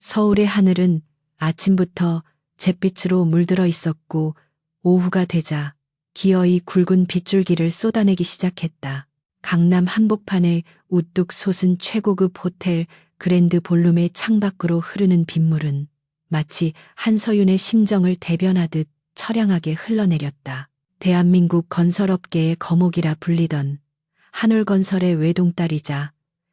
서울의 하늘은 아침부터 잿빛으로 물들어 있었고 오후가 되자 기어이 굵은 빗줄기를 쏟아내기 시작했다. 강남 한복판에 우뚝 솟은 최고급 호텔 그랜드 볼룸의 창밖으로 흐르는 빗물은 마치 한서윤의 심정을 대변하듯 처량하게 흘러내렸다. 대한민국 건설업계의 거목이라 불리던 한울건설의 외동딸이자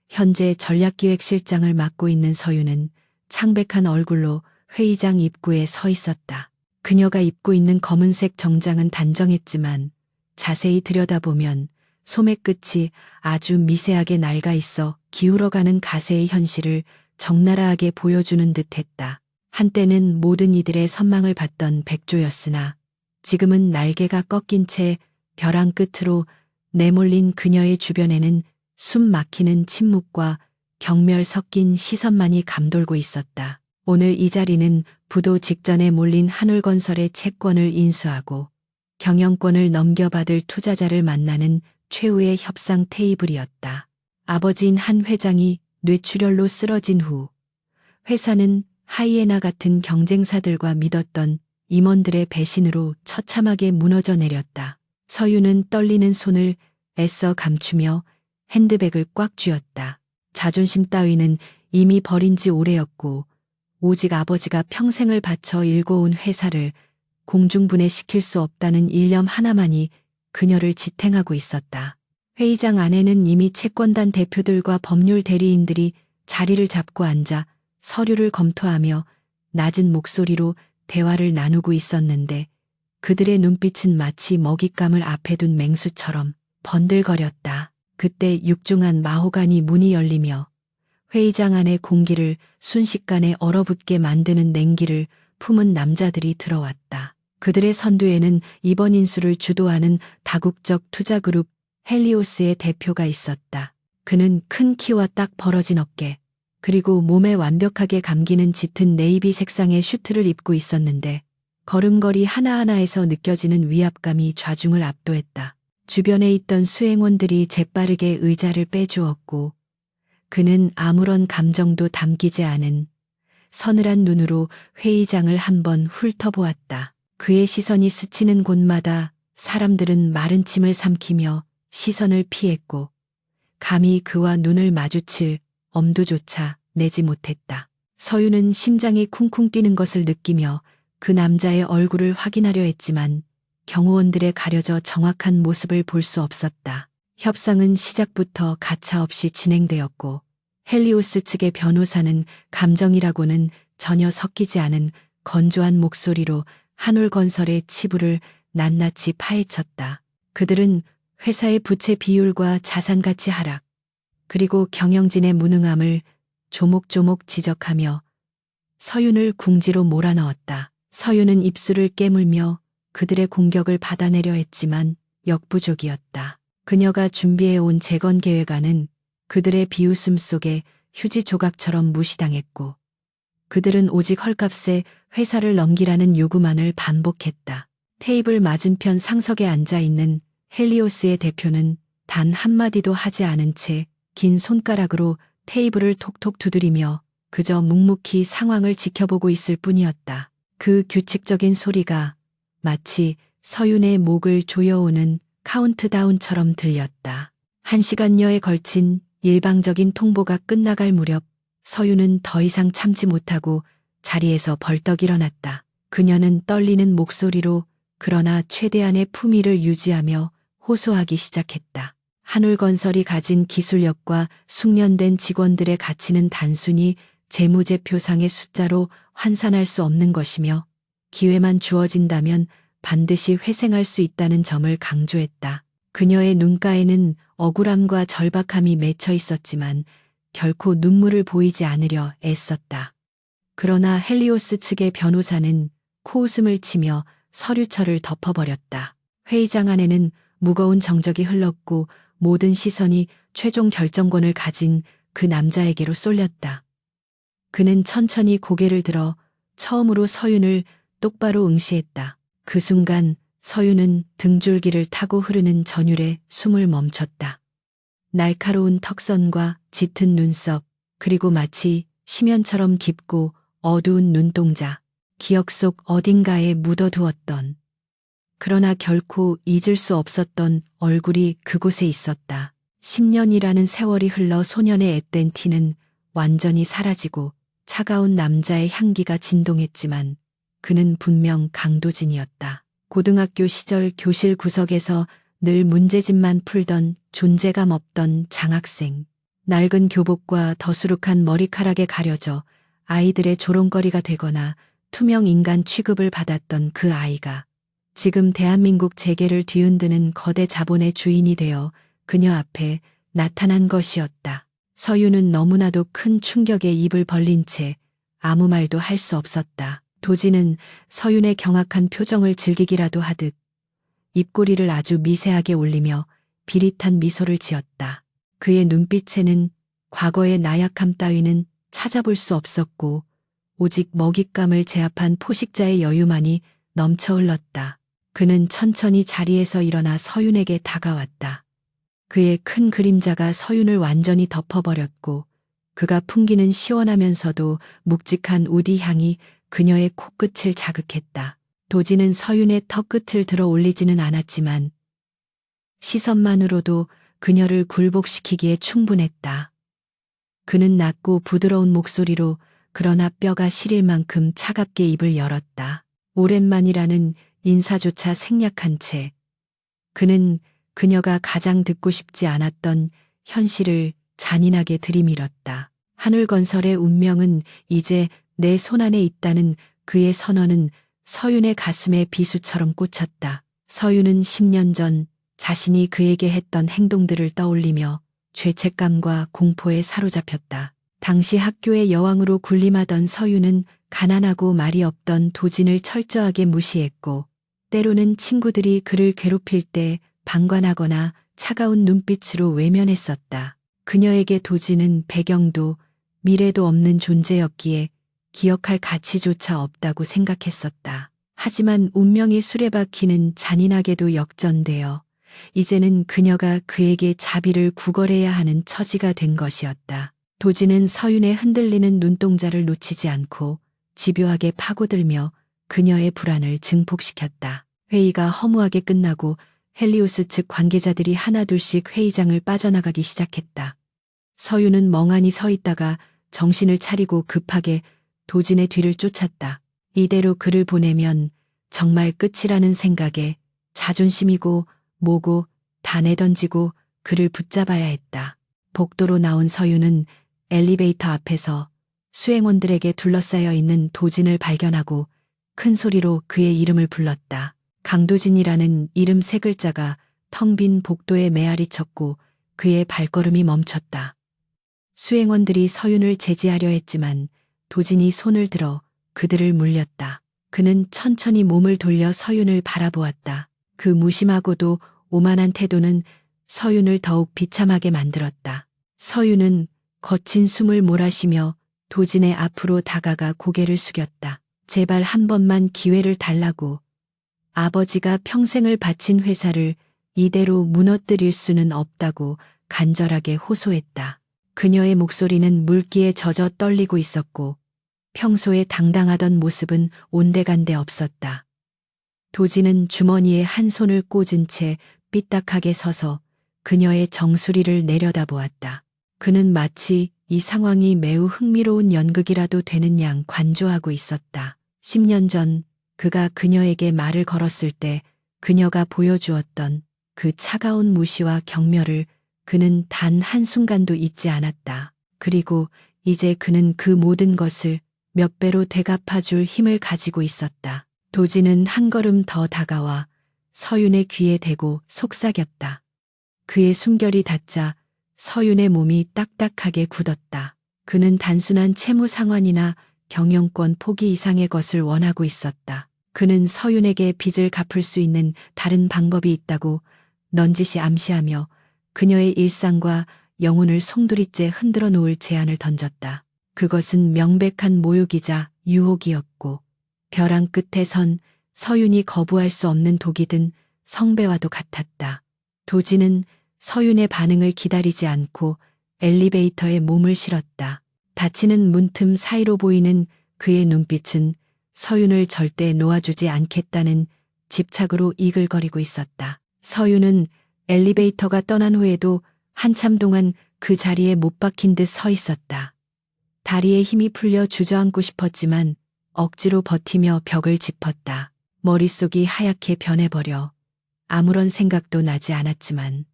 현재 전략기획실장을 맡고 있는 서윤은 창백한 얼굴로 회의장 입구에 서 있었다. 그녀가 입고 있는 검은색 정장은 단정했지만 자세히 들여다보면 소매 끝이 아주 미세하게 낡아 있어 기울어가는 가세의 현실을 적나라하게 보여주는 듯했다. 한때는 모든 이들의 선망을 받던 백조였으나 지금은 날개가 꺾인 채 벼랑 끝으로 내몰린 그녀의 주변에는 숨 막히는 침묵과 경멸 섞인 시선만이 감돌고 있었다. 오늘 이 자리는 부도 직전에 몰린 한울건설의 채권을 인수하고 경영권을 넘겨받을 투자자를 만나는 최후의 협상 테이블이었다. 아버지인 한 회장이 뇌출혈로 쓰러진 후 회사는 하이에나 같은 경쟁사들과 믿었던 임원들의 배신으로 처참하게 무너져 내렸다. 서윤은 떨리는 손을 애써 감추며 핸드백을 꽉 쥐었다. 자존심 따위는 이미 버린 지 오래였고 오직 아버지가 평생을 바쳐 일궈온 회사를 공중분해시킬 수 없다는 일념 하나만이 그녀를 지탱하고 있었다. 회의장 안에는 이미 채권단 대표들과 법률 대리인들이 자리를 잡고 앉아 서류를 검토하며 낮은 목소리로 대화를 나누고 있었는데 그들의 눈빛은 마치 먹잇감을 앞에 둔 맹수처럼 번들거렸다. 그때 육중한 마호가니 문이 열리며 회의장 안의 공기를 순식간에 얼어붙게 만드는 냉기를 품은 남자들이 들어왔다. 그들의 선두에는 이번 인수를 주도하는 다국적 투자그룹 헬리오스의 대표가 있었다. 그는 큰 키와 딱 벌어진 어깨, 그리고 몸에 완벽하게 감기는 짙은 네이비 색상의 슈트를 입고 있었는데 걸음걸이 하나하나에서 느껴지는 위압감이 좌중을 압도했다. 주변에 있던 수행원들이 재빠르게 의자를 빼주었고 그는 아무런 감정도 담기지 않은 서늘한 눈으로 회의장을 한번 훑어보았다. 그의 시선이 스치는 곳마다 사람들은 마른 침을 삼키며 시선을 피했고 감히 그와 눈을 마주칠 엄두조차 내지 못했다. 서윤은 심장이 쿵쿵 뛰는 것을 느끼며 그 남자의 얼굴을 확인하려 했지만 경호원들에 가려져 정확한 모습을 볼 수 없었다. 협상은 시작부터 가차없이 진행되었고 헬리오스 측의 변호사는 감정이라고는 전혀 섞이지 않은 건조한 목소리로 한울건설의 치부를 낱낱이 파헤쳤다. 그들은 회사의 부채 비율과 자산 가치 하락, 그리고 경영진의 무능함을 조목조목 지적하며 서윤을 궁지로 몰아넣었다. 서윤은 입술을 깨물며 그들의 공격을 받아내려 했지만 역부족이었다. 그녀가 준비해온 재건 계획안은 그들의 비웃음 속에 휴지 조각처럼 무시당했고 그들은 오직 헐값에 회사를 넘기라는 요구만을 반복했다. 테이블 맞은편 상석에 앉아있는 헬리오스의 대표는 단 한마디도 하지 않은 채 긴 손가락으로 테이블을 톡톡 두드리며 그저 묵묵히 상황을 지켜보고 있을 뿐이었다. 그 규칙적인 소리가 마치 서윤의 목을 조여오는 카운트다운처럼 들렸다. 1시간여에 걸친 일방적인 통보가 끝나갈 무렵 서윤은 더 이상 참지 못하고 자리에서 벌떡 일어났다. 그녀는 떨리는 목소리로 그러나 최대한의 품위를 유지하며 호소하기 시작했다. 한울건설이 가진 기술력과 숙련된 직원들의 가치는 단순히 재무제표상의 숫자로 환산할 수 없는 것이며 기회만 주어진다면 반드시 회생할 수 있다는 점을 강조했다. 그녀의 눈가에는 억울함과 절박함이 맺혀 있었지만 결코 눈물을 보이지 않으려 애썼다. 그러나 헬리오스 측의 변호사는 코웃음을 치며 서류철을 덮어버렸다. 회의장 안에는 무거운 정적이 흘렀고 모든 시선이 최종 결정권을 가진 그 남자에게로 쏠렸다. 그는 천천히 고개를 들어 처음으로 서윤을 똑바로 응시했다. 그 순간 서윤은 등줄기를 타고 흐르는 전율에 숨을 멈췄다. 날카로운 턱선과 짙은 눈썹, 그리고 마치 심연처럼 깊고 어두운 눈동자, 기억 속 어딘가에 묻어두었던, 그러나 결코 잊을 수 없었던 얼굴이 그곳에 있었다. 10년이라는 세월이 흘러 소년의 앳된 티는 완전히 사라지고 차가운 남자의 향기가 진동했지만 그는 분명 강도진이었다. 고등학교 시절 교실 구석에서 늘 문제집만 풀던 존재감 없던 장학생. 낡은 교복과 더수룩한 머리카락에 가려져 아이들의 조롱거리가 되거나 투명 인간 취급을 받았던 그 아이가 지금 대한민국 재계를 뒤흔드는 거대 자본의 주인이 되어 그녀 앞에 나타난 것이었다. 서유는 너무나도 큰 충격에 입을 벌린 채 아무 말도 할 수 없었다. 도진은 서윤의 경악한 표정을 즐기기라도 하듯 입꼬리를 아주 미세하게 올리며 비릿한 미소를 지었다. 그의 눈빛에는 과거의 나약함 따위는 찾아볼 수 없었고 오직 먹잇감을 제압한 포식자의 여유만이 넘쳐 흘렀다. 그는 천천히 자리에서 일어나 서윤에게 다가왔다. 그의 큰 그림자가 서윤을 완전히 덮어버렸고 그가 풍기는 시원하면서도 묵직한 우디 향이 그녀의 코끝을 자극했다. 도진은 서윤의 턱끝을 들어 올리지는 않았지만 시선만으로도 그녀를 굴복시키기에 충분했다. 그는 낮고 부드러운 목소리로 그러나 뼈가 시릴 만큼 차갑게 입을 열었다. 오랜만이라는 인사조차 생략한 채 그는 그녀가 가장 듣고 싶지 않았던 현실을 잔인하게 들이밀었다. 한울건설의 운명은 이제 내 손안에 있다는 그의 선언은 서윤의 가슴에 비수처럼 꽂혔다. 서윤은 10년 전 자신이 그에게 했던 행동들을 떠올리며 죄책감과 공포에 사로잡혔다. 당시 학교의 여왕으로 군림하던 서윤은 가난하고 말이 없던 도진을 철저하게 무시했고 때로는 친구들이 그를 괴롭힐 때 방관하거나 차가운 눈빛으로 외면했었다. 그녀에게 도진은 배경도 미래도 없는 존재였기에 기억할 가치조차 없다고 생각했었다. 하지만 운명의 수레바퀴는 잔인하게도 역전되어 이제는 그녀가 그에게 자비를 구걸해야 하는 처지가 된 것이었다. 도진은 서윤의 흔들리는 눈동자를 놓치지 않고 집요하게 파고들며 그녀의 불안을 증폭시켰다. 회의가 허무하게 끝나고 헬리우스 측 관계자들이 하나둘씩 회의장을 빠져나가기 시작했다. 서윤은 멍하니 서 있다가 정신을 차리고 급하게 도진의 뒤를 쫓았다. 이대로 그를 보내면 정말 끝이라는 생각에 자존심이고 뭐고 다 내던지고 그를 붙잡아야 했다. 복도로 나온 서윤은 엘리베이터 앞에서 수행원들에게 둘러싸여 있는 도진을 발견하고 큰 소리로 그의 이름을 불렀다. 강도진이라는 이름 세 글자가 텅 빈 복도에 메아리 쳤고 그의 발걸음이 멈췄다. 수행원들이 서윤을 제지하려 했지만 도진이 손을 들어 그들을 물렸다. 그는 천천히 몸을 돌려 서윤을 바라보았다. 그 무심하고도 오만한 태도는 서윤을 더욱 비참하게 만들었다. 서윤은 거친 숨을 몰아쉬며 도진의 앞으로 다가가 고개를 숙였다. 제발 한 번만 기회를 달라고. 아버지가 평생을 바친 회사를 이대로 무너뜨릴 수는 없다고 간절하게 호소했다. 그녀의 목소리는 물기에 젖어 떨리고 있었고 평소에 당당하던 모습은 온데간데 없었다. 도진은 주머니에 한 손을 꽂은 채 삐딱하게 서서 그녀의 정수리를 내려다보았다. 그는 마치 이 상황이 매우 흥미로운 연극이라도 되는 양 관조하고 있었다. 10년 전 그가 그녀에게 말을 걸었을 때 그녀가 보여주었던 그 차가운 무시와 경멸을 그는 단 한순간도 잊지 않았다. 그리고 이제 그는 그 모든 것을 몇 배로 되갚아줄 힘을 가지고 있었다. 도진은 한 걸음 더 다가와 서윤의 귀에 대고 속삭였다. 그의 숨결이 닿자 서윤의 몸이 딱딱하게 굳었다. 그는 단순한 채무 상환이나 경영권 포기 이상의 것을 원하고 있었다. 그는 서윤에게 빚을 갚을 수 있는 다른 방법이 있다고 넌지시 암시하며 그녀의 일상과 영혼을 송두리째 흔들어 놓을 제안을 던졌다. 그것은 명백한 모욕이자 유혹이었고 벼랑 끝에 선 서윤이 거부할 수 없는 독이 든 성배와도 같았다. 도진은 서윤의 반응을 기다리지 않고 엘리베이터에 몸을 실었다. 닫히는 문틈 사이로 보이는 그의 눈빛은 서윤을 절대 놓아주지 않겠다는 집착으로 이글거리고 있었다. 서윤은 엘리베이터가 떠난 후에도 한참 동안 그 자리에 못 박힌 듯 서 있었다. 다리에 힘이 풀려 주저앉고 싶었지만 억지로 버티며 벽을 짚었다. 머릿속이 하얗게 변해버려 아무런 생각도 나지 않았지만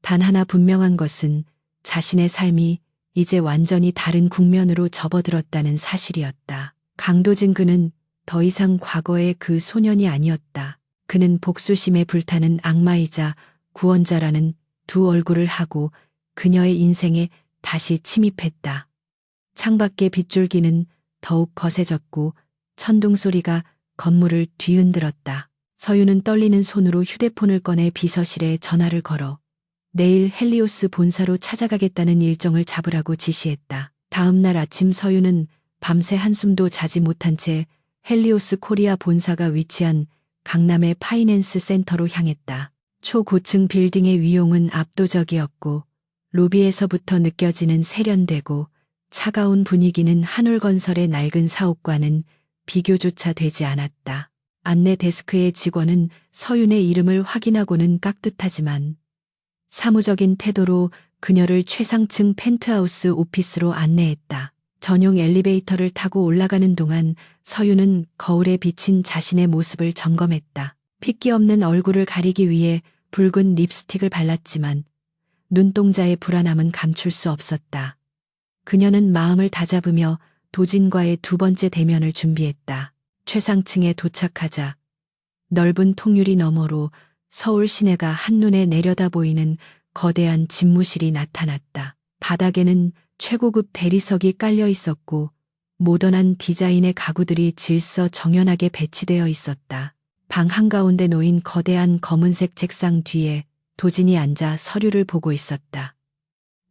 단 하나 분명한 것은 자신의 삶이 이제 완전히 다른 국면으로 접어들었다는 사실이었다. 강도진 그는 더 이상 과거의 그 소년이 아니었다. 그는 복수심에 불타는 악마이자 구원자라는 두 얼굴을 하고 그녀의 인생에 다시 침입했다. 창밖의 빗줄기는 더욱 거세졌고 천둥 소리가 건물을 뒤흔들었다. 서윤은 떨리는 손으로 휴대폰을 꺼내 비서실에 전화를 걸어 내일 헬리오스 본사로 찾아가겠다는 일정을 잡으라고 지시했다. 다음 날 아침 서윤은 밤새 한숨도 자지 못한 채 헬리오스 코리아 본사가 위치한 강남의 파이낸스 센터로 향했다. 초고층 빌딩의 위용은 압도적이었고 로비에서부터 느껴지는 세련되고 차가운 분위기는 한울건설의 낡은 사옥과는 비교조차 되지 않았다. 안내 데스크의 직원은 서윤의 이름을 확인하고는 깍듯하지만 사무적인 태도로 그녀를 최상층 펜트하우스 오피스로 안내했다. 전용 엘리베이터를 타고 올라가는 동안 서윤은 거울에 비친 자신의 모습을 점검했다. 핏기 없는 얼굴을 가리기 위해 붉은 립스틱을 발랐지만 눈동자의 불안함은 감출 수 없었다. 그녀는 마음을 다잡으며 도진과의 두 번째 대면을 준비했다. 최상층에 도착하자 넓은 통유리 너머로 서울 시내가 한눈에 내려다 보이는 거대한 집무실이 나타났다. 바닥에는 최고급 대리석이 깔려 있었고 모던한 디자인의 가구들이 질서 정연하게 배치되어 있었다. 방 한가운데 놓인 거대한 검은색 책상 뒤에 도진이 앉아 서류를 보고 있었다.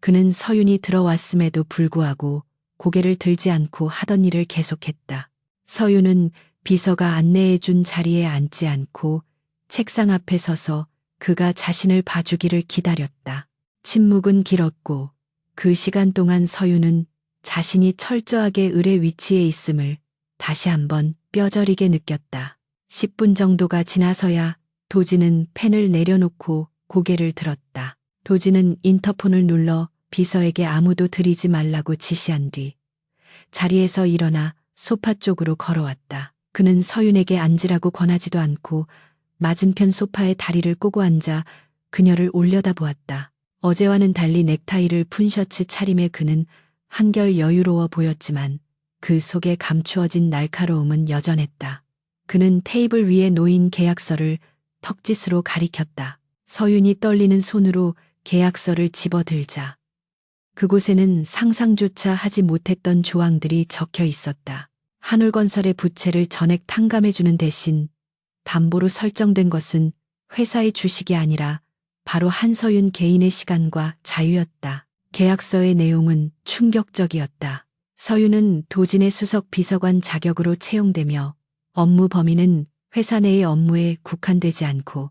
그는 서윤이 들어왔음에도 불구하고 고개를 들지 않고 하던 일을 계속했다. 서윤은 비서가 안내해 준 자리에 앉지 않고 책상 앞에 서서 그가 자신을 봐주기를 기다렸다. 침묵은 길었고 그 시간 동안 서윤은 자신이 철저하게 을의 위치에 있음을 다시 한번 뼈저리게 느꼈다. 10분 정도가 지나서야 도진은 펜을 내려놓고 고개를 들었다. 도진은 인터폰을 눌러 비서에게 아무도 들이지 말라고 지시한 뒤 자리에서 일어나 소파 쪽으로 걸어왔다. 그는 서윤에게 앉으라고 권하지도 않고 맞은편 소파에 다리를 꼬고 앉아 그녀를 올려다보았다. 어제와는 달리 넥타이를 푼 셔츠 차림의 그는 한결 여유로워 보였지만 그 속에 감추어진 날카로움은 여전했다. 그는 테이블 위에 놓인 계약서를 턱짓으로 가리켰다. 서윤이 떨리는 손으로 계약서를 집어들자 그곳에는 상상조차 하지 못했던 조항들이 적혀 있었다. 한울건설의 부채를 전액 탕감해주는 대신 담보로 설정된 것은 회사의 주식이 아니라 바로 한서윤 개인의 시간과 자유였다. 계약서의 내용은 충격적이었다. 서윤은 도진의 수석 비서관 자격으로 채용되며 업무 범위는 회사 내의 업무에 국한되지 않고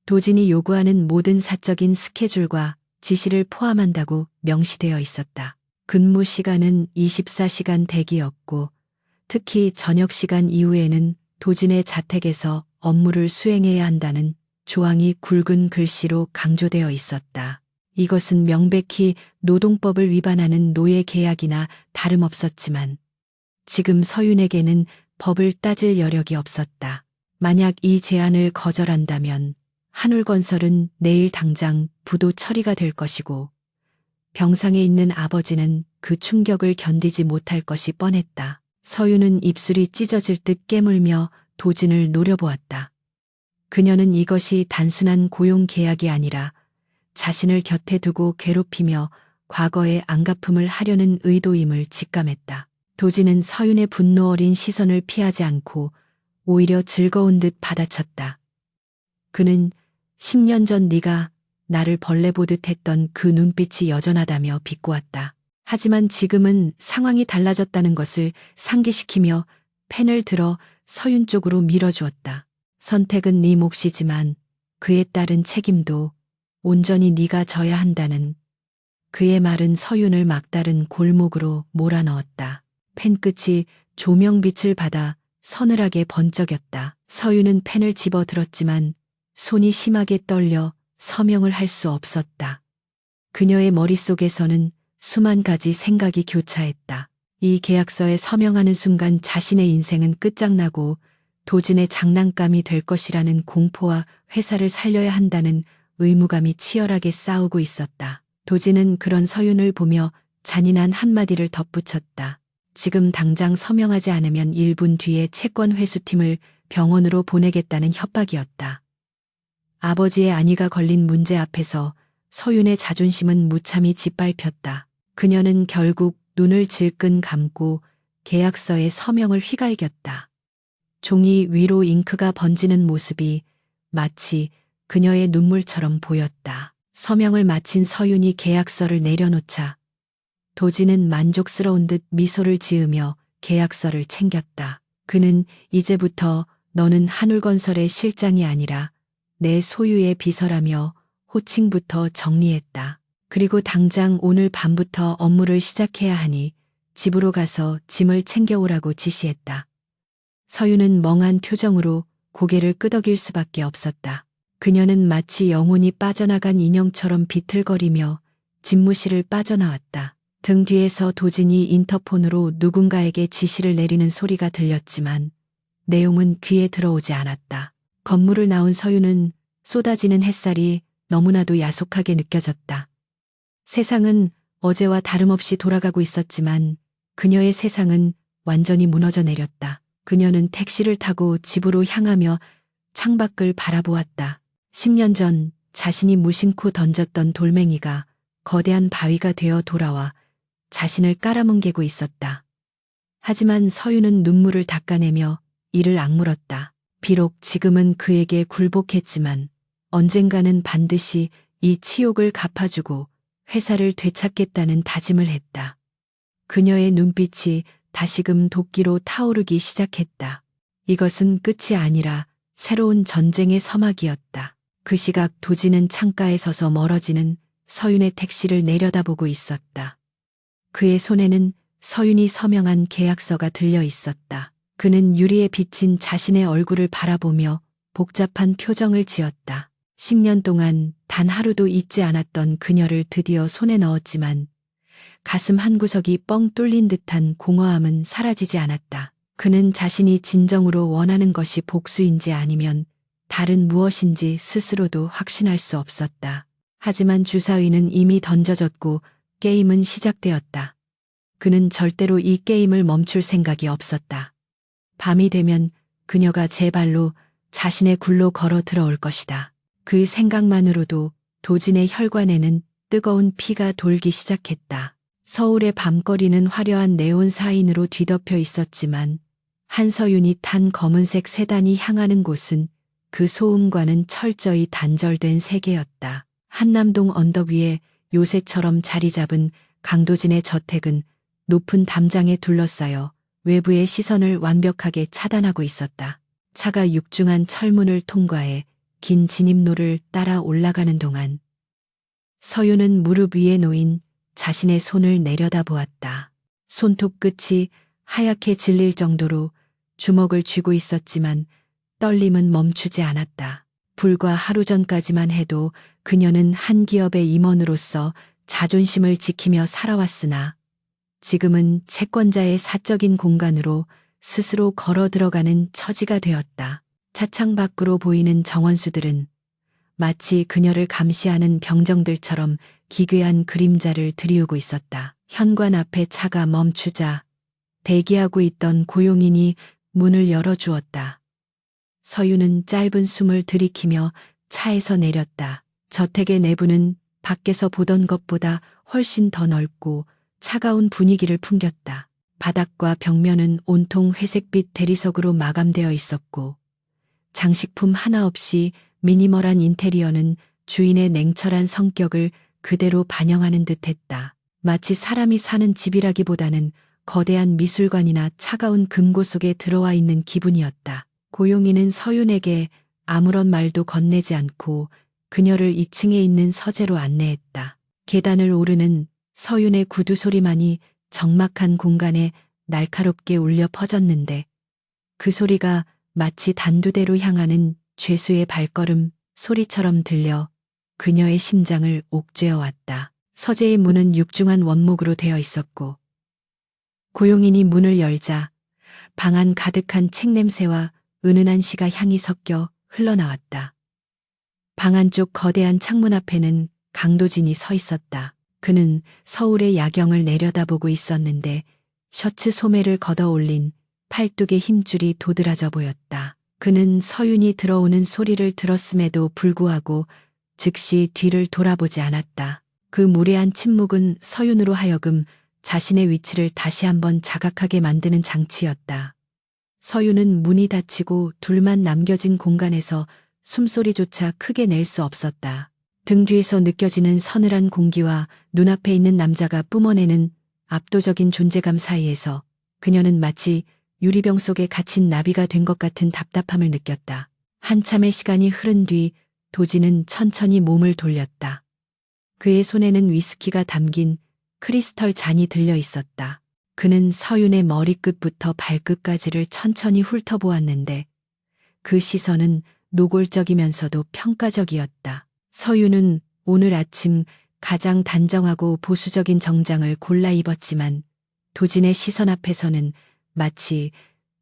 도진이 요구하는 모든 사적인 스케줄과 지시를 포함한다고 명시되어 있었다. 근무 시간은 24시간 대기였고 특히 저녁 시간 이후에는 도진의 자택에서 업무를 수행해야 한다는 조항이 굵은 글씨로 강조되어 있었다. 이것은 명백히 노동법을 위반하는 노예 계약이나 다름없었지만 지금 서윤에게는 법을 따질 여력이 없었다. 만약 이 제안을 거절한다면 한울건설은 내일 당장 부도 처리가 될 것이고 병상에 있는 아버지는 그 충격을 견디지 못할 것이 뻔했다. 서윤은 입술이 찢어질 듯 깨물며 도진을 노려보았다. 그녀는 이것이 단순한 고용 계약이 아니라 자신을 곁에 두고 괴롭히며 과거의 안갚음을 하려는 의도임을 직감했다. 도진은 서윤의 분노 어린 시선을 피하지 않고 오히려 즐거운 듯 받아쳤다. 그는 10년 전 네가 나를 벌레 보듯 했던 그 눈빛이 여전하다며 비꼬았다. 하지만 지금은 상황이 달라졌다는 것을 상기시키며 펜을 들어 서윤 쪽으로 밀어주었다. 선택은 네 몫이지만 그에 따른 책임도 온전히 네가 져야 한다는 그의 말은 서윤을 막다른 골목으로 몰아넣었다. 펜 끝이 조명빛을 받아 서늘하게 번쩍였다. 서윤은 펜을 집어 들었지만 손이 심하게 떨려 서명을 할 수 없었다. 그녀의 머릿속에서는 수만 가지 생각이 교차했다. 이 계약서에 서명하는 순간 자신의 인생은 끝장나고 도진의 장난감이 될 것이라는 공포와 회사를 살려야 한다는 의무감이 치열하게 싸우고 있었다. 도진은 그런 서윤을 보며 잔인한 한마디를 덧붙였다. 지금 당장 서명하지 않으면 1분 뒤에 채권 회수팀을 병원으로 보내겠다는 협박이었다. 아버지의 안위가 걸린 문제 앞에서 서윤의 자존심은 무참히 짓밟혔다. 그녀는 결국 눈을 질끈 감고 계약서에 서명을 휘갈겼다. 종이 위로 잉크가 번지는 모습이 마치 그녀의 눈물처럼 보였다. 서명을 마친 서윤이 계약서를 내려놓자 도진은 만족스러운 듯 미소를 지으며 계약서를 챙겼다. 그는 이제부터 너는 한울건설의 실장이 아니라 내 소유의 비서라며 호칭부터 정리했다. 그리고 당장 오늘 밤부터 업무를 시작해야 하니 집으로 가서 짐을 챙겨오라고 지시했다. 서윤은 멍한 표정으로 고개를 끄덕일 수밖에 없었다. 그녀는 마치 영혼이 빠져나간 인형처럼 비틀거리며 집무실을 빠져나왔다. 등 뒤에서 도진이 인터폰으로 누군가에게 지시를 내리는 소리가 들렸지만 내용은 귀에 들어오지 않았다. 건물을 나온 서윤은 쏟아지는 햇살이 너무나도 야속하게 느껴졌다. 세상은 어제와 다름없이 돌아가고 있었지만 그녀의 세상은 완전히 무너져 내렸다. 그녀는 택시를 타고 집으로 향하며 창밖을 바라보았다. 10년 전 자신이 무심코 던졌던 돌멩이가 거대한 바위가 되어 돌아와 자신을 깔아뭉개고 있었다. 하지만 서윤은 눈물을 닦아내며 이를 악물었다. 비록 지금은 그에게 굴복했지만 언젠가는 반드시 이 치욕을 갚아주고 회사를 되찾겠다는 다짐을 했다. 그녀의 눈빛이 다시금 도끼로 타오르기 시작했다. 이것은 끝이 아니라 새로운 전쟁의 서막이었다. 그 시각 도진은 창가에 서서 멀어지는 서윤의 택시를 내려다보고 있었다. 그의 손에는 서윤이 서명한 계약서가 들려 있었다. 그는 유리에 비친 자신의 얼굴을 바라보며 복잡한 표정을 지었다. 10년 동안 단 하루도 잊지 않았던 그녀를 드디어 손에 넣었지만 가슴 한구석이 뻥 뚫린 듯한 공허함은 사라지지 않았다. 그는 자신이 진정으로 원하는 것이 복수인지 아니면 다른 무엇인지 스스로도 확신할 수 없었다. 하지만 주사위는 이미 던져졌고 게임은 시작되었다. 그는 절대로 이 게임을 멈출 생각이 없었다. 밤이 되면 그녀가 제 발로 자신의 굴로 걸어 들어올 것이다. 그 생각만으로도 도진의 혈관에는 뜨거운 피가 돌기 시작했다. 서울의 밤거리는 화려한 네온 사인으로 뒤덮여 있었지만 한서윤이 탄 검은색 세단이 향하는 곳은 그 소음과는 철저히 단절된 세계였다. 한남동 언덕 위에 요새처럼 자리 잡은 강도진의 저택은 높은 담장에 둘러싸여 외부의 시선을 완벽하게 차단하고 있었다. 차가 육중한 철문을 통과해 긴 진입로를 따라 올라가는 동안 서윤은 무릎 위에 놓인 자신의 손을 내려다보았다. 손톱 끝이 하얗게 질릴 정도로 주먹을 쥐고 있었지만 떨림은 멈추지 않았다. 불과 하루 전까지만 해도 그녀는 한 기업의 임원으로서 자존심을 지키며 살아왔으나 지금은 채권자의 사적인 공간으로 스스로 걸어 들어가는 처지가 되었다. 차창 밖으로 보이는 정원수들은 마치 그녀를 감시하는 병정들처럼 기괴한 그림자를 드리우고 있었다. 현관 앞에 차가 멈추자 대기하고 있던 고용인이 문을 열어주었다. 서윤은 짧은 숨을 들이키며 차에서 내렸다. 저택의 내부는 밖에서 보던 것보다 훨씬 더 넓고 차가운 분위기를 풍겼다. 바닥과 벽면은 온통 회색빛 대리석으로 마감되어 있었고 장식품 하나 없이 미니멀한 인테리어는 주인의 냉철한 성격을 그대로 반영하는 듯했다. 마치 사람이 사는 집이라기보다는 거대한 미술관이나 차가운 금고 속에 들어와 있는 기분이었다. 고용인은 서윤에게 아무런 말도 건네지 않고 그녀를 2층에 있는 서재로 안내했다. 계단을 오르는 서윤의 구두 소리만이 적막한 공간에 날카롭게 울려 퍼졌는데 그 소리가 마치 단두대로 향하는 죄수의 발걸음 소리처럼 들려 그녀의 심장을 옥죄어 왔다. 서재의 문은 육중한 원목으로 되어 있었고 고용인이 문을 열자 방 안 가득한 책 냄새와 은은한 시가 향이 섞여 흘러나왔다. 방 안쪽 거대한 창문 앞에는 강도진이 서 있었다. 그는 서울의 야경을 내려다보고 있었는데 셔츠 소매를 걷어 올린 팔뚝의 힘줄이 도드라져 보였다. 그는 서윤이 들어오는 소리를 들었음에도 불구하고 즉시 뒤를 돌아보지 않았다. 그 무례한 침묵은 서윤으로 하여금 자신의 위치를 다시 한번 자각하게 만드는 장치였다. 서윤은 문이 닫히고 둘만 남겨진 공간에서 숨소리조차 크게 낼 수 없었다. 등 뒤에서 느껴지는 서늘한 공기와 눈앞에 있는 남자가 뿜어내는 압도적인 존재감 사이에서 그녀는 마치 유리병 속에 갇힌 나비가 된 것 같은 답답함을 느꼈다. 한참의 시간이 흐른 뒤 도진은 천천히 몸을 돌렸다. 그의 손에는 위스키가 담긴 크리스털 잔이 들려 있었다. 그는 서윤의 머리끝부터 발끝까지를 천천히 훑어보았는데 그 시선은 노골적이면서도 평가적이었다. 서윤은 오늘 아침 가장 단정하고 보수적인 정장을 골라 입었지만 도진의 시선 앞에서는 마치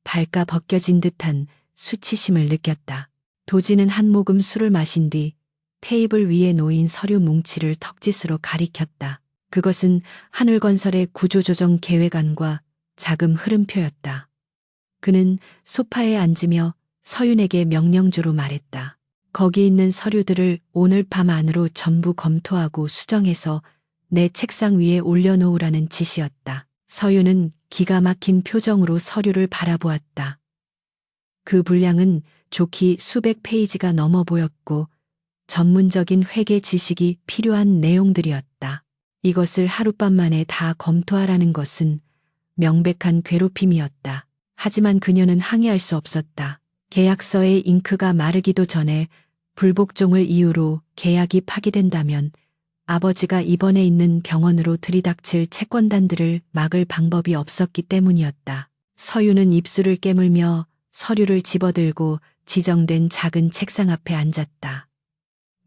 발가 벗겨진 듯한 수치심을 느꼈다. 도진은 한 모금 술을 마신 뒤 테이블 위에 놓인 서류 뭉치를 턱짓으로 가리켰다. 그것은 한울건설의 구조조정 계획안과 자금 흐름표였다. 그는 소파에 앉으며 서윤에게 명령조로 말했다. 거기 있는 서류들을 오늘 밤 안으로 전부 검토하고 수정해서 내 책상 위에 올려놓으라는 지시였다. 서윤은 기가 막힌 표정으로 서류를 바라보았다. 그 분량은 좋기 수백 페이지가 넘어 보였고 전문적인 회계 지식이 필요한 내용들이었다. 이것을 하룻밤 만에 다 검토하라는 것은 명백한 괴롭힘이었다. 하지만 그녀는 항의할 수 없었다. 계약서의 잉크가 마르기도 전에 불복종을 이유로 계약이 파기된다면 아버지가 입원해 있는 병원으로 들이닥칠 채권단들을 막을 방법이 없었기 때문이었다. 서윤은 입술을 깨물며 서류를 집어들고 지정된 작은 책상 앞에 앉았다.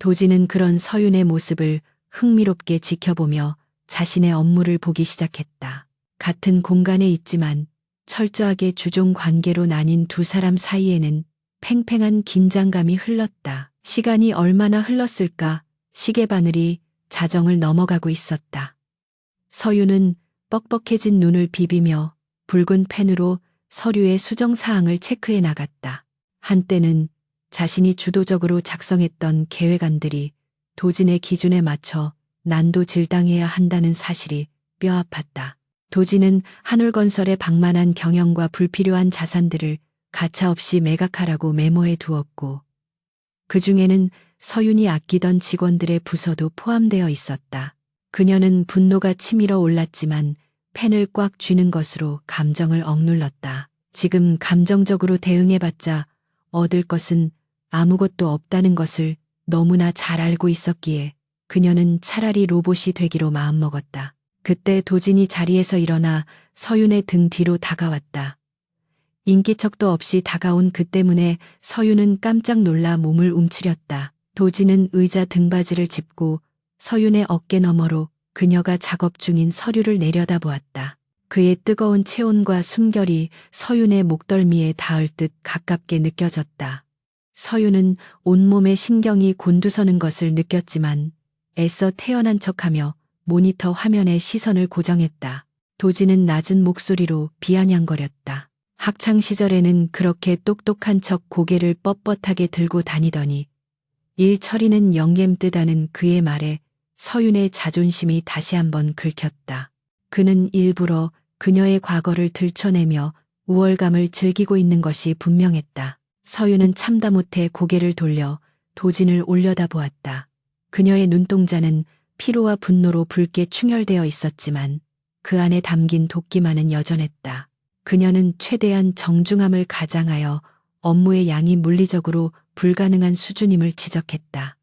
도진은 그런 서윤의 모습을 흥미롭게 지켜보며 자신의 업무를 보기 시작했다. 같은 공간에 있지만 철저하게 주종 관계로 나뉜 두 사람 사이에는 팽팽한 긴장감이 흘렀다. 시간이 얼마나 흘렀을까? 시계바늘이 자정을 넘어가고 있었다. 서윤은 뻑뻑해진 눈을 비비며 붉은 펜으로 서류의 수정사항을 체크해 나갔다. 한때는 자신이 주도적으로 작성했던 계획안들이 도진의 기준에 맞춰 난도질당해야 한다는 사실이 뼈아팠다. 도진은 한울건설의 방만한 경영과 불필요한 자산들을 가차없이 매각하라고 메모해 두었고 그 중에는 서윤이 아끼던 직원들의 부서도 포함되어 있었다. 그녀는 분노가 치밀어 올랐지만 펜을 꽉 쥐는 것으로 감정을 억눌렀다. 지금 감정적으로 대응해봤자 얻을 것은 아무것도 없다는 것을 너무나 잘 알고 있었기에 그녀는 차라리 로봇이 되기로 마음먹었다. 그때 도진이 자리에서 일어나 서윤의 등 뒤로 다가왔다. 인기척도 없이 다가온 그 때문에 서윤은 깜짝 놀라 몸을 움츠렸다. 도진은 의자 등받이를 짚고 서윤의 어깨 너머로 그녀가 작업 중인 서류를 내려다보았다. 그의 뜨거운 체온과 숨결이 서윤의 목덜미에 닿을 듯 가깝게 느껴졌다. 서윤은 온몸의 신경이 곤두서는 것을 느꼈지만 애써 태연한 척하며 모니터 화면에 시선을 고정했다. 도진은 낮은 목소리로 비아냥거렸다. 학창 시절에는 그렇게 똑똑한 척 고개를 뻣뻣하게 들고 다니더니 일 처리는 영겜뜨다는 그의 말에 서윤의 자존심이 다시 한번 긁혔다. 그는 일부러 그녀의 과거를 들춰내며 우월감을 즐기고 있는 것이 분명했다. 서윤은 참다 못해 고개를 돌려 도진을 올려다보았다. 그녀의 눈동자는 피로와 분노로 붉게 충혈되어 있었지만 그 안에 담긴 도끼만은 여전했다. 그녀는 최대한 정중함을 가장하여 업무의 양이 물리적으로 불가능한 수준임을 지적했다.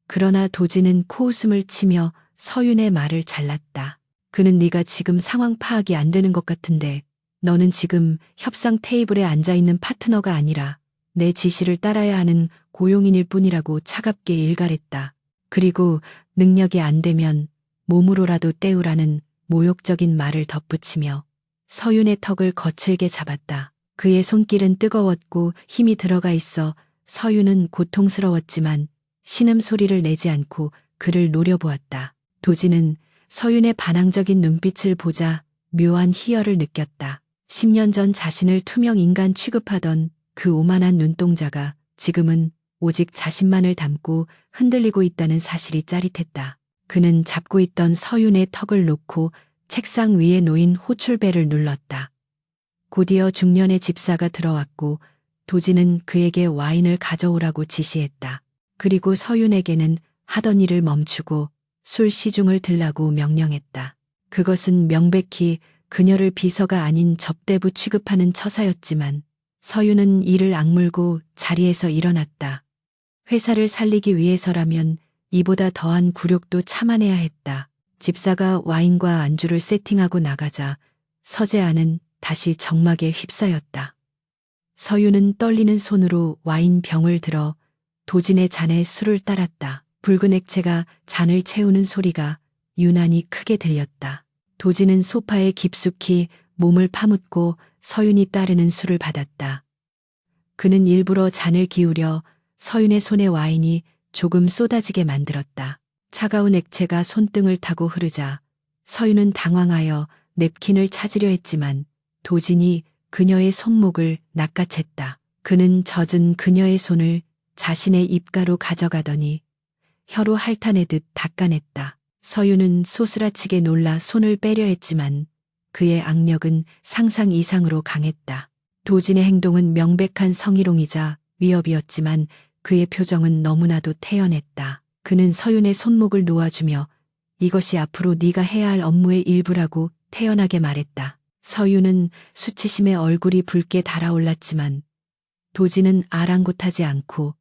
그러나 도진은 코웃음을 치며 서윤의 말을 잘랐다. 그는 네가 지금 상황 파악이 안 되는 것 같은데 너는 지금 협상 테이블에 앉아 있는 파트너가 아니라 내 지시를 따라야 하는 고용인일 뿐이라고 차갑게 일갈했다. 그리고 능력이 안 되면 몸으로라도 때우라는 모욕적인 말을 덧붙이며 서윤의 턱을 거칠게 잡았다. 그의 손길은 뜨거웠고 힘이 들어가 있어 서윤은 고통스러웠지만 신음소리를 내지 않고 그를 노려보았다. 도진은 서윤의 반항적인 눈빛을 보자 묘한 희열을 느꼈다. 10년 전 자신을 투명 인간 취급하던 그 오만한 눈동자가 지금은 오직 자신만을 담고 흔들리고 있다는 사실이 짜릿했다. 그는 잡고 있던 서윤의 턱을 놓고 책상 위에 놓인 호출벨을 눌렀다. 곧이어 중년의 집사가 들어왔고 도진은 그에게 와인을 가져오라고 지시했다. 그리고 서윤에게는 하던 일을 멈추고 술 시중을 들라고 명령했다. 그것은 명백히 그녀를 비서가 아닌 접대부 취급하는 처사였지만 서윤은 이를 악물고 자리에서 일어났다. 회사를 살리기 위해서라면 이보다 더한 굴욕도 참아내야 했다. 집사가 와인과 안주를 세팅하고 나가자 서재아는 다시 정막에 휩싸였다. 서윤은 떨리는 손으로 와인 병을 들어 도진의 잔에 술을 따랐다. 붉은 액체가 잔을 채우는 소리가 유난히 크게 들렸다. 도진은 소파에 깊숙이 몸을 파묻고 서윤이 따르는 술을 받았다. 그는 일부러 잔을 기울여 서윤의 손에 와인이 조금 쏟아지게 만들었다. 차가운 액체가 손등을 타고 흐르자 서윤은 당황하여 냅킨을 찾으려 했지만 도진이 그녀의 손목을 낚아챘다. 그는 젖은 그녀의 손을 자신의 입가로 가져가더니 혀로 핥아내듯 닦아냈다. 서윤은 소스라치게 놀라 손을 빼려 했지만 그의 악력은 상상 이상으로 강했다. 도진의 행동은 명백한 성희롱이자 위협이었지만 그의 표정은 너무나도 태연했다. 그는 서윤의 손목을 놓아주며 이것이 앞으로 네가 해야 할 업무의 일부라고 태연하게 말했다. 서윤은 수치심에 얼굴이 붉게 달아올랐지만 도진은 아랑곳하지 않고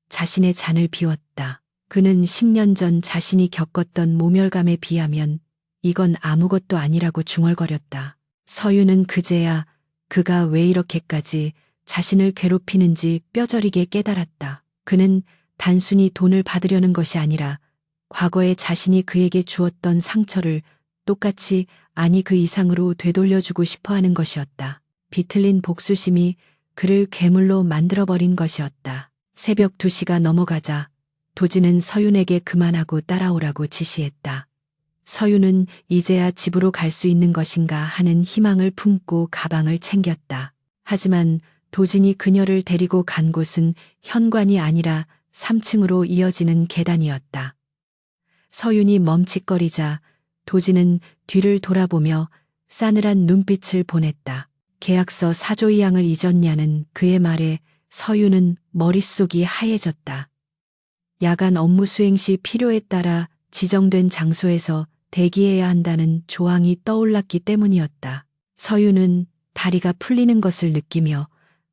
자신의 잔을 비웠다. 그는 10년 전 자신이 겪었던 모멸감에 비하면 이건 아무것도 아니라고 중얼거렸다. 서윤은 그제야 그가 왜 이렇게까지 자신을 괴롭히는지 뼈저리게 깨달았다. 그는 단순히 돈을 받으려는 것이 아니라 과거에 자신이 그에게 주었던 상처를 똑같이 아니 그 이상으로 되돌려주고 싶어 하는 것이었다. 비틀린 복수심이 그를 괴물로 만들어버린 것이었다. 새벽 2시가 넘어가자 도진은 서윤에게 그만하고 따라오라고 지시했다. 서윤은 이제야 집으로 갈 수 있는 것인가 하는 희망을 품고 가방을 챙겼다. 하지만 도진이 그녀를 데리고 간 곳은 현관이 아니라 3층으로 이어지는 계단이었다. 서윤이 멈칫거리자 도진은 뒤를 돌아보며 싸늘한 눈빛을 보냈다. 계약서 사조이양을 잊었냐는 그의 말에 서윤은 머릿속이 하얘졌다. 야간 업무 수행 시 필요에 따라 지정된 장소에서 대기해야 한다는 조항이 떠올랐기 때문이었다. 서윤은 다리가 풀리는 것을 느끼며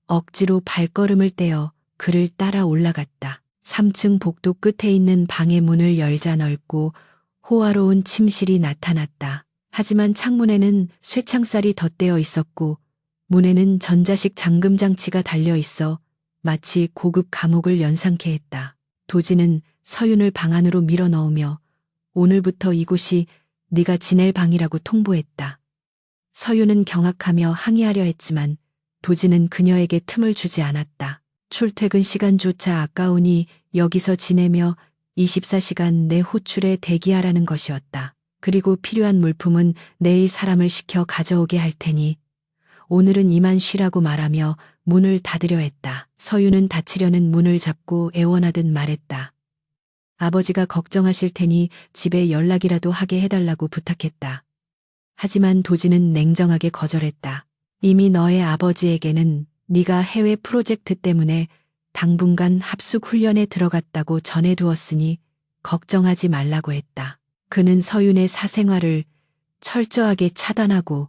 억지로 발걸음을 떼어 그를 따라 올라갔다. 3층 복도 끝에 있는 방의 문을 열자 넓고 호화로운 침실이 나타났다. 하지만 창문에는 쇠창살이 덧대어 있었고 문에는 전자식 잠금 장치가 달려 있어 마치 고급 감옥을 연상케 했다. 도진은 서윤을 방 안으로 밀어넣으며 오늘부터 이곳이 네가 지낼 방이라고 통보했다. 서윤은 경악하며 항의하려 했지만 도진은 그녀에게 틈을 주지 않았다. 출퇴근 시간조차 아까우니 여기서 지내며 24시간 내 호출에 대기하라는 것이었다. 그리고 필요한 물품은 내일 사람을 시켜 가져오게 할 테니 오늘은 이만 쉬라고 말하며 문을 닫으려 했다. 서윤은 닫히려는 문을 잡고 애원하듯 말했다. 아버지가 걱정하실 테니 집에 연락이라도 하게 해달라고 부탁했다. 하지만 도진은 냉정하게 거절했다. 이미 너의 아버지에게는 네가 해외 프로젝트 때문에 당분간 합숙 훈련에 들어갔다고 전해두었으니 걱정하지 말라고 했다. 그는 서윤의 사생활을 철저하게 차단하고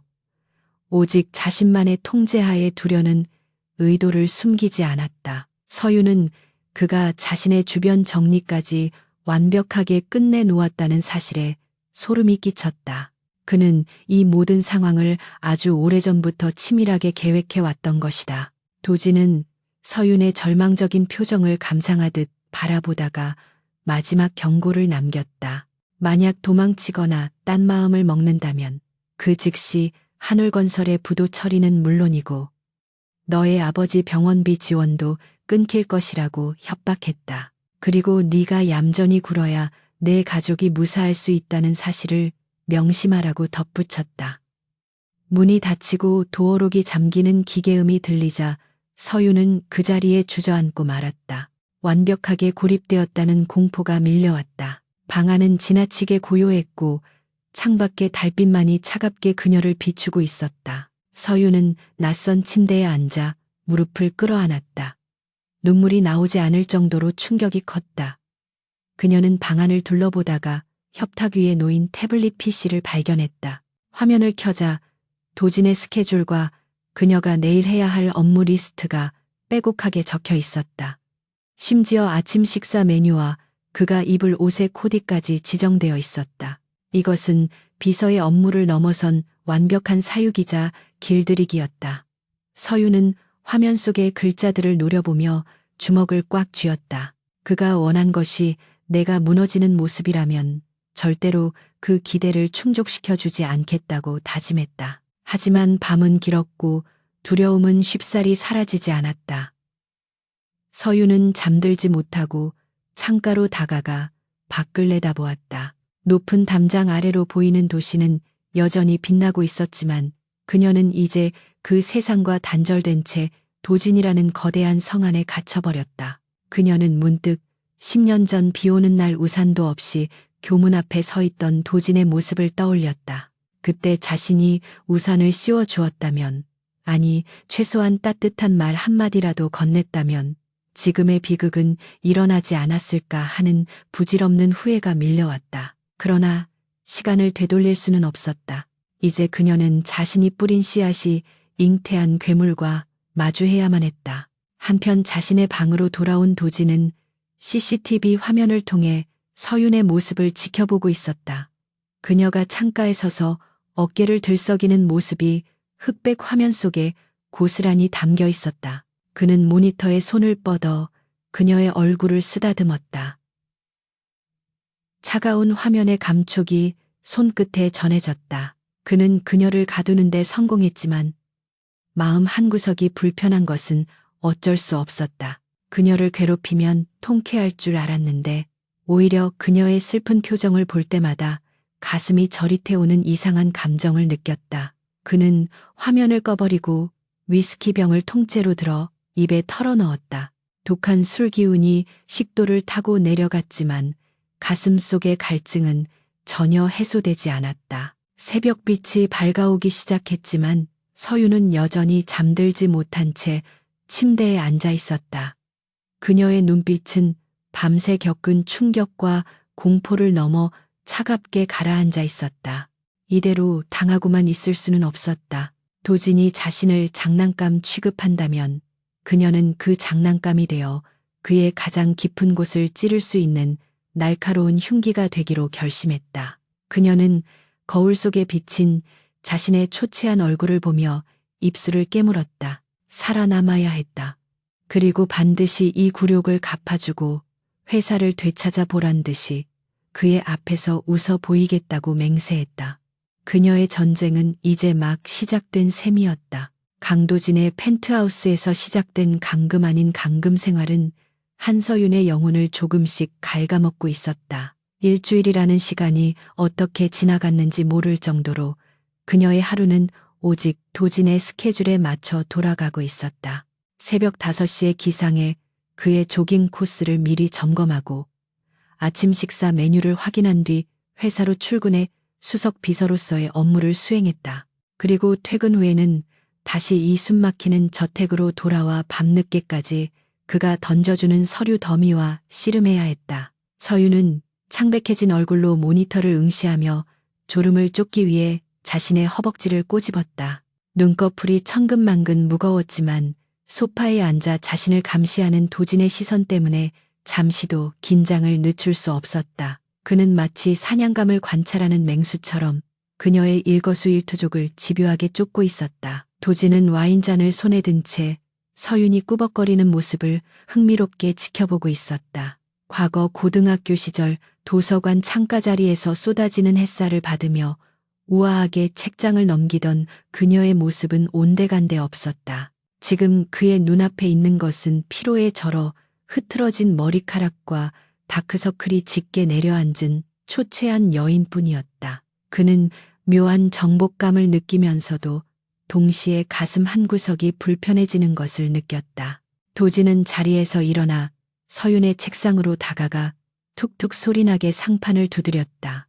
오직 자신만의 통제하에 두려는 의도를 숨기지 않았다. 서윤은 그가 자신의 주변 정리까지 완벽하게 끝내놓았다는 사실에 소름이 끼쳤다. 그는 이 모든 상황을 아주 오래전부터 치밀하게 계획해 왔던 것이다. 도진은 서윤의 절망적인 표정을 감상하듯 바라보다가 마지막 경고를 남겼다. 만약 도망치거나 딴 마음을 먹는다면 그 즉시 한울건설의 부도 처리는 물론이고 너의 아버지 병원비 지원도 끊길 것이라고 협박했다. 그리고 네가 얌전히 굴어야 내 가족이 무사할 수 있다는 사실을 명심하라고 덧붙였다. 문이 닫히고 도어록이 잠기는 기계음이 들리자 서윤은 그 자리에 주저앉고 말았다. 완벽하게 고립되었다는 공포가 밀려왔다. 방 안은 지나치게 고요했고 창밖에 달빛만이 차갑게 그녀를 비추고 있었다. 서윤은 낯선 침대에 앉아 무릎을 끌어안았다. 눈물이 나오지 않을 정도로 충격이 컸다. 그녀는 방 안을 둘러보다가 협탁 위에 놓인 태블릿 PC를 발견했다. 화면을 켜자 도진의 스케줄과 그녀가 내일 해야 할 업무 리스트가 빼곡하게 적혀 있었다. 심지어 아침 식사 메뉴와 그가 입을 옷의 코디까지 지정되어 있었다. 이것은 비서의 업무를 넘어선 완벽한 사육이자 길들이기였다. 서윤은 화면 속의 글자들을 노려보며 주먹을 꽉 쥐었다. 그가 원한 것이 내가 무너지는 모습이라면 절대로 그 기대를 충족시켜주지 않겠다고 다짐했다. 하지만 밤은 길었고 두려움은 쉽사리 사라지지 않았다. 서윤은 잠들지 못하고 창가로 다가가 밖을 내다보았다. 높은 담장 아래로 보이는 도시는 여전히 빛나고 있었지만 그녀는 이제 그 세상과 단절된 채 도진이라는 거대한 성 안에 갇혀버렸다. 그녀는 문득 10년 전 비오는 날 우산도 없이 교문 앞에 서 있던 도진의 모습을 떠올렸다. 그때 자신이 우산을 씌워 주었다면, 아니 최소한 따뜻한 말 한마디라도 건넸다면 지금의 비극은 일어나지 않았을까 하는 부질없는 후회가 밀려왔다. 그러나 시간을 되돌릴 수는 없었다. 이제 그녀는 자신이 뿌린 씨앗이 잉태한 괴물과 마주해야만 했다. 한편 자신의 방으로 돌아온 도진은 CCTV 화면을 통해 서윤의 모습을 지켜보고 있었다. 그녀가 창가에 서서 어깨를 들썩이는 모습이 흑백 화면 속에 고스란히 담겨 있었다. 그는 모니터에 손을 뻗어 그녀의 얼굴을 쓰다듬었다. 차가운 화면의 감촉이 손끝에 전해졌다. 그는 그녀를 가두는데 성공했지만 마음 한구석이 불편한 것은 어쩔 수 없었다. 그녀를 괴롭히면 통쾌할 줄 알았는데 오히려 그녀의 슬픈 표정을 볼 때마다 가슴이 저릿해오는 이상한 감정을 느꼈다. 그는 화면을 꺼버리고 위스키병을 통째로 들어 입에 털어넣었다. 독한 술 기운이 식도를 타고 내려갔지만 가슴 속의 갈증은 전혀 해소되지 않았다. 새벽빛이 밝아오기 시작했지만 서윤은 여전히 잠들지 못한 채 침대에 앉아 있었다. 그녀의 눈빛은 밤새 겪은 충격과 공포를 넘어 차갑게 가라앉아 있었다. 이대로 당하고만 있을 수는 없었다. 도진이 자신을 장난감 취급한다면 그녀는 그 장난감이 되어 그의 가장 깊은 곳을 찌를 수 있는 날카로운 흉기가 되기로 결심했다. 그녀는 거울 속에 비친 자신의 초췌한 얼굴을 보며 입술을 깨물었다. 살아남아야 했다. 그리고 반드시 이 굴욕을 갚아주고 회사를 되찾아 보란 듯이 그의 앞에서 웃어 보이겠다고 맹세했다. 그녀의 전쟁은 이제 막 시작된 셈이었다. 강도진의 펜트하우스에서 시작된 감금 아닌 감금 생활은 한서윤의 영혼을 조금씩 갉아먹고 있었다. 일주일이라는 시간이 어떻게 지나갔는지 모를 정도로 그녀의 하루는 오직 도진의 스케줄에 맞춰 돌아가고 있었다. 새벽 5시의 기상에 그의 조깅 코스를 미리 점검하고 아침 식사 메뉴를 확인한 뒤 회사로 출근해 수석 비서로서의 업무를 수행했다. 그리고 퇴근 후에는 다시 이 숨막히는 저택으로 돌아와 밤늦게까지 그가 던져주는 서류 더미와 씨름해야 했다. 서윤은 창백해진 얼굴로 모니터를 응시하며 졸음을 쫓기 위해 자신의 허벅지를 꼬집었다. 눈꺼풀이 천근만근 무거웠지만 소파에 앉아 자신을 감시하는 도진의 시선 때문에 잠시도 긴장을 늦출 수 없었다. 그는 마치 사냥감을 관찰하는 맹수처럼 그녀의 일거수일투족을 집요하게 쫓고 있었다. 도진은 와인잔을 손에 든 채 서윤이 꾸벅거리는 모습을 흥미롭게 지켜보고 있었다. 과거 고등학교 시절 도서관 창가 자리에서 쏟아지는 햇살을 받으며 우아하게 책장을 넘기던 그녀의 모습은 온데간데 없었다. 지금 그의 눈앞에 있는 것은 피로에 절어 흐트러진 머리카락과 다크서클이 짙게 내려앉은 초췌한 여인뿐이었다. 그는 묘한 정복감을 느끼면서도 동시에 가슴 한구석이 불편해지는 것을 느꼈다. 도진은 자리에서 일어나 서윤의 책상으로 다가가 툭툭 소리나게 상판을 두드렸다.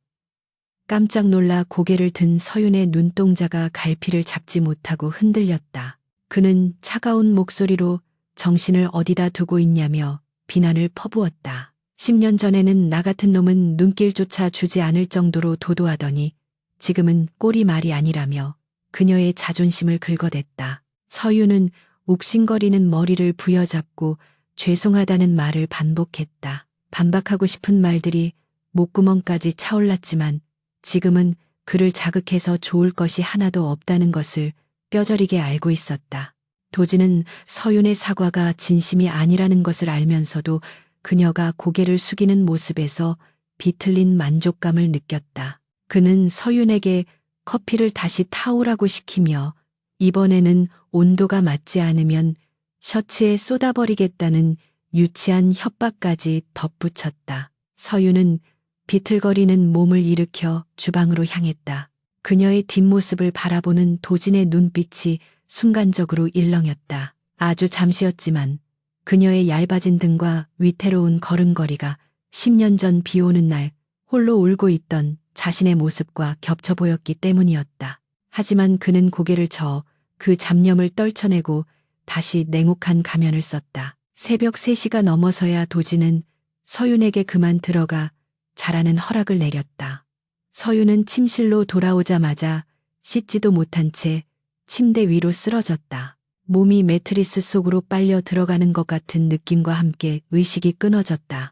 깜짝 놀라 고개를 든 서윤의 눈동자가 갈피를 잡지 못하고 흔들렸다. 그는 차가운 목소리로 정신을 어디다 두고 있냐며 비난을 퍼부었다. 10년 전에는 나 같은 놈은 눈길조차 주지 않을 정도로 도도하더니 지금은 꼴이 말이 아니라며 그녀의 자존심을 긁어댔다. 서윤은 욱신거리는 머리를 부여잡고 죄송하다는 말을 반복했다. 반박하고 싶은 말들이 목구멍까지 차올랐지만 지금은 그를 자극해서 좋을 것이 하나도 없다는 것을 뼈저리게 알고 있었다. 도진은 서윤의 사과가 진심이 아니라는 것을 알면서도 그녀가 고개를 숙이는 모습에서 비틀린 만족감을 느꼈다. 그는 서윤에게 커피를 다시 타오라고 시키며 이번에는 온도가 맞지 않으면 셔츠에 쏟아버리겠다는 유치한 협박까지 덧붙였다. 서윤은 비틀거리는 몸을 일으켜 주방으로 향했다. 그녀의 뒷모습을 바라보는 도진의 눈빛이 순간적으로 일렁였다. 아주 잠시였지만 그녀의 얇아진 등과 위태로운 걸음걸이가 10년 전 비 오는 날 홀로 울고 있던 자신의 모습과 겹쳐 보였기 때문이었다. 하지만 그는 고개를 저어 그 잡념을 떨쳐내고 다시 냉혹한 가면을 썼다. 새벽 3시가 넘어서야 도진은 서윤에게 그만 들어가 자라는 허락을 내렸다. 서윤은 침실로 돌아오자마자 씻지도 못한 채 침대 위로 쓰러졌다. 몸이 매트리스 속으로 빨려 들어가는 것 같은 느낌과 함께 의식이 끊어졌다.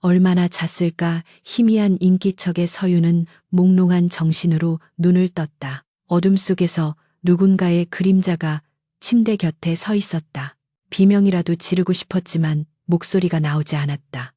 얼마나 잤을까 희미한 인기척의 서윤은 몽롱한 정신으로 눈을 떴다. 어둠 속에서 누군가의 그림자가 침대 곁에 서 있었다. 비명이라도 지르고 싶었지만 목소리가 나오지 않았다.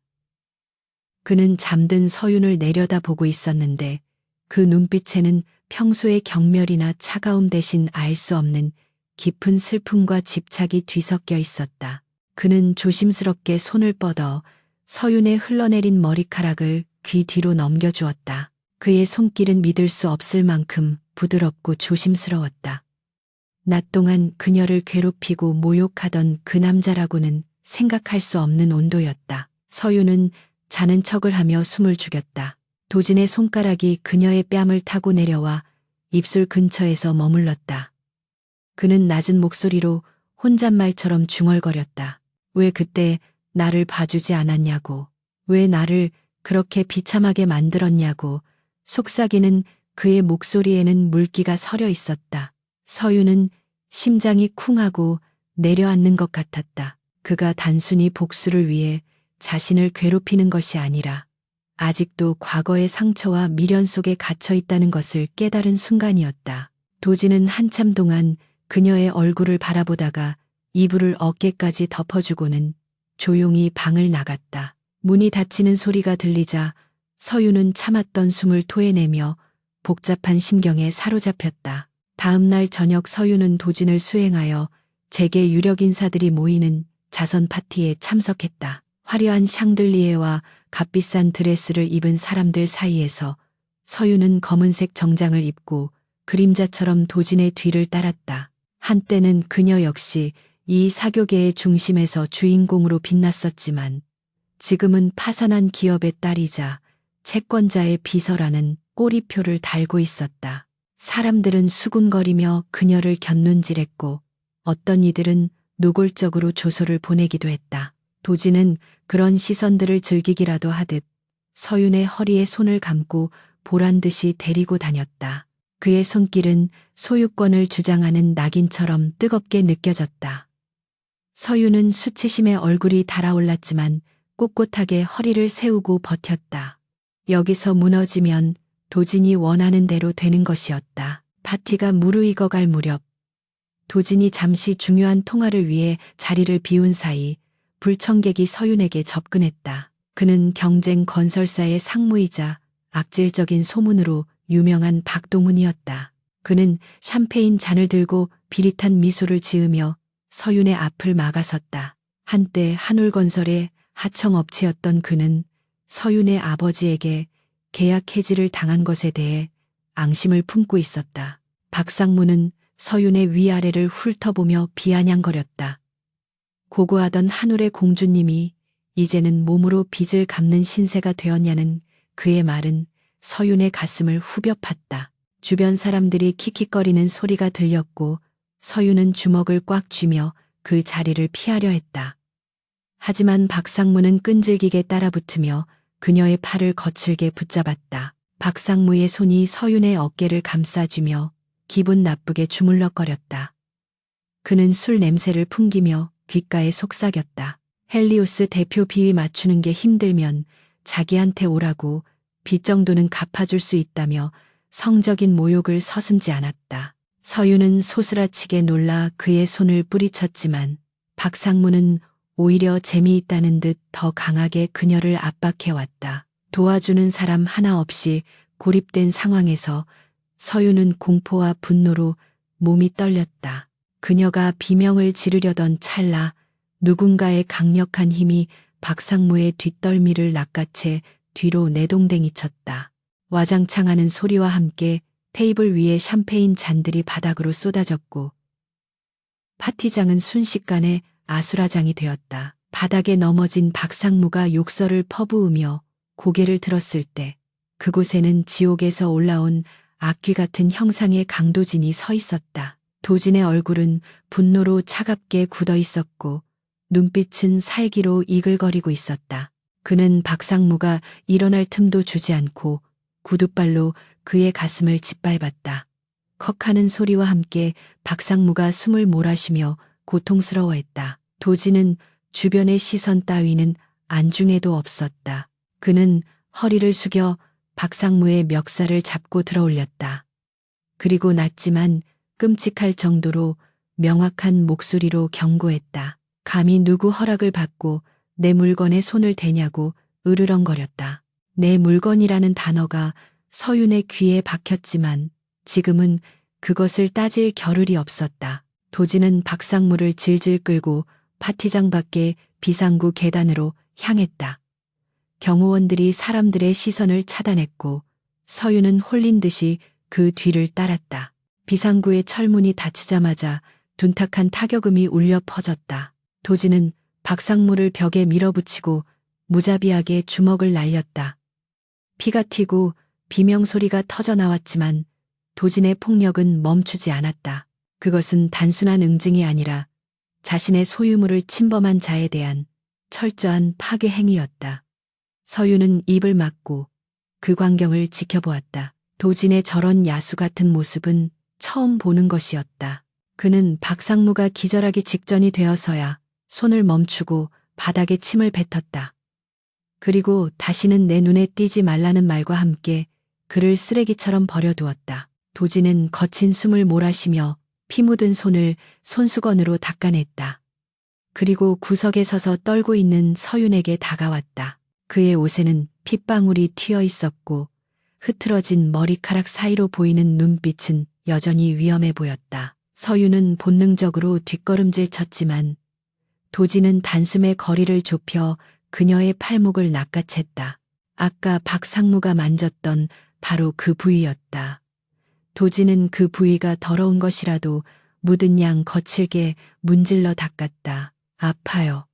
그는 잠든 서윤을 내려다보고 있었는데 그 눈빛에는 평소의 경멸이나 차가움 대신 알 수 없는 깊은 슬픔과 집착이 뒤섞여 있었다. 그는 조심스럽게 손을 뻗어 서윤의 흘러내린 머리카락을 귀 뒤로 넘겨주었다. 그의 손길은 믿을 수 없을 만큼 부드럽고 조심스러웠다. 낮 동안 그녀를 괴롭히고 모욕하던 그 남자라고는 생각할 수 없는 온도였다. 서윤은 자는 척을 하며 숨을 죽였다. 도진의 손가락이 그녀의 뺨을 타고 내려와 입술 근처에서 머물렀다. 그는 낮은 목소리로 혼잣말처럼 중얼거렸다. 왜 그때 나를 봐주지 않았냐고. 왜 나를 그렇게 비참하게 만들었냐고. 속삭이는 그의 목소리에는 물기가 서려 있었다. 서윤은 심장이 쿵하고 내려앉는 것 같았다. 그가 단순히 복수를 위해 자신을 괴롭히는 것이 아니라 아직도 과거의 상처와 미련 속에 갇혀 있다는 것을 깨달은 순간이었다. 도진은 한참 동안 그녀의 얼굴을 바라보다가 이불을 어깨까지 덮어주고는 조용히 방을 나갔다. 문이 닫히는 소리가 들리자 서윤은 참았던 숨을 토해내며 복잡한 심경에 사로잡혔다. 다음 날 저녁 서윤은 도진을 수행하여 재계 유력 인사들이 모이는 자선 파티에 참석했다. 화려한 샹들리에와 값비싼 드레스를 입은 사람들 사이에서 서윤은 검은색 정장을 입고 그림자처럼 도진의 뒤를 따랐다. 한때는 그녀 역시 이 사교계의 중심에서 주인공으로 빛났었지만 지금은 파산한 기업의 딸이자 채권자의 비서라는 꼬리표를 달고 있었다. 사람들은 수군거리며 그녀를 곁눈질했고 어떤 이들은 노골적으로 조소를 보내기도 했다. 도진은 그런 시선들을 즐기기라도 하듯 서윤의 허리에 손을 감고 보란듯이 데리고 다녔다. 그의 손길은 소유권을 주장하는 낙인처럼 뜨겁게 느껴졌다. 서윤은 수치심에 얼굴이 달아올랐지만 꼿꼿하게 허리를 세우고 버텼다. 여기서 무너지면 도진이 원하는 대로 되는 것이었다. 파티가 무르익어갈 무렵 도진이 잠시 중요한 통화를 위해 자리를 비운 사이 불청객이 서윤에게 접근했다. 그는 경쟁 건설사의 상무이자 악질적인 소문으로 유명한 박동훈이었다. 그는 샴페인 잔을 들고 비릿한 미소를 지으며 서윤의 앞을 막아섰다. 한때 한울건설의 하청업체였던 그는 서윤의 아버지에게 계약 해지를 당한 것에 대해 앙심을 품고 있었다. 박상무는 서윤의 위아래를 훑어보며 비아냥거렸다. 고고하던 한울의 공주님이 이제는 몸으로 빚을 갚는 신세가 되었냐는 그의 말은 서윤의 가슴을 후벼 팠다. 주변 사람들이 킥킥거리는 소리가 들렸고 서윤은 주먹을 꽉 쥐며 그 자리를 피하려 했다. 하지만 박상무는 끈질기게 따라붙으며 그녀의 팔을 거칠게 붙잡았다. 박상무의 손이 서윤의 어깨를 감싸주며 기분 나쁘게 주물럭거렸다. 그는 술 냄새를 풍기며 귓가에 속삭였다. 헬리오스 대표 비위 맞추는 게 힘들면 자기한테 오라고 빚 정도는 갚아줄 수 있다며 성적인 모욕을 서슴지 않았다. 서윤은 소스라치게 놀라 그의 손을 뿌리쳤지만 박상무는 오히려 재미있다는 듯 더 강하게 그녀를 압박해왔다. 도와주는 사람 하나 없이 고립된 상황에서 서윤은 공포와 분노로 몸이 떨렸다. 그녀가 비명을 지르려던 찰나 누군가의 강력한 힘이 박상무의 뒷덜미를 낚아채 뒤로 내동댕이 쳤다. 와장창하는 소리와 함께 테이블 위에 샴페인 잔들이 바닥으로 쏟아졌고 파티장은 순식간에 아수라장이 되었다. 바닥에 넘어진 박상무가 욕설을 퍼부으며 고개를 들었을 때 그곳에는 지옥에서 올라온 악귀 같은 형상의 강도진이 서 있었다. 도진의 얼굴은 분노로 차갑게 굳어 있었고 눈빛은 살기로 이글거리고 있었다. 그는 박상무가 일어날 틈도 주지 않고 구둣발로 그의 가슴을 짓밟았다. 컥하는 소리와 함께 박상무가 숨을 몰아쉬며 고통스러워했다. 도진은 주변의 시선 따위는 안중에도 없었다. 그는 허리를 숙여 박상무의 멱살을 잡고 들어올렸다. 그리고 낮지만 끔찍할 정도로 명확한 목소리로 경고했다. 감히 누구 허락을 받고 내 물건에 손을 대냐고 으르렁거렸다. 내 물건이라는 단어가 서윤의 귀에 박혔지만 지금은 그것을 따질 겨를이 없었다. 도진은 박상무를 질질 끌고 파티장 밖에 비상구 계단으로 향했다. 경호원들이 사람들의 시선을 차단했고 서윤은 홀린 듯이 그 뒤를 따랐다. 비상구의 철문이 닫히자마자 둔탁한 타격음이 울려 퍼졌다. 도진은 박상무를 벽에 밀어붙이고 무자비하게 주먹을 날렸다. 피가 튀고 비명소리가 터져나왔지만 도진의 폭력은 멈추지 않았다. 그것은 단순한 응징이 아니라 자신의 소유물을 침범한 자에 대한 철저한 파괴 행위였다. 서윤은 입을 막고 그 광경을 지켜보았다. 도진의 저런 야수 같은 모습은 처음 보는 것이었다. 그는 박상무가 기절하기 직전이 되어서야 손을 멈추고 바닥에 침을 뱉었다. 그리고 다시는 내 눈에 띄지 말라는 말과 함께 그를 쓰레기처럼 버려두었다. 도진은 거친 숨을 몰아쉬며 피 묻은 손을 손수건으로 닦아냈다. 그리고 구석에 서서 떨고 있는 서윤에게 다가왔다. 그의 옷에는 핏방울이 튀어 있었고 흐트러진 머리카락 사이로 보이는 눈빛은 여전히 위험해 보였다. 서윤은 본능적으로 뒷걸음질 쳤지만 도진은 단숨에 거리를 좁혀 그녀의 팔목을 낚아챘다. 아까 박상무가 만졌던 바로 그 부위였다. 도진은 그 부위가 더러운 것이라도 묻은 양 거칠게 문질러 닦았다. 아파요.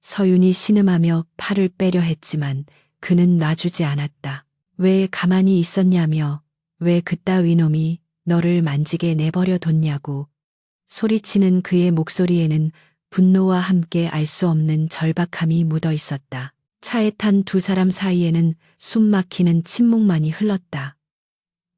서윤이 신음하며 팔을 빼려 했지만 그는 놔주지 않았다. 왜 가만히 있었냐며 왜 그따위 놈이 너를 만지게 내버려 뒀냐고. 소리치는 그의 목소리에는 분노와 함께 알 수 없는 절박함이 묻어 있었다. 차에 탄 두 사람 사이에는 숨 막히는 침묵만이 흘렀다.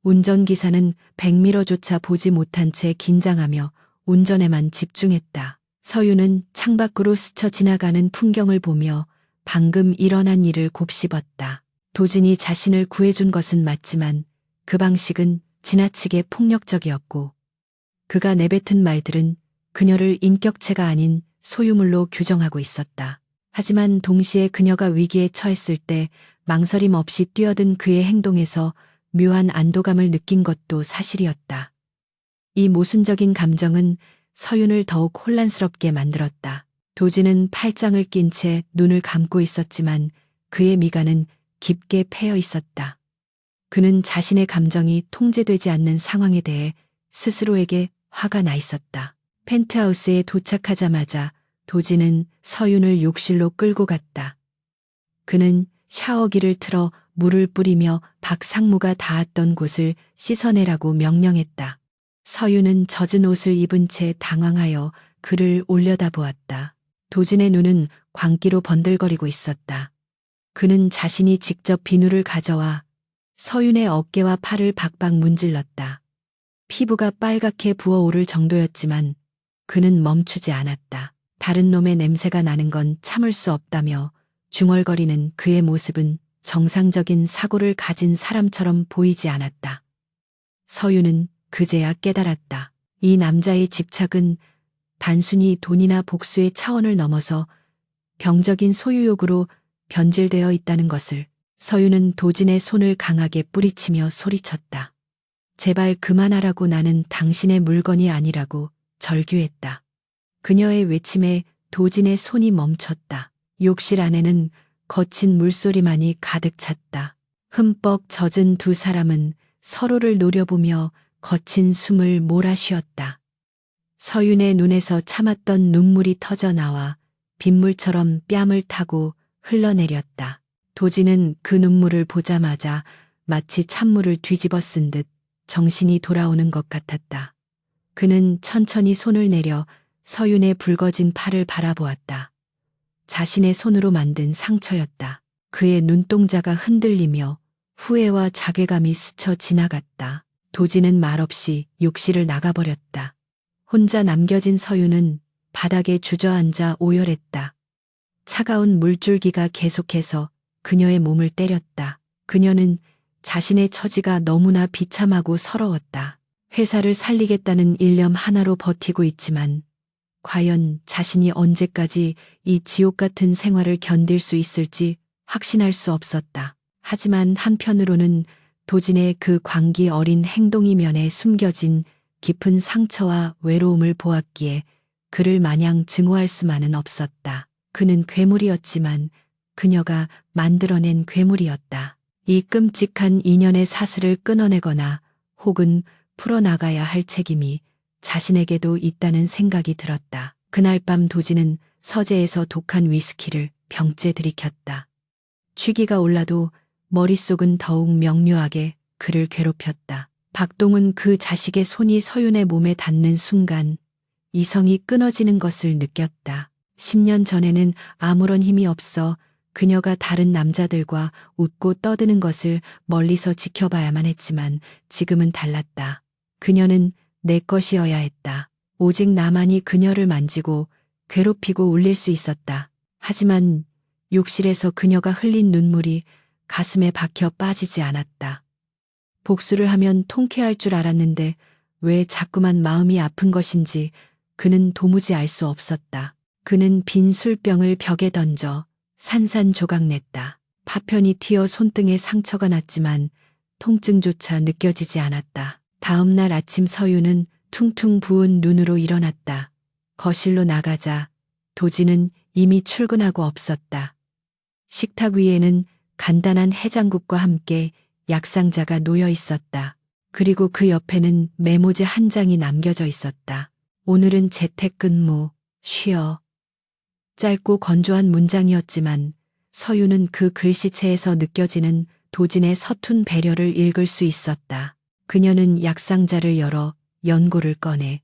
운전기사는 백미러조차 보지 못한 채 긴장하며 운전에만 집중했다. 서윤은 창밖으로 스쳐 지나가는 풍경을 보며 방금 일어난 일을 곱씹었다. 도진이 자신을 구해준 것은 맞지만 그 방식은 지나치게 폭력적이었고 그가 내뱉은 말들은 그녀를 인격체가 아닌 소유물로 규정하고 있었다. 하지만 동시에 그녀가 위기에 처했을 때 망설임 없이 뛰어든 그의 행동에서 묘한 안도감을 느낀 것도 사실이었다. 이 모순적인 감정은 서윤을 더욱 혼란스럽게 만들었다. 도진은 팔짱을 낀 채 눈을 감고 있었지만 그의 미간은 깊게 패여 있었다. 그는 자신의 감정이 통제되지 않는 상황에 대해 스스로에게 화가 나 있었다. 펜트하우스에 도착하자마자 도진은 서윤을 욕실로 끌고 갔다. 그는 샤워기를 틀어 물을 뿌리며 박상무가 닿았던 곳을 씻어내라고 명령했다. 서윤은 젖은 옷을 입은 채 당황하여 그를 올려다보았다. 도진의 눈은 광기로 번들거리고 있었다. 그는 자신이 직접 비누를 가져와 서윤의 어깨와 팔을 박박 문질렀다. 피부가 빨갛게 부어오를 정도였지만 그는 멈추지 않았다. 다른 놈의 냄새가 나는 건 참을 수 없다며 중얼거리는 그의 모습은 정상적인 사고를 가진 사람처럼 보이지 않았다. 서윤은 그제야 깨달았다. 이 남자의 집착은 단순히 돈이나 복수의 차원을 넘어서 병적인 소유욕으로 변질되어 있다는 것을. 서윤은 도진의 손을 강하게 뿌리치며 소리쳤다. 제발 그만하라고. 나는 당신의 물건이 아니라고 절규했다. 그녀의 외침에 도진의 손이 멈췄다. 욕실 안에는 거친 물소리만이 가득 찼다. 흠뻑 젖은 두 사람은 서로를 노려보며 거친 숨을 몰아쉬었다. 서윤의 눈에서 참았던 눈물이 터져 나와 빗물처럼 뺨을 타고 흘러내렸다. 도진은 그 눈물을 보자마자 마치 찬물을 뒤집어 쓴 듯 정신이 돌아오는 것 같았다. 그는 천천히 손을 내려 서윤의 붉어진 팔을 바라보았다. 자신의 손으로 만든 상처였다. 그의 눈동자가 흔들리며 후회와 자괴감이 스쳐 지나갔다. 도진은 말없이 욕실을 나가버렸다. 혼자 남겨진 서윤은 바닥에 주저앉아 오열했다. 차가운 물줄기가 계속해서 그녀의 몸을 때렸다. 그녀는 자신의 처지가 너무나 비참하고 서러웠다. 회사를 살리겠다는 일념 하나로 버티고 있지만 과연 자신이 언제까지 이 지옥 같은 생활을 견딜 수 있을지 확신할 수 없었다. 하지만 한편으로는 도진의 그 광기 어린 행동이면에 숨겨진 깊은 상처와 외로움을 보았기에 그를 마냥 증오할 수만은 없었다. 그는 괴물이었지만 그녀가 만들어낸 괴물이었다. 이 끔찍한 인연의 사슬을 끊어내거나 혹은 풀어나가야 할 책임이 자신에게도 있다는 생각이 들었다. 그날 밤 도진은 서재에서 독한 위스키를 병째 들이켰다. 취기가 올라도 머릿속은 더욱 명료하게 그를 괴롭혔다. 박동은 그 자식의 손이 서윤의 몸에 닿는 순간 이성이 끊어지는 것을 느꼈다. 10년 전에는 아무런 힘이 없어 그녀가 다른 남자들과 웃고 떠드는 것을 멀리서 지켜봐야만 했지만 지금은 달랐다. 그녀는 내 것이어야 했다. 오직 나만이 그녀를 만지고 괴롭히고 울릴 수 있었다. 하지만 욕실에서 그녀가 흘린 눈물이 가슴에 박혀 빠지지 않았다. 복수를 하면 통쾌할 줄 알았는데 왜 자꾸만 마음이 아픈 것인지 그는 도무지 알 수 없었다. 그는 빈 술병을 벽에 던져 산산조각냈다. 파편이 튀어 손등에 상처가 났지만 통증조차 느껴지지 않았다. 다음 날 아침 서윤은 퉁퉁 부은 눈으로 일어났다. 거실로 나가자 도진은 이미 출근하고 없었다. 식탁 위에는 간단한 해장국과 함께 약상자가 놓여 있었다. 그리고 그 옆에는 메모지 한 장이 남겨져 있었다. 오늘은 재택근무, 쉬어. 짧고 건조한 문장이었지만 서윤은 그 글씨체에서 느껴지는 도진의 서툰 배려를 읽을 수 있었다. 그녀는 약상자를 열어 연고를 꺼내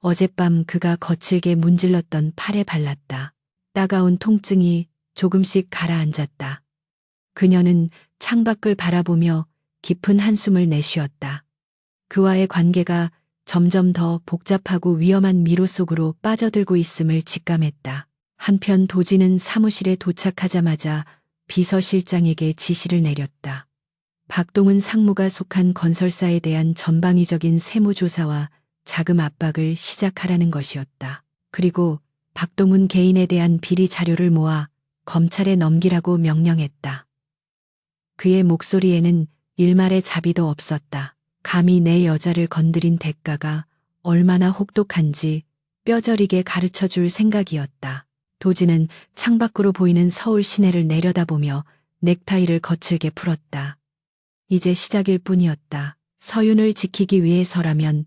어젯밤 그가 거칠게 문질렀던 팔에 발랐다. 따가운 통증이 조금씩 가라앉았다. 그녀는 창밖을 바라보며 깊은 한숨을 내쉬었다. 그와의 관계가 점점 더 복잡하고 위험한 미로 속으로 빠져들고 있음을 직감했다. 한편 도진은 사무실에 도착하자마자 비서실장에게 지시를 내렸다. 박동은 상무가 속한 건설사에 대한 전방위적인 세무조사와 자금 압박을 시작하라는 것이었다. 그리고 박동훈 개인에 대한 비리 자료를 모아 검찰에 넘기라고 명령했다. 그의 목소리에는 일말의 자비도 없었다. 감히 내 여자를 건드린 대가가 얼마나 혹독한지 뼈저리게 가르쳐 줄 생각이었다. 도진은 창밖으로 보이는 서울 시내를 내려다보며 넥타이를 거칠게 풀었다. 이제 시작일 뿐이었다. 서윤을 지키기 위해서라면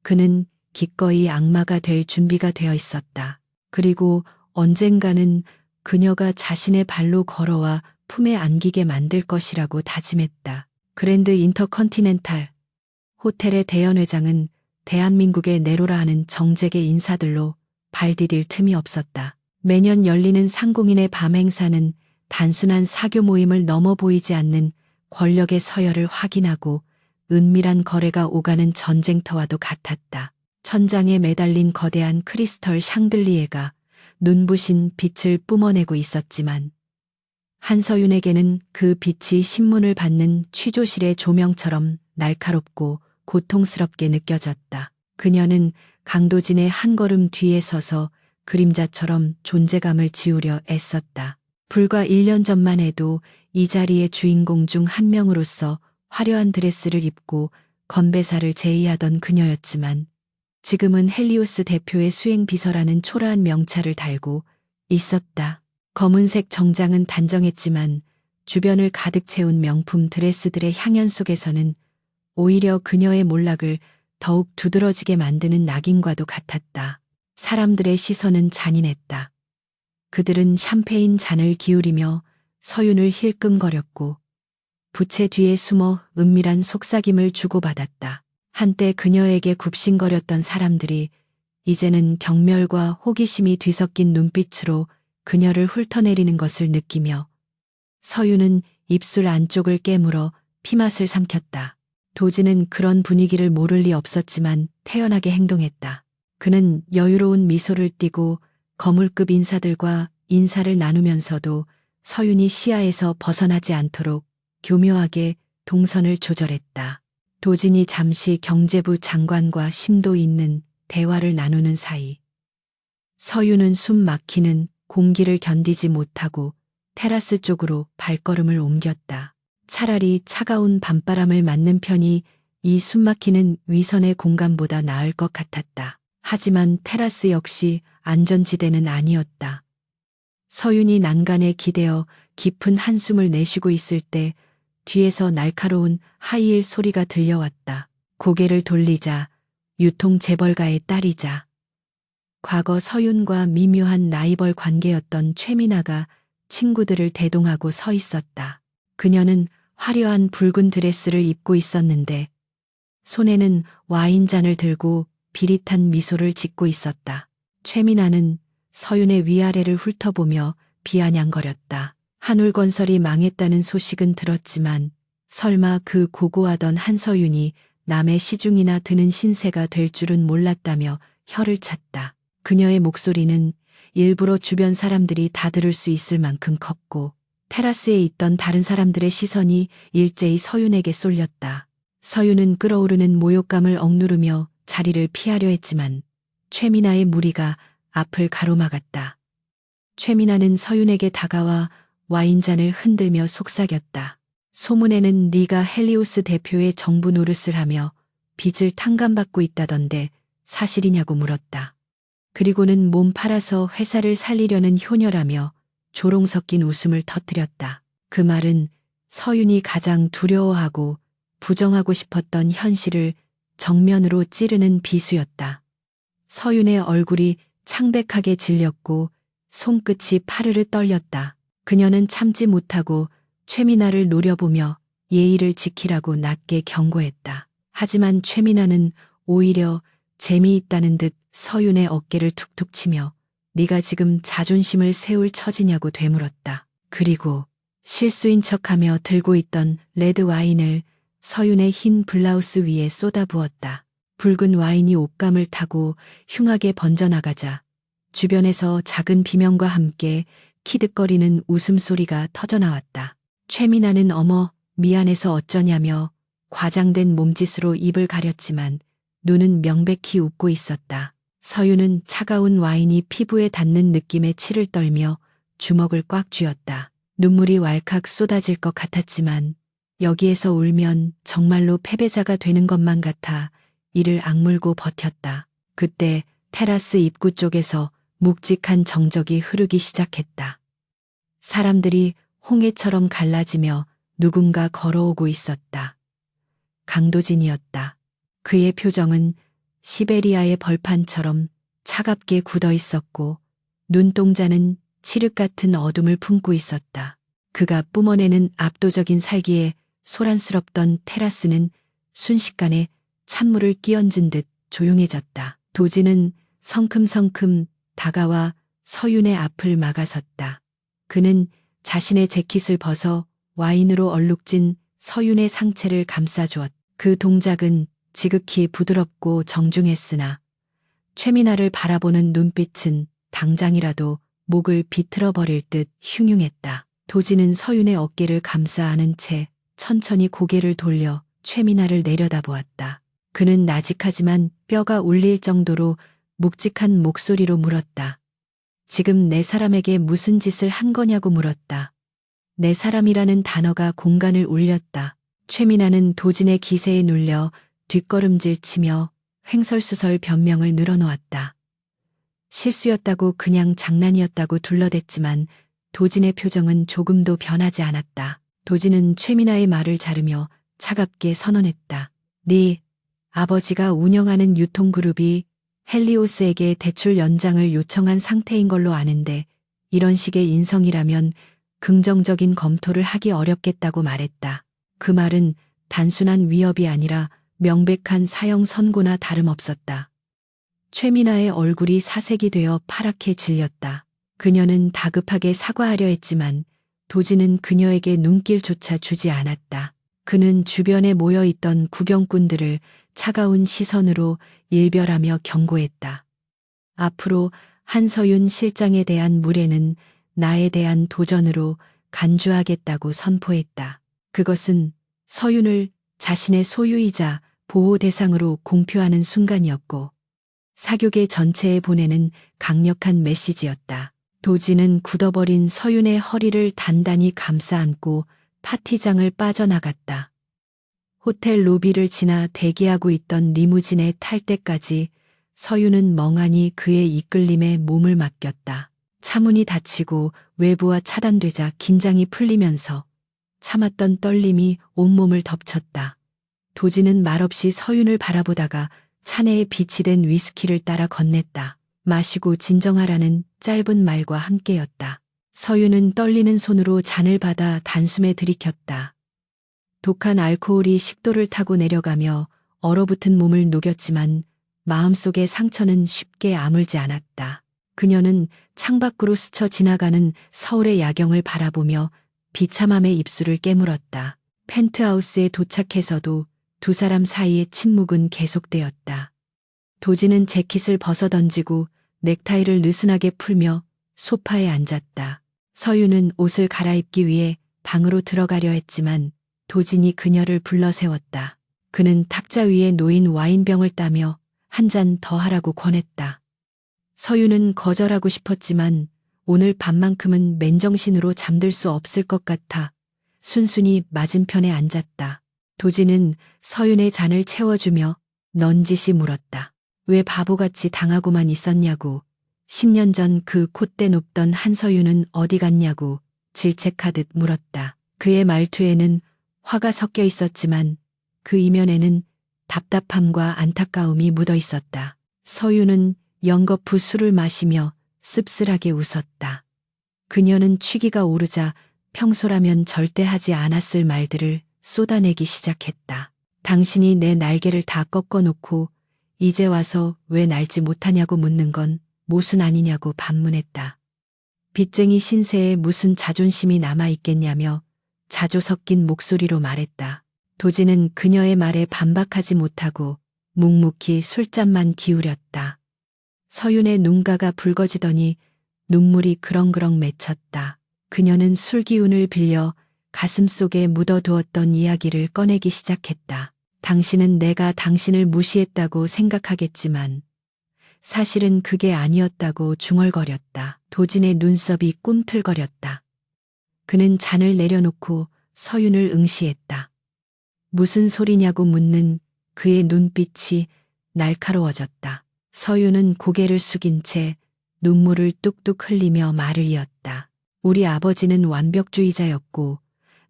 그는 기꺼이 악마가 될 준비가 되어 있었다. 그리고 언젠가는 그녀가 자신의 발로 걸어와 품에 안기게 만들 것이라고 다짐했다. 그랜드 인터컨티넨탈 호텔의 대연회장은 대한민국의 네로라 하는 정재계 인사들로 발 디딜 틈이 없었다. 매년 열리는 상공인의 밤 행사는 단순한 사교 모임을 넘어 보이지 않는 권력의 서열을 확인하고 은밀한 거래가 오가는 전쟁터와도 같았다. 천장에 매달린 거대한 크리스털 샹들리에가 눈부신 빛을 뿜어내고 있었지만 한서윤에게는 그 빛이 신문을 받는 취조실의 조명처럼 날카롭고 고통스럽게 느껴졌다. 그녀는 강도진의 한 걸음 뒤에 서서 그림자처럼 존재감을 지우려 애썼다. 불과 1년 전만 해도 이 자리의 주인공 중 한 명으로서 화려한 드레스를 입고 건배사를 제의하던 그녀였지만 지금은 헬리오스 대표의 수행비서라는 초라한 명찰을 달고 있었다. 검은색 정장은 단정했지만 주변을 가득 채운 명품 드레스들의 향연 속에서는 오히려 그녀의 몰락을 더욱 두드러지게 만드는 낙인과도 같았다. 사람들의 시선은 잔인했다. 그들은 샴페인 잔을 기울이며 서윤을 힐끔거렸고 부채 뒤에 숨어 은밀한 속삭임을 주고받았다. 한때 그녀에게 굽신거렸던 사람들이 이제는 경멸과 호기심이 뒤섞인 눈빛으로 그녀를 훑어내리는 것을 느끼며 서윤은 입술 안쪽을 깨물어 피맛을 삼켰다. 도진은 그런 분위기를 모를 리 없었지만 태연하게 행동했다. 그는 여유로운 미소를 띠고 거물급 인사들과 인사를 나누면서도 서윤이 시야에서 벗어나지 않도록 교묘하게 동선을 조절했다. 도진이 잠시 경제부 장관과 심도 있는 대화를 나누는 사이 서윤은 숨 막히는 공기를 견디지 못하고 테라스 쪽으로 발걸음을 옮겼다. 차라리 차가운 밤바람을 맞는 편이 이 숨막히는 위선의 공간보다 나을 것 같았다. 하지만 테라스 역시 안전지대는 아니었다. 서윤이 난간에 기대어 깊은 한숨을 내쉬고 있을 때 뒤에서 날카로운 하이힐 소리가 들려왔다. 고개를 돌리자 유통 재벌가의 딸이자 과거 서윤과 미묘한 라이벌 관계였던 최미나가 친구들을 대동하고 서 있었다. 그녀는 화려한 붉은 드레스를 입고 있었는데 손에는 와인잔을 들고 비릿한 미소를 짓고 있었다. 최미나는 서윤의 위아래를 훑어보며 비아냥거렸다. 한울건설이 망했다는 소식은 들었지만 설마 그 고고하던 한서윤이 남의 시중이나 드는 신세가 될 줄은 몰랐다며 혀를 찼다. 그녀의 목소리는 일부러 주변 사람들이 다 들을 수 있을 만큼 컸고 테라스에 있던 다른 사람들의 시선이 일제히 서윤에게 쏠렸다. 서윤은 끓어오르는 모욕감을 억누르며 자리를 피하려 했지만 최미나의 무리가 앞을 가로막았다. 최미나는 서윤에게 다가와 와인잔을 흔들며 속삭였다. 소문에는 네가 헬리오스 대표의 정부 노릇을 하며 빚을 탕감받고 있다던데 사실이냐고 물었다. 그리고는 몸 팔아서 회사를 살리려는 효녀라며 조롱 섞인 웃음을 터뜨렸다. 그 말은 서윤이 가장 두려워하고 부정하고 싶었던 현실을 정면으로 찌르는 비수였다. 서윤의 얼굴이 창백하게 질렸고 손끝이 파르르 떨렸다. 그녀는 참지 못하고 최미나를 노려보며 예의를 지키라고 낮게 경고했다. 하지만 최미나는 오히려 재미있다는 듯 서윤의 어깨를 툭툭 치며 네가 지금 자존심을 세울 처지냐고 되물었다. 그리고 실수인 척하며 들고 있던 레드 와인을 서윤의 흰 블라우스 위에 쏟아부었다. 붉은 와인이 옷감을 타고 흉하게 번져나가자 주변에서 작은 비명과 함께 키득거리는 웃음소리가 터져나왔다. 최미나는 어머 미안해서 어쩌냐며 과장된 몸짓으로 입을 가렸지만 눈은 명백히 웃고 있었다. 서유는 차가운 와인이 피부에 닿는 느낌에 치를 떨며 주먹을 꽉 쥐었다. 눈물이 왈칵 쏟아질 것 같았지만 여기에서 울면 정말로 패배자가 되는 것만 같아 이를 악물고 버텼다. 그때 테라스 입구 쪽에서 묵직한 정적이 흐르기 시작했다. 사람들이 홍해처럼 갈라지며 누군가 걸어오고 있었다. 강도진이었다. 그의 표정은 시베리아의 벌판처럼 차갑게 굳어 있었고 눈동자는 칠흑 같은 어둠을 품고 있었다. 그가 뿜어내는 압도적인 살기에 소란스럽던 테라스는 순식간에 찬물을 끼얹은 듯 조용해졌다. 도진은 성큼성큼 다가와 서윤의 앞을 막아섰다. 그는 자신의 재킷을 벗어 와인으로 얼룩진 서윤의 상체를 감싸주었다. 그 동작은 지극히 부드럽고 정중했으나 최민아를 바라보는 눈빛은 당장이라도 목을 비틀어 버릴 듯 흉흉했다. 도진은 서윤의 어깨를 감싸 안은 채 천천히 고개를 돌려 최민아를 내려다보았다. 그는 나직하지만 뼈가 울릴 정도로 묵직한 목소리로 물었다. 지금 내 사람에게 무슨 짓을 한 거냐고 물었다. 내 사람이라는 단어가 공간을 울렸다. 최민아는 도진의 기세에 눌려 뒷걸음질 치며 횡설수설 변명을 늘어놓았다. 실수였다고 그냥 장난이었다고 둘러댔지만 도진의 표정은 조금도 변하지 않았다. 도진은 최민아의 말을 자르며 차갑게 선언했다. 네 아버지가 운영하는 유통그룹이 헬리오스에게 대출 연장을 요청한 상태인 걸로 아는데 이런 식의 인성이라면 긍정적인 검토를 하기 어렵겠다고 말했다. 그 말은 단순한 위협이 아니라 명백한 사형 선고나 다름없었다. 최민아의 얼굴이 사색이 되어 파랗게 질렸다. 그녀는 다급하게 사과하려 했지만 도진은 그녀에게 눈길조차 주지 않았다. 그는 주변에 모여있던 구경꾼들을 차가운 시선으로 일별하며 경고했다. 앞으로 한서윤 실장에 대한 무례는 나에 대한 도전으로 간주하겠다고 선포했다. 그것은 서윤을 자신의 소유이자 보호 대상으로 공표하는 순간이었고 사교계 전체에 보내는 강력한 메시지였다. 도진은 굳어버린 서윤의 허리를 단단히 감싸 안고 파티장을 빠져나갔다. 호텔 로비를 지나 대기하고 있던 리무진에 탈 때까지 서윤은 멍하니 그의 이끌림에 몸을 맡겼다. 차문이 닫히고 외부와 차단되자 긴장이 풀리면서 참았던 떨림이 온몸을 덮쳤다. 도진은 말없이 서윤을 바라보다가 차내에 빛이 된 위스키를 따라 건넸다. 마시고 진정하라는 짧은 말과 함께였다. 서윤은 떨리는 손으로 잔을 받아 단숨에 들이켰다. 독한 알코올이 식도를 타고 내려가며 얼어붙은 몸을 녹였지만 마음속의 상처는 쉽게 아물지 않았다. 그녀는 창밖으로 스쳐 지나가는 서울의 야경을 바라보며 비참함의 입술을 깨물었다. 펜트하우스에 도착해서도 두 사람 사이의 침묵은 계속되었다. 도진은 재킷을 벗어던지고 넥타이를 느슨하게 풀며 소파에 앉았다. 서윤은 옷을 갈아입기 위해 방으로 들어가려 했지만 도진이 그녀를 불러 세웠다. 그는 탁자 위에 놓인 와인병을 따며 한 잔 더 하라고 권했다. 서윤은 거절하고 싶었지만 오늘 밤만큼은 맨정신으로 잠들 수 없을 것 같아 순순히 맞은편에 앉았다. 도진은 서윤의 잔을 채워주며 넌지시 물었다. 왜 바보같이 당하고만 있었냐고. 10년 전 그 콧대 높던 한서윤은 어디 갔냐고 질책하듯 물었다. 그의 말투에는 화가 섞여 있었지만 그 이면에는 답답함과 안타까움이 묻어 있었다. 서윤은 연거푸 술을 마시며 씁쓸하게 웃었다. 그녀는 취기가 오르자 평소라면 절대 하지 않았을 말들을 쏟아내기 시작했다. 당신이 내 날개를 다 꺾어놓고 이제 와서 왜 날지 못하냐고 묻는 건 모순 아니냐고 반문했다. 빚쟁이 신세에 무슨 자존심이 남아있겠냐며 자조 섞인 목소리로 말했다. 도진은 그녀의 말에 반박하지 못하고 묵묵히 술잔만 기울였다. 서윤의 눈가가 붉어지더니 눈물이 그렁그렁 맺혔다. 그녀는 술 기운을 빌려 가슴속에 묻어두었던 이야기를 꺼내기 시작했다. 당신은 내가 당신을 무시했다고 생각하겠지만 사실은 그게 아니었다고 중얼거렸다. 도진의 눈썹이 꿈틀거렸다. 그는 잔을 내려놓고 서윤을 응시했다. 무슨 소리냐고 묻는 그의 눈빛이 날카로워졌다. 서윤은 고개를 숙인 채 눈물을 뚝뚝 흘리며 말을 이었다. 우리 아버지는 완벽주의자였고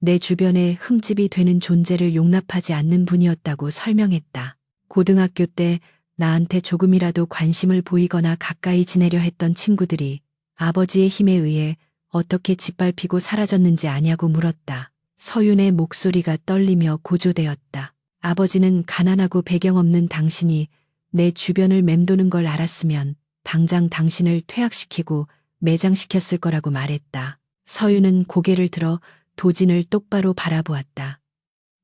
내 주변에 흠집이 되는 존재를 용납하지 않는 분이었다고 설명했다. 고등학교 때 나한테 조금이라도 관심을 보이거나 가까이 지내려 했던 친구들이 아버지의 힘에 의해 어떻게 짓밟히고 사라졌는지 아냐고 물었다. 서윤의 목소리가 떨리며 고조되었다. 아버지는 가난하고 배경 없는 당신이 내 주변을 맴도는 걸 알았으면 당장 당신을 퇴학시키고 매장시켰을 거라고 말했다. 서윤은 고개를 들어 도진을 똑바로 바라보았다.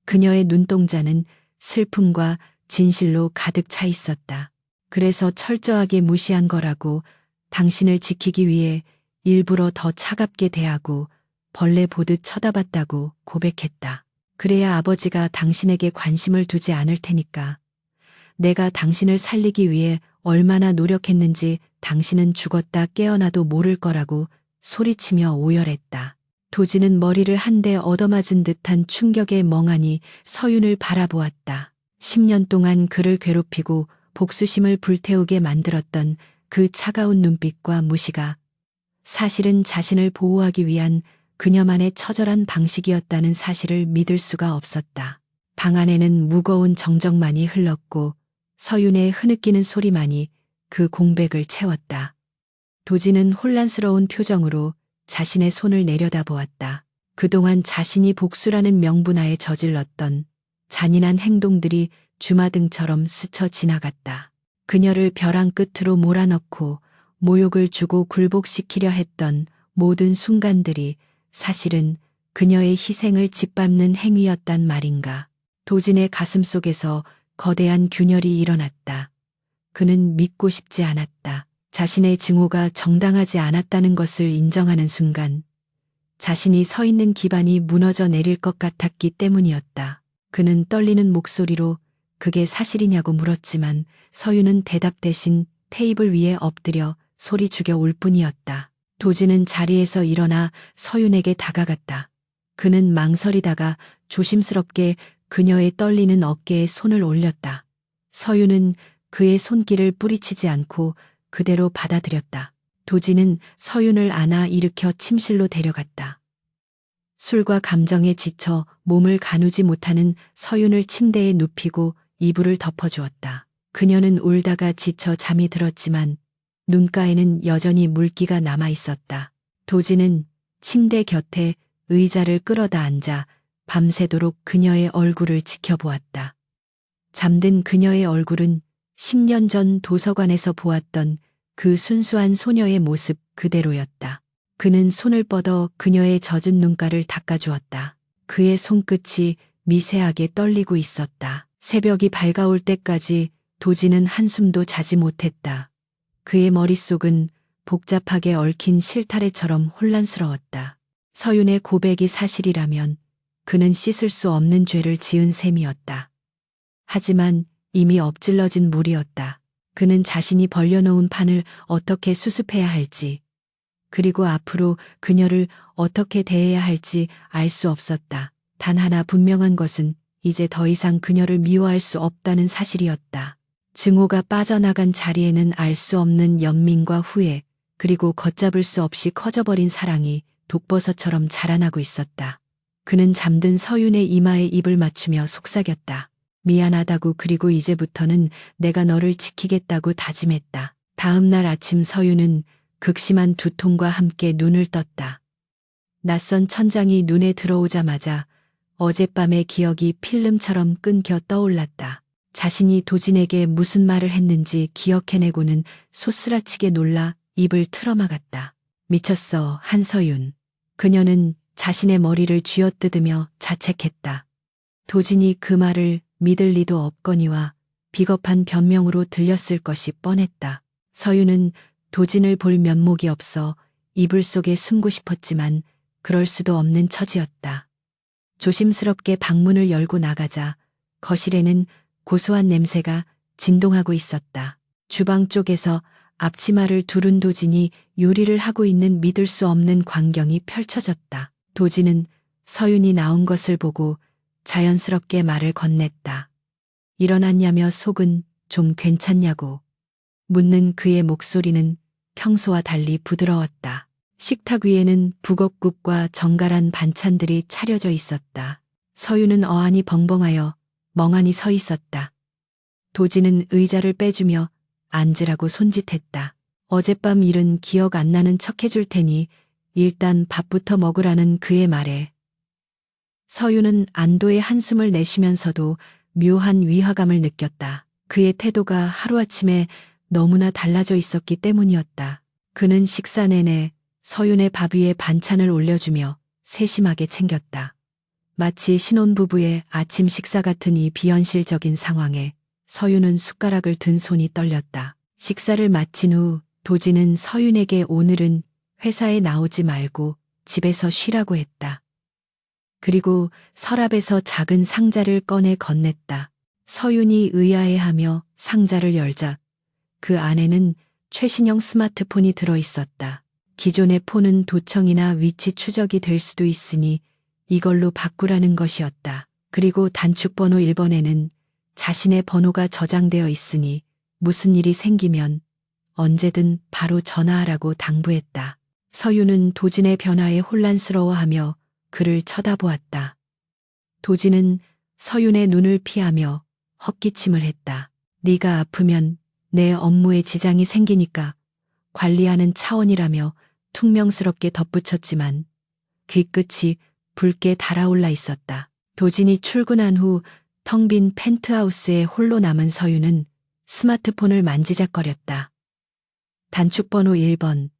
그녀의 눈동자는 슬픔과 진실로 가득 차 있었다. 그래서 철저하게 무시한 거라고, 당신을 지키기 위해 일부러 더 차갑게 대하고 벌레 보듯 쳐다봤다고 고백했다. 그래야 아버지가 당신에게 관심을 두지 않을 테니까. 내가 당신을 살리기 위해 얼마나 노력했는지 당신은 죽었다 깨어나도 모를 거라고 소리치며 오열했다. 도진은 머리를 한 대 얻어맞은 듯한 충격에 멍하니 서윤을 바라보았다. 10년 동안 그를 괴롭히고 복수심을 불태우게 만들었던 그 차가운 눈빛과 무시가 사실은 자신을 보호하기 위한 그녀만의 처절한 방식이었다는 사실을 믿을 수가 없었다. 방 안에는 무거운 정적만이 흘렀고 서윤의 흐느끼는 소리만이 그 공백을 채웠다. 도진은 혼란스러운 표정으로 자신의 손을 내려다보았다. 그동안 자신이 복수라는 명분하에 저질렀던 잔인한 행동들이 주마등처럼 스쳐 지나갔다. 그녀를 벼랑 끝으로 몰아넣고 모욕을 주고 굴복시키려 했던 모든 순간들이 사실은 그녀의 희생을 짓밟는 행위였단 말인가. 도진의 가슴 속에서 거대한 균열이 일어났다. 그는 믿고 싶지 않았다. 자신의 증오가 정당하지 않았다는 것을 인정하는 순간 자신이 서 있는 기반이 무너져 내릴 것 같았기 때문이었다. 그는 떨리는 목소리로 그게 사실이냐고 물었지만 서윤은 대답 대신 테이블 위에 엎드려 소리 죽여 울 뿐이었다. 도진은 자리에서 일어나 서윤에게 다가갔다. 그는 망설이다가 조심스럽게 그녀의 떨리는 어깨에 손을 올렸다. 서윤은 그의 손길을 뿌리치지 않고 그대로 받아들였다. 도진은 서윤을 안아 일으켜 침실로 데려갔다. 술과 감정에 지쳐 몸을 가누지 못하는 서윤을 침대에 눕히고 이불을 덮어주었다. 그녀는 울다가 지쳐 잠이 들었지만 눈가에는 여전히 물기가 남아 있었다. 도진은 침대 곁에 의자를 끌어다 앉아 밤새도록 그녀의 얼굴을 지켜보았다. 잠든 그녀의 얼굴은 10년 전 도서관에서 보았던 그 순수한 소녀의 모습 그대로였다. 그는 손을 뻗어 그녀의 젖은 눈가를 닦아주었다. 그의 손끝이 미세하게 떨리고 있었다. 새벽이 밝아올 때까지 도진은 한숨도 자지 못했다. 그의 머릿속은 복잡하게 얽힌 실타래처럼 혼란스러웠다. 서윤의 고백이 사실이라면 그는 씻을 수 없는 죄를 지은 셈이었다. 하지만 이미 엎질러진 물이었다. 그는 자신이 벌려놓은 판을 어떻게 수습해야 할지, 그리고 앞으로 그녀를 어떻게 대해야 할지 알 수 없었다. 단 하나 분명한 것은 이제 더 이상 그녀를 미워할 수 없다는 사실이었다. 증오가 빠져나간 자리에는 알 수 없는 연민과 후회, 그리고 걷잡을 수 없이 커져버린 사랑이 독버섯처럼 자라나고 있었다. 그는 잠든 서윤의 이마에 입을 맞추며 속삭였다. 미안하다고, 그리고 이제부터는 내가 너를 지키겠다고 다짐했다. 다음 날 아침 서윤은 극심한 두통과 함께 눈을 떴다. 낯선 천장이 눈에 들어오자마자 어젯밤의 기억이 필름처럼 끊겨 떠올랐다. 자신이 도진에게 무슨 말을 했는지 기억해내고는 소스라치게 놀라 입을 틀어막았다. 미쳤어, 한서윤. 그녀는 자신의 머리를 쥐어뜯으며 자책했다. 도진이 그 말을 믿을 리도 없거니와 비겁한 변명으로 들렸을 것이 뻔했다. 서윤은 도진을 볼 면목이 없어 이불 속에 숨고 싶었지만 그럴 수도 없는 처지였다. 조심스럽게 방문을 열고 나가자 거실에는 고소한 냄새가 진동하고 있었다. 주방 쪽에서 앞치마를 두른 도진이 요리를 하고 있는 믿을 수 없는 광경이 펼쳐졌다. 도진은 서윤이 나온 것을 보고 자연스럽게 말을 건넸다. 일어났냐며 속은 좀 괜찮냐고. 묻는 그의 목소리는 평소와 달리 부드러웠다. 식탁 위에는 북엇국과 정갈한 반찬들이 차려져 있었다. 서윤은 어안이 벙벙하여 멍하니 서 있었다. 도진은 의자를 빼주며 앉으라고 손짓했다. 어젯밤 일은 기억 안 나는 척 해줄 테니 일단 밥부터 먹으라는 그의 말에 서윤은 안도의 한숨을 내쉬면서도 묘한 위화감을 느꼈다. 그의 태도가 하루아침에 너무나 달라져 있었기 때문이었다. 그는 식사 내내 서윤의 밥 위에 반찬을 올려주며 세심하게 챙겼다. 마치 신혼부부의 아침 식사 같은 이 비현실적인 상황에 서윤은 숟가락을 든 손이 떨렸다. 식사를 마친 후 도진은 서윤에게 오늘은 회사에 나오지 말고 집에서 쉬라고 했다. 그리고 서랍에서 작은 상자를 꺼내 건넸다. 서윤이 의아해하며 상자를 열자 그 안에는 최신형 스마트폰이 들어 있었다. 기존의 폰은 도청이나 위치 추적이 될 수도 있으니 이걸로 바꾸라는 것이었다. 그리고 단축번호 1번에는 자신의 번호가 저장되어 있으니 무슨 일이 생기면 언제든 바로 전화하라고 당부했다. 서윤은 도진의 변화에 혼란스러워하며 그를 쳐다보았다. 도진은 서윤의 눈을 피하며 헛기침을 했다. 네가 아프면 내 업무에 지장이 생기니까 관리하는 차원이라며 퉁명스럽게 덧붙였지만 귀끝이 붉게 달아올라 있었다. 도진이 출근한 후 텅 빈 펜트하우스에 홀로 남은 서윤은 스마트폰을 만지작거렸다. 단축번호 1번.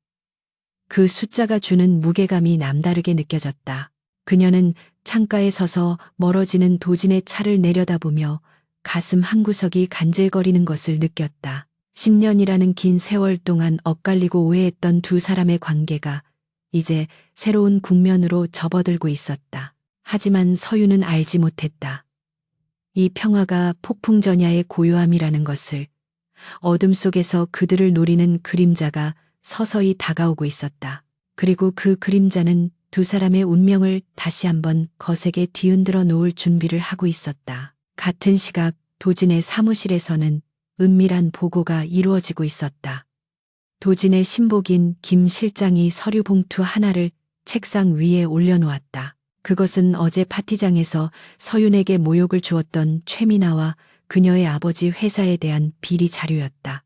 그 숫자가 주는 무게감이 남다르게 느껴졌다. 그녀는 창가에 서서 멀어지는 도진의 차를 내려다보며 가슴 한구석이 간질거리는 것을 느꼈다. 10년이라는 긴 세월 동안 엇갈리고 오해했던 두 사람의 관계가 이제 새로운 국면으로 접어들고 있었다. 하지만 서윤은 알지 못했다. 이 평화가 폭풍전야의 고요함이라는 것을. 어둠 속에서 그들을 노리는 그림자가 서서히 다가오고 있었다. 그리고 그 그림자는 두 사람의 운명을 다시 한번 거세게 뒤흔들어 놓을 준비를 하고 있었다. 같은 시각 도진의 사무실에서는 은밀한 보고가 이루어지고 있었다. 도진의 신복인 김 실장이 서류 봉투 하나를 책상 위에 올려놓았다. 그것은 어제 파티장에서 서윤에게 모욕을 주었던 최미나와 그녀의 아버지 회사에 대한 비리 자료였다.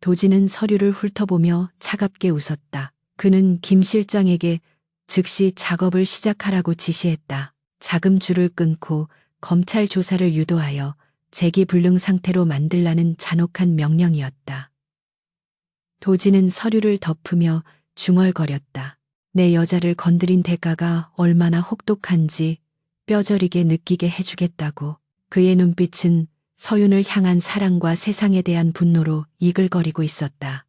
도진은 서류를 훑어보며 차갑게 웃었다. 그는 김 실장에게 즉시 작업을 시작하라고 지시했다. 자금줄을 끊고 검찰 조사를 유도하여 재기불능 상태로 만들라는 잔혹한 명령이었다. 도진은 서류를 덮으며 중얼거렸다. 내 여자를 건드린 대가가 얼마나 혹독한지 뼈저리게 느끼게 해주겠다고. 그의 눈빛은 서윤을 향한 사랑과 세상에 대한 분노로 이글거리고 있었다.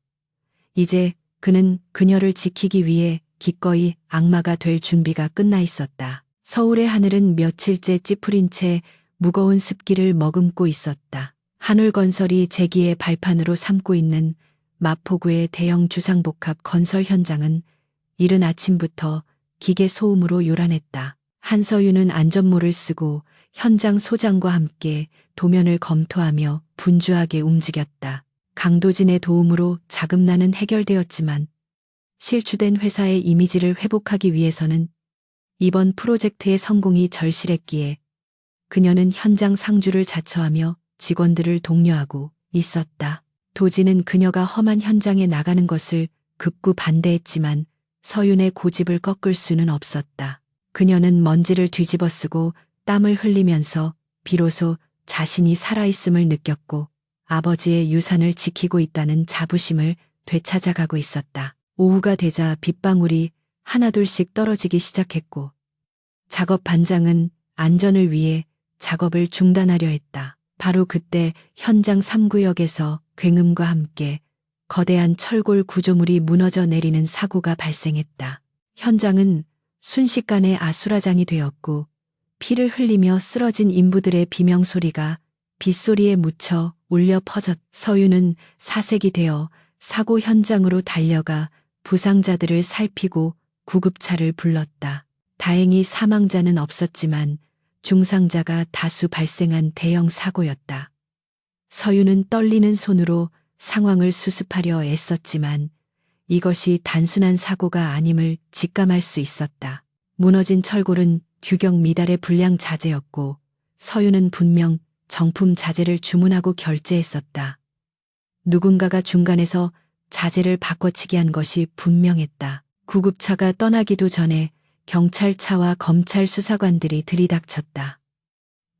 이제 그는 그녀를 지키기 위해 기꺼이 악마가 될 준비가 끝나 있었다. 서울의 하늘은 며칠째 찌푸린 채 무거운 습기를 머금고 있었다. 한울건설이 재기의 발판으로 삼고 있는 마포구의 대형 주상복합 건설 현장은 이른 아침부터 기계 소음으로 요란했다. 한서윤은 안전모를 쓰고 현장 소장과 함께 도면을 검토하며 분주하게 움직였다. 강도진의 도움으로 자금난은 해결되었지만 실추된 회사의 이미지를 회복하기 위해서는 이번 프로젝트의 성공이 절실했기에 그녀는 현장 상주를 자처하며 직원들을 독려하고 있었다. 도진은 그녀가 험한 현장에 나가는 것을 극구 반대했지만 서윤의 고집을 꺾을 수는 없었다. 그녀는 먼지를 뒤집어쓰고 땀을 흘리면서 비로소 자신이 살아있음을 느꼈고 아버지의 유산을 지키고 있다는 자부심을 되찾아가고 있었다. 오후가 되자 빗방울이 하나둘씩 떨어지기 시작했고 작업 반장은 안전을 위해 작업을 중단하려 했다. 바로 그때 현장 3구역에서 굉음과 함께 거대한 철골 구조물이 무너져 내리는 사고가 발생했다. 현장은 순식간에 아수라장이 되었고 피를 흘리며 쓰러진 인부들의 비명소리가 빗소리에 묻혀 울려 퍼졌. 서윤은 사색이 되어 사고 현장으로 달려가 부상자들을 살피고 구급차를 불렀다. 다행히 사망자는 없었지만 중상자가 다수 발생한 대형 사고였다. 서윤은 떨리는 손으로 상황을 수습하려 애썼지만 이것이 단순한 사고가 아님을 직감할 수 있었다. 무너진 철골은 규격 미달의 불량 자재였고 서윤은 분명 정품 자재를 주문하고 결제했었다. 누군가가 중간에서 자재를 바꿔치기 한 것이 분명했다. 구급차가 떠나기도 전에 경찰차와 검찰 수사관들이 들이닥쳤다.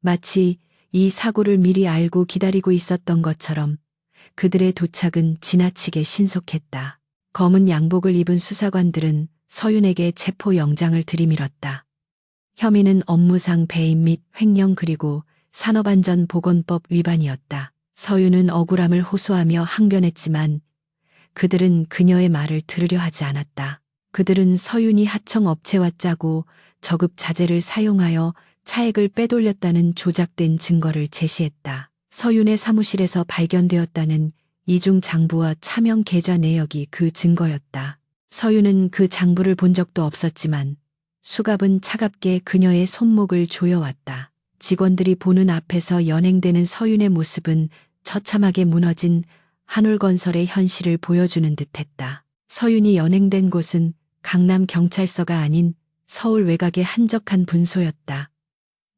마치 이 사고를 미리 알고 기다리고 있었던 것처럼 그들의 도착은 지나치게 신속했다. 검은 양복을 입은 수사관들은 서윤에게 체포영장을 들이밀었다. 혐의는 업무상 배임 및 횡령 그리고 산업안전보건법 위반이었다. 서윤은 억울함을 호소하며 항변했지만 그들은 그녀의 말을 들으려 하지 않았다. 그들은 서윤이 하청업체와 짜고 저급 자재를 사용하여 차액을 빼돌렸다는 조작된 증거를 제시했다. 서윤의 사무실에서 발견되었다는 이중 장부와 차명 계좌 내역이 그 증거였다. 서윤은 그 장부를 본 적도 없었지만 수갑은 차갑게 그녀의 손목을 조여왔다. 직원들이 보는 앞에서 연행되는 서윤의 모습은 처참하게 무너진 한올건설의 현실을 보여주는 듯했다. 서윤이 연행된 곳은 강남경찰서가 아닌 서울 외곽의 한적한 분소였다.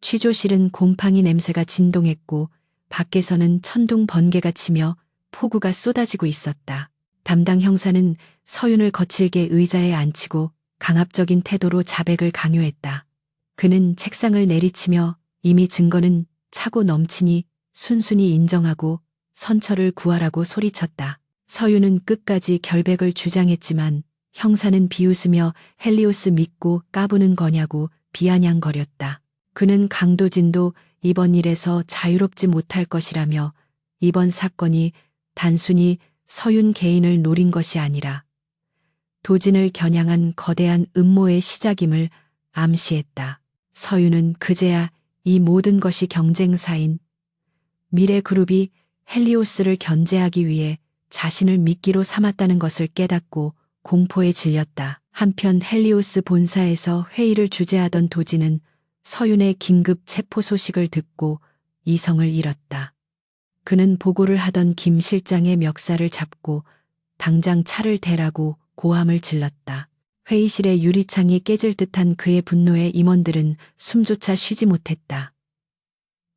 취조실은 곰팡이 냄새가 진동했고 밖에서는 천둥 번개가 치며 폭우가 쏟아지고 있었다. 담당 형사는 서윤을 거칠게 의자에 앉히고 강압적인 태도로 자백을 강요했다. 그는 책상을 내리치며 이미 증거는 차고 넘치니 순순히 인정하고 선처를 구하라고 소리쳤다. 서윤은 끝까지 결백을 주장했지만 형사는 비웃으며 헬리오스 믿고 까부는 거냐고 비아냥거렸다. 그는 강도진도 이번 일에서 자유롭지 못할 것이라며 이번 사건이 단순히 서윤 개인을 노린 것이 아니라 도진을 겨냥한 거대한 음모의 시작임을 암시했다. 서윤은 그제야 이 모든 것이 경쟁사인 미래그룹이 헬리오스를 견제하기 위해 자신을 미끼로 삼았다는 것을 깨닫고 공포에 질렸다. 한편 헬리오스 본사에서 회의를 주재하던 도진은 서윤의 긴급 체포 소식을 듣고 이성을 잃었다. 그는 보고를 하던 김 실장의 멱살을 잡고 당장 차를 대라고 고함을 질렀다. 회의실의 유리창이 깨질 듯한 그의 분노에 임원들은 숨조차 쉬지 못했다.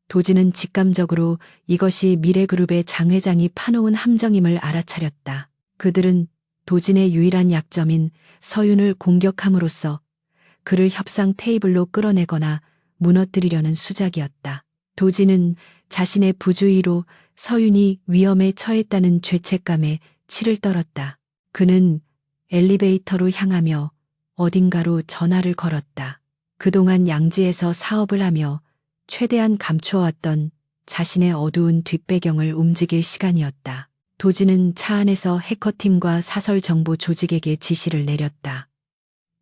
도진은 직감적으로 이것이 미래그룹의 장 회장이 파놓은 함정임을 알아차렸다. 그들은 도진의 유일한 약점인 서윤을 공격함으로써 그를 협상 테이블로 끌어내거나 무너뜨리려는 수작이었다. 도진은 자신의 부주의로 서윤이 위험에 처했다는 죄책감에 치를 떨었다. 그는 엘리베이터로 향하며 어딘가로 전화를 걸었다. 그동안 양지에서 사업을 하며 최대한 감추어왔던 자신의 어두운 뒷배경을 움직일 시간이었다. 도진은 차 안에서 해커팀과 사설정보 조직에게 지시를 내렸다.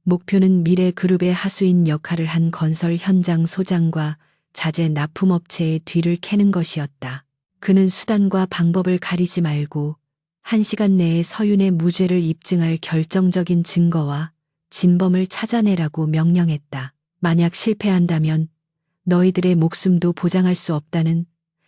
목표는 미래그룹의 하수인 역할을 한 건설 현장 소장과 자재 납품업체의 뒤를 캐는 것이었다. 그는 수단과 방법을 가리지 말고 1시간 내에 서윤의 무죄를 입증할 결정적인 증거와 진범을 찾아내라고 명령했다. 만약 실패한다면 너희들의 목숨도 보장할 수 없다는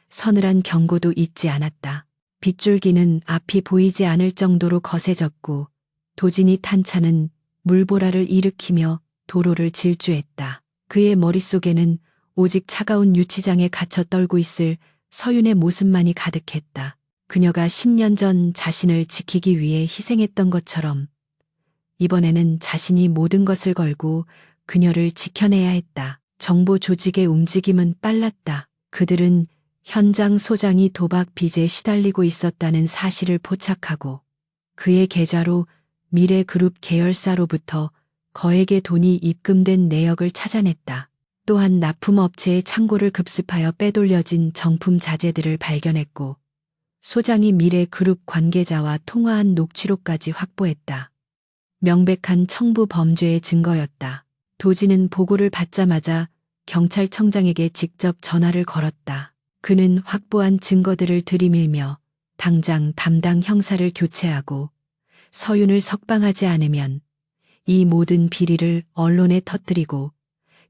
서늘한 경고도 잊지 않았다. 빗줄기는 앞이 보이지 않을 정도로 거세졌고 도진이 탄 차는 물보라를 일으키며 도로를 질주했다. 그의 머릿속에는 오직 차가운 유치장에 갇혀 떨고 있을 서윤의 모습만이 가득했다. 그녀가 10년 전 자신을 지키기 위해 희생했던 것처럼 이번에는 자신이 모든 것을 걸고 그녀를 지켜내야 했다. 정보 조직의 움직임은 빨랐다. 그들은 현장 소장이 도박 빚에 시달리고 있었다는 사실을 포착하고 그의 계좌로 미래그룹 계열사로부터 거액의 돈이 입금된 내역을 찾아냈다. 또한 납품업체의 창고를 급습하여 빼돌려진 정품 자재들을 발견했고 소장이 미래그룹 관계자와 통화한 녹취록까지 확보했다. 명백한 청부 범죄의 증거였다. 도진은 보고를 받자마자 경찰청장에게 직접 전화를 걸었다. 그는 확보한 증거들을 들이밀며 당장 담당 형사를 교체하고 서윤을 석방하지 않으면 이 모든 비리를 언론에 터뜨리고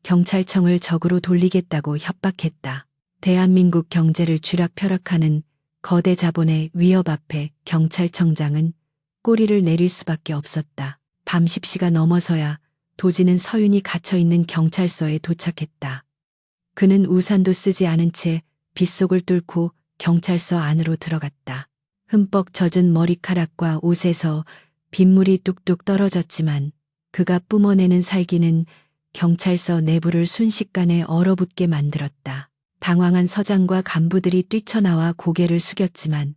경찰청을 적으로 돌리겠다고 협박했다. 대한민국 경제를 쥐락펴락하는 거대 자본의 위협 앞에 경찰청장은 꼬리를 내릴 수밖에 없었다. 밤 10시가 넘어서야 도지는 서윤이 갇혀있는 경찰서에 도착했다. 그는 우산도 쓰지 않은 채 빗속을 뚫고 경찰서 안으로 들어갔다. 흠뻑 젖은 머리카락과 옷에서 빗물이 뚝뚝 떨어졌지만 그가 뿜어내는 살기는 경찰서 내부를 순식간에 얼어붙게 만들었다. 당황한 서장과 간부들이 뛰쳐나와 고개를 숙였지만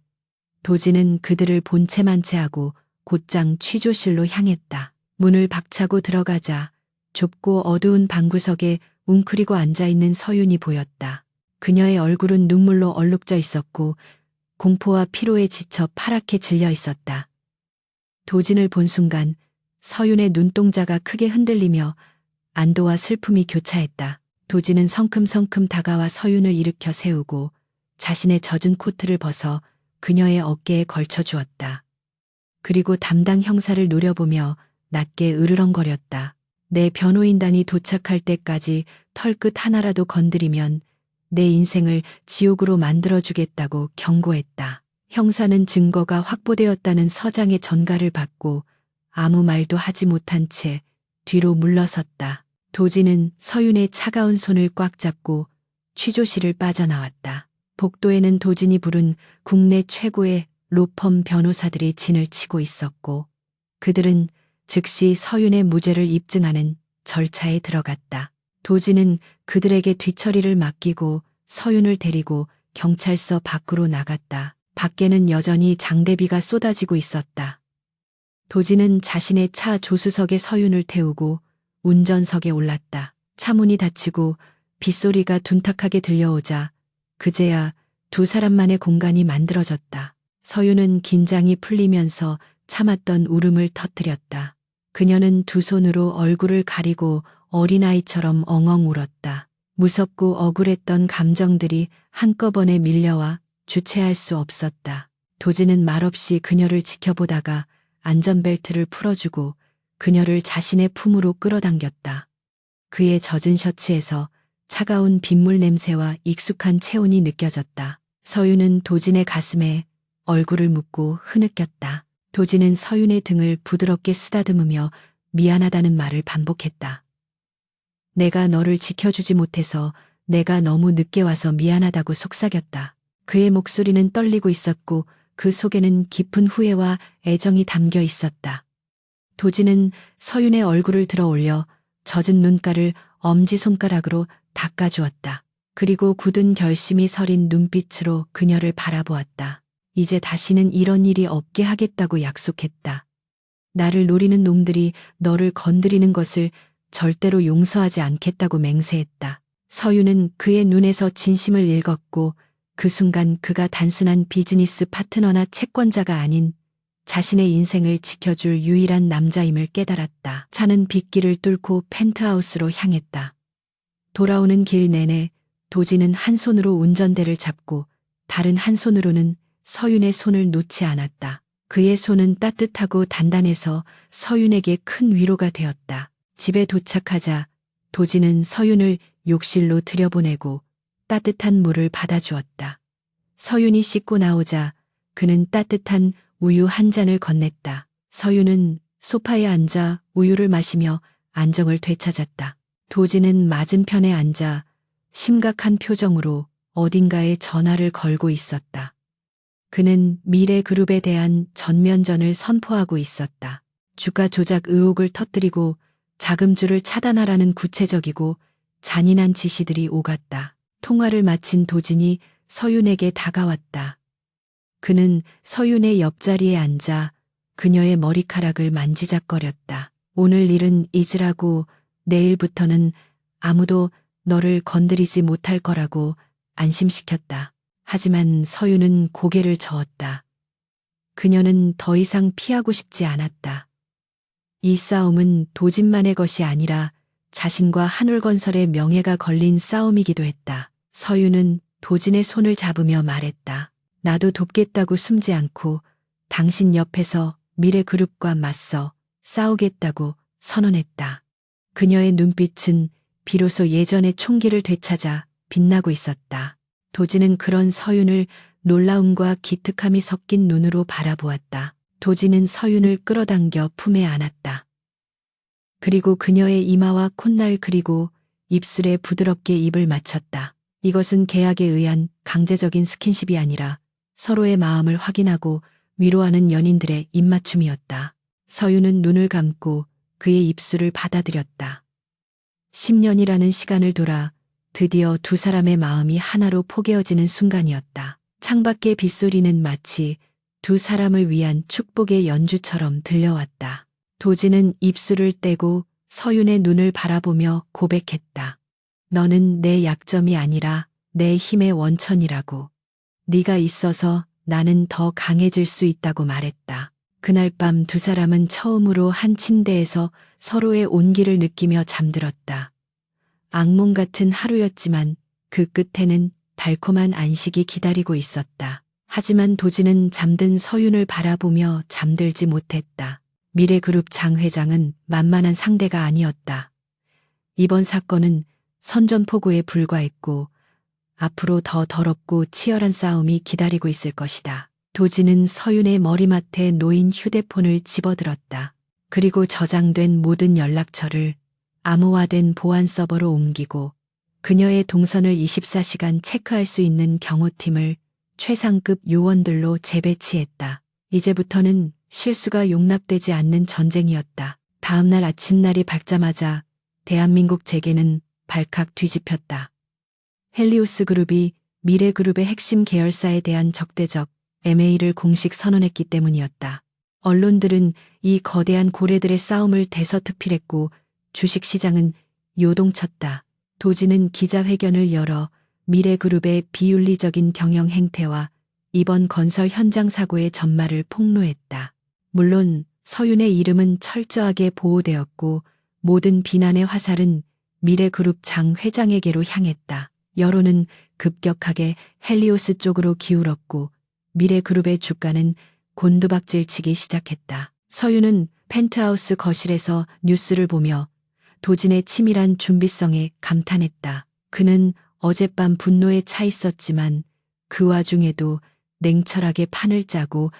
도지는 그들을 본체만 채하고 곧장 취조실로 향했다. 문을 박차고 들어가자 좁고 어두운 방구석에 웅크리고 앉아있는 서윤이 보였다. 그녀의 얼굴은 눈물로 얼룩져 있었고 공포와 피로에 지쳐 파랗게 질려 있었다. 도진을 본 순간 서윤의 눈동자가 크게 흔들리며 안도와 슬픔이 교차했다. 도진은 성큼성큼 다가와 서윤을 일으켜 세우고 자신의 젖은 코트를 벗어 그녀의 어깨에 걸쳐 주었다. 그리고 담당 형사를 노려보며 낮게 으르렁거렸다. 내 변호인단이 도착할 때까지 털끝 하나라도 건드리면 내 인생을 지옥으로 만들어주겠다고 경고했다. 형사는 증거가 확보되었다는 서장의 전가를 받고 아무 말도 하지 못한 채 뒤로 물러섰다. 도지는 서윤의 차가운 손을 꽉 잡고 취조실을 빠져나왔다. 복도에는 도진이 부른 국내 최고의 로펌 변호사들이 진을 치고 있었고 그들은 즉시 서윤의 무죄를 입증하는 절차에 들어갔다. 도진은 그들에게 뒤처리를 맡기고 서윤을 데리고 경찰서 밖으로 나갔다. 밖에는 여전히 장대비가 쏟아지고 있었다. 도진은 자신의 차 조수석에 서윤을 태우고 운전석에 올랐다. 차 문이 닫히고 빗소리가 둔탁하게 들려오자 그제야 두 사람만의 공간이 만들어졌다. 서윤은 긴장이 풀리면서 참았던 울음을 터뜨렸다. 그녀는 두 손으로 얼굴을 가리고 어린아이처럼 엉엉 울었다. 무섭고 억울했던 감정들이 한꺼번에 밀려와 주체할 수 없었다. 도지는 말없이 그녀를 지켜보다가 안전벨트를 풀어주고 그녀를 자신의 품으로 끌어당겼다. 그의 젖은 셔츠에서 차가운 빗물 냄새와 익숙한 체온이 느껴졌다. 서윤은 도진의 가슴에 얼굴을 묻고 흐느꼈다. 도진은 서윤의 등을 부드럽게 쓰다듬으며 미안하다는 말을 반복했다. 내가 너를 지켜주지 못해서 내가 너무 늦게 와서 미안하다고 속삭였다. 그의 목소리는 떨리고 있었고 그 속에는 깊은 후회와 애정이 담겨 있었다. 도진은 서윤의 얼굴을 들어 올려 젖은 눈가를 엄지손가락으로 닦아주었다. 그리고 굳은 결심이 서린 눈빛으로 그녀를 바라보았다. 이제 다시는 이런 일이 없게 하겠다고 약속했다. 나를 노리는 놈들이 너를 건드리는 것을 절대로 용서하지 않겠다고 맹세했다. 서윤은 그의 눈에서 진심을 읽었고 그 순간 그가 단순한 비즈니스 파트너나 채권자가 아닌 자신의 인생을 지켜줄 유일한 남자임을 깨달았다. 차는 빗길을 뚫고 펜트하우스로 향했다. 돌아오는 길 내내 도지는 한 손으로 운전대를 잡고 다른 한 손으로는 서윤의 손을 놓지 않았다. 그의 손은 따뜻하고 단단해서 서윤에게 큰 위로가 되었다. 집에 도착하자 도지는 서윤을 욕실로 들여보내고 따뜻한 물을 받아주었다. 서윤이 씻고 나오자 그는 따뜻한 우유 한 잔을 건넸다. 서윤은 소파에 앉아 우유를 마시며 안정을 되찾았다. 도지는 맞은편에 앉아 심각한 표정으로 어딘가에 전화를 걸고 있었다. 그는 미래그룹에 대한 전면전을 선포하고 있었다. 주가 조작 의혹을 터뜨리고 자금줄을 차단하라는 구체적이고 잔인한 지시들이 오갔다. 통화를 마친 도진이 서윤에게 다가왔다. 그는 서윤의 옆자리에 앉아 그녀의 머리카락을 만지작거렸다. 오늘 일은 잊으라고, 내일부터는 아무도 너를 건드리지 못할 거라고 안심시켰다. 하지만 서윤은 고개를 저었다. 그녀는 더 이상 피하고 싶지 않았다. 이 싸움은 도진만의 것이 아니라 자신과 한울건설의 명예가 걸린 싸움이기도 했다. 서윤은 도진의 손을 잡으며 말했다. 나도 돕겠다고 숨지 않고 당신 옆에서 미래그룹과 맞서 싸우겠다고 선언했다. 그녀의 눈빛은 비로소 예전의 총기를 되찾아 빛나고 있었다. 도진은 그런 서윤을 놀라움과 기특함이 섞인 눈으로 바라보았다. 도진은 서윤을 끌어당겨 품에 안았다. 그리고 그녀의 이마와 콧날 그리고 입술에 부드럽게 입을 맞췄다. 이것은 계약에 의한 강제적인 스킨십이 아니라 서로의 마음을 확인하고 위로하는 연인들의 입맞춤이었다. 서윤은 눈을 감고 그의 입술을 받아들였다. 10년이라는 시간을 돌아 드디어 두 사람의 마음이 하나로 포개어지는 순간이었다. 창밖의 빗소리는 마치 두 사람을 위한 축복의 연주처럼 들려왔다. 도진은 입술을 떼고 서윤의 눈을 바라보며 고백했다. 너는 내 약점이 아니라 내 힘의 원천이라고. 네가 있어서 나는 더 강해질 수 있다고 말했다. 그날 밤 두 사람은 처음으로 한 침대에서 서로의 온기를 느끼며 잠들었다. 악몽 같은 하루였지만 그 끝에는 달콤한 안식이 기다리고 있었다. 하지만 도진은 잠든 서윤을 바라보며 잠들지 못했다. 미래그룹 장 회장은 만만한 상대가 아니었다. 이번 사건은 선전포고에 불과했고 앞으로 더 더럽고 치열한 싸움이 기다리고 있을 것이다. 도진은 서윤의 머리맡에 놓인 휴대폰을 집어들었다. 그리고 저장된 모든 연락처를 암호화된 보안 서버로 옮기고 그녀의 동선을 24시간 체크할 수 있는 경호팀을 최상급 요원들로 재배치했다. 이제부터는 실수가 용납되지 않는 전쟁이었다. 다음날 아침 날이 밝자마자 대한민국 재계는 발칵 뒤집혔다. 헬리오스 그룹이 미래그룹의 핵심 계열사에 대한 적대적 MA를 공식 선언했기 때문이었다. 언론들은 이 거대한 고래들의 싸움을 대서특필했고 주식시장은 요동쳤다. 도진은 기자회견을 열어 미래그룹의 비윤리적인 경영 행태와 이번 건설 현장 사고의 전말을 폭로했다. 물론 서윤의 이름은 철저하게 보호되었고 모든 비난의 화살은 미래그룹 장 회장에게로 향했다. 여론은 급격하게 헬리오스 쪽으로 기울었고 미래그룹의 주가는 곤두박질치기 시작했다. 서윤은 펜트하우스 거실에서 뉴스를 보며 도진의 치밀한 준비성에 감탄했다. 그는 어젯밤 분노에 차 있었지만 그 와중에도 냉철하게 판을 짜고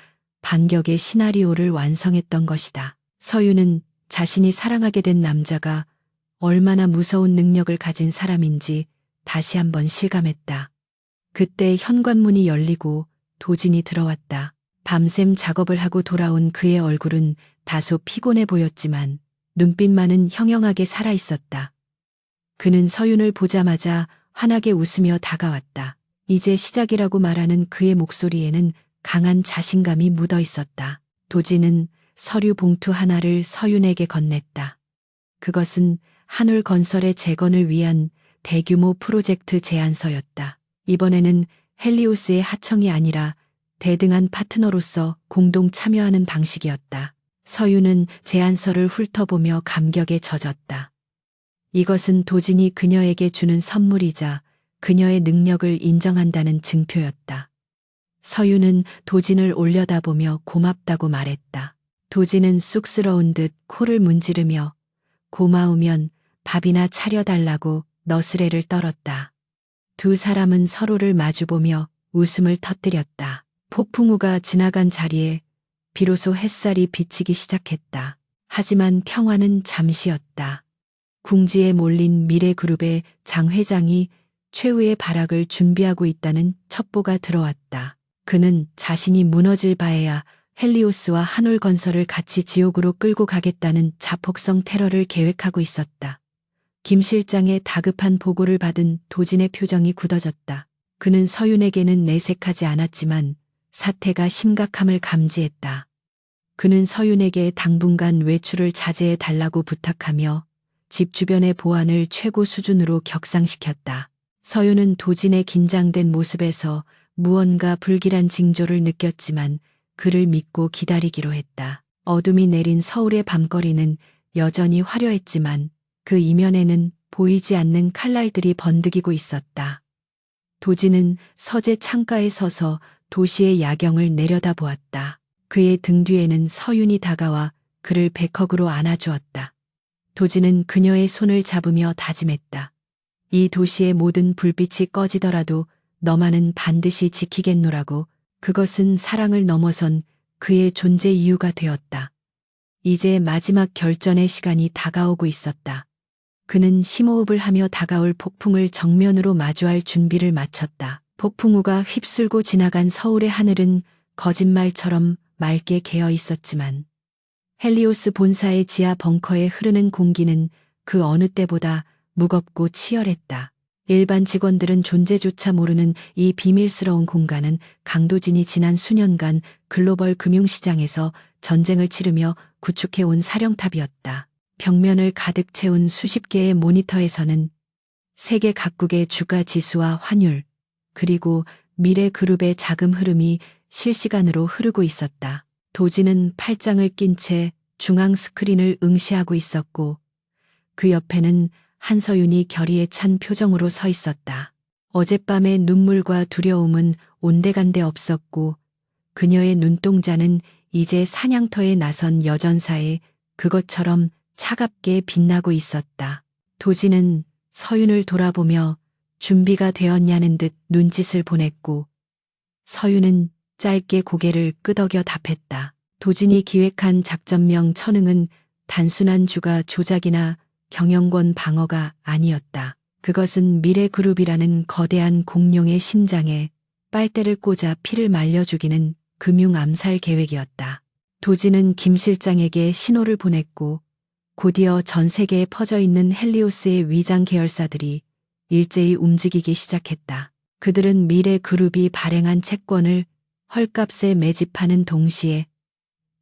반격의 시나리오를 완성했던 것이다. 서윤은 자신이 사랑하게 된 남자가 얼마나 무서운 능력을 가진 사람인지 다시 한번 실감했다. 그때 현관문이 열리고 도진이 들어왔다. 밤샘 작업을 하고 돌아온 그의 얼굴은 다소 피곤해 보였지만 눈빛만은 형형하게 살아있었다. 그는 서윤을 보자마자 환하게 웃으며 다가왔다. 이제 시작이라고 말하는 그의 목소리에는 강한 자신감이 묻어 있었다. 도진은 서류 봉투 하나를 서윤에게 건넸다. 그것은 한울건설의 재건을 위한 대규모 프로젝트 제안서였다. 이번에는 헬리오스의 하청이 아니라 대등한 파트너로서 공동 참여하는 방식이었다. 서윤은 제안서를 훑어보며 감격에 젖었다. 이것은 도진이 그녀에게 주는 선물이자 그녀의 능력을 인정한다는 증표였다. 서윤은 도진을 올려다보며 고맙다고 말했다. 도진은 쑥스러운 듯 코를 문지르며 고마우면 밥이나 차려달라고 너스레를 떨었다. 두 사람은 서로를 마주보며 웃음을 터뜨렸다. 폭풍우가 지나간 자리에 비로소 햇살이 비치기 시작했다. 하지만 평화는 잠시였다. 궁지에 몰린 미래그룹의 장 회장이 최후의 발악을 준비하고 있다는 첩보가 들어왔다. 그는 자신이 무너질 바에야 헬리오스와 한울건설을 같이 지옥으로 끌고 가겠다는 자폭성 테러를 계획하고 있었다. 김 실장의 다급한 보고를 받은 도진의 표정이 굳어졌다. 그는 서윤에게는 내색하지 않았지만 사태가 심각함을 감지했다. 그는 서윤에게 당분간 외출을 자제해 달라고 부탁하며 집 주변의 보안을 최고 수준으로 격상시켰다. 서윤은 도진의 긴장된 모습에서 무언가 불길한 징조를 느꼈지만 그를 믿고 기다리기로 했다. 어둠이 내린 서울의 밤거리는 여전히 화려했지만 그 이면에는 보이지 않는 칼날들이 번득이고 있었다. 도진은 서재 창가에 서서 도시의 야경을 내려다보았다. 그의 등 뒤에는 서윤이 다가와 그를 베컥으로 안아주었다. 도진은 그녀의 손을 잡으며 다짐했다. 이 도시의 모든 불빛이 꺼지더라도 너만은 반드시 지키겠노라고. 그것은 사랑을 넘어선 그의 존재 이유가 되었다. 이제 마지막 결전의 시간이 다가오고 있었다. 그는 심호흡을 하며 다가올 폭풍을 정면으로 마주할 준비를 마쳤다. 폭풍우가 휩쓸고 지나간 서울의 하늘은 거짓말처럼 맑게 개어 있었지만 헬리오스 본사의 지하 벙커에 흐르는 공기는 그 어느 때보다 무겁고 치열했다. 일반 직원들은 존재조차 모르는 이 비밀스러운 공간은 강도진이 지난 수년간 글로벌 금융시장에서 전쟁을 치르며 구축해온 사령탑이었다. 벽면을 가득 채운 수십 개의 모니터에서는 세계 각국의 주가 지수와 환율, 그리고 미래 그룹의 자금 흐름이 실시간으로 흐르고 있었다. 도진은 팔짱을 낀 채 중앙 스크린을 응시하고 있었고 그 옆에는 한서윤이 결의에 찬 표정으로 서 있었다. 어젯밤의 눈물과 두려움은 온데간데 없었고 그녀의 눈동자는 이제 사냥터에 나선 여전사에 그것처럼 차갑게 빛나고 있었다. 도진은 서윤을 돌아보며 준비가 되었냐는 듯 눈짓을 보냈고 서윤은 짧게 고개를 끄덕여 답했다. 도진이 기획한 작전명 천응은 단순한 주가 조작이나 경영권 방어가 아니었다. 그것은 미래그룹이라는 거대한 공룡의 심장에 빨대를 꽂아 피를 말려 죽이는 금융 암살 계획이었다. 도진은 김 실장에게 신호를 보냈고 곧이어 전 세계에 퍼져 있는 헬리오스의 위장 계열사들이 일제히 움직이기 시작했다. 그들은 미래그룹이 발행한 채권을 헐값에 매집하는 동시에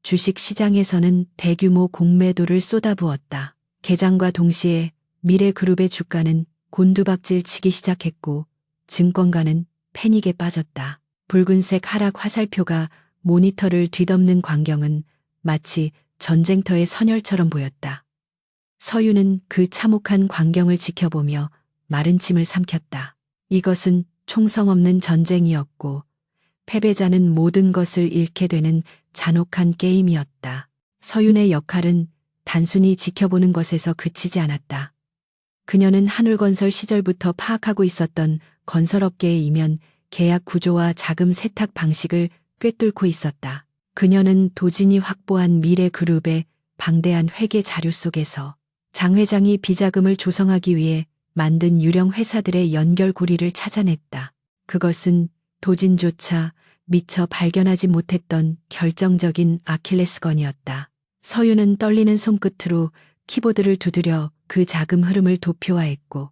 주식 시장에서는 대규모 공매도를 쏟아부었다. 개장과 동시에 미래그룹의 주가는 곤두박질 치기 시작했고 증권가는 패닉에 빠졌다. 붉은색 하락 화살표가 모니터를 뒤덮는 광경은 마치 전쟁터의 선열처럼 보였다. 서윤은 그 참혹한 광경을 지켜보며 마른 침을 삼켰다. 이것은 총성 없는 전쟁이었고 패배자는 모든 것을 잃게 되는 잔혹한 게임이었다. 서윤의 역할은 단순히 지켜보는 것에서 그치지 않았다. 그녀는 한울건설 시절부터 파악하고 있었던 건설업계의 이면 계약 구조와 자금 세탁 방식을 꿰뚫고 있었다. 그녀는 도진이 확보한 미래그룹의 방대한 회계 자료 속에서 장 회장이 비자금을 조성하기 위해 만든 유령 회사들의 연결고리를 찾아냈다. 그것은 도진조차 미처 발견하지 못했던 결정적인 아킬레스건이었다. 서윤은 떨리는 손끝으로 키보드를 두드려 그 자금 흐름을 도표화했고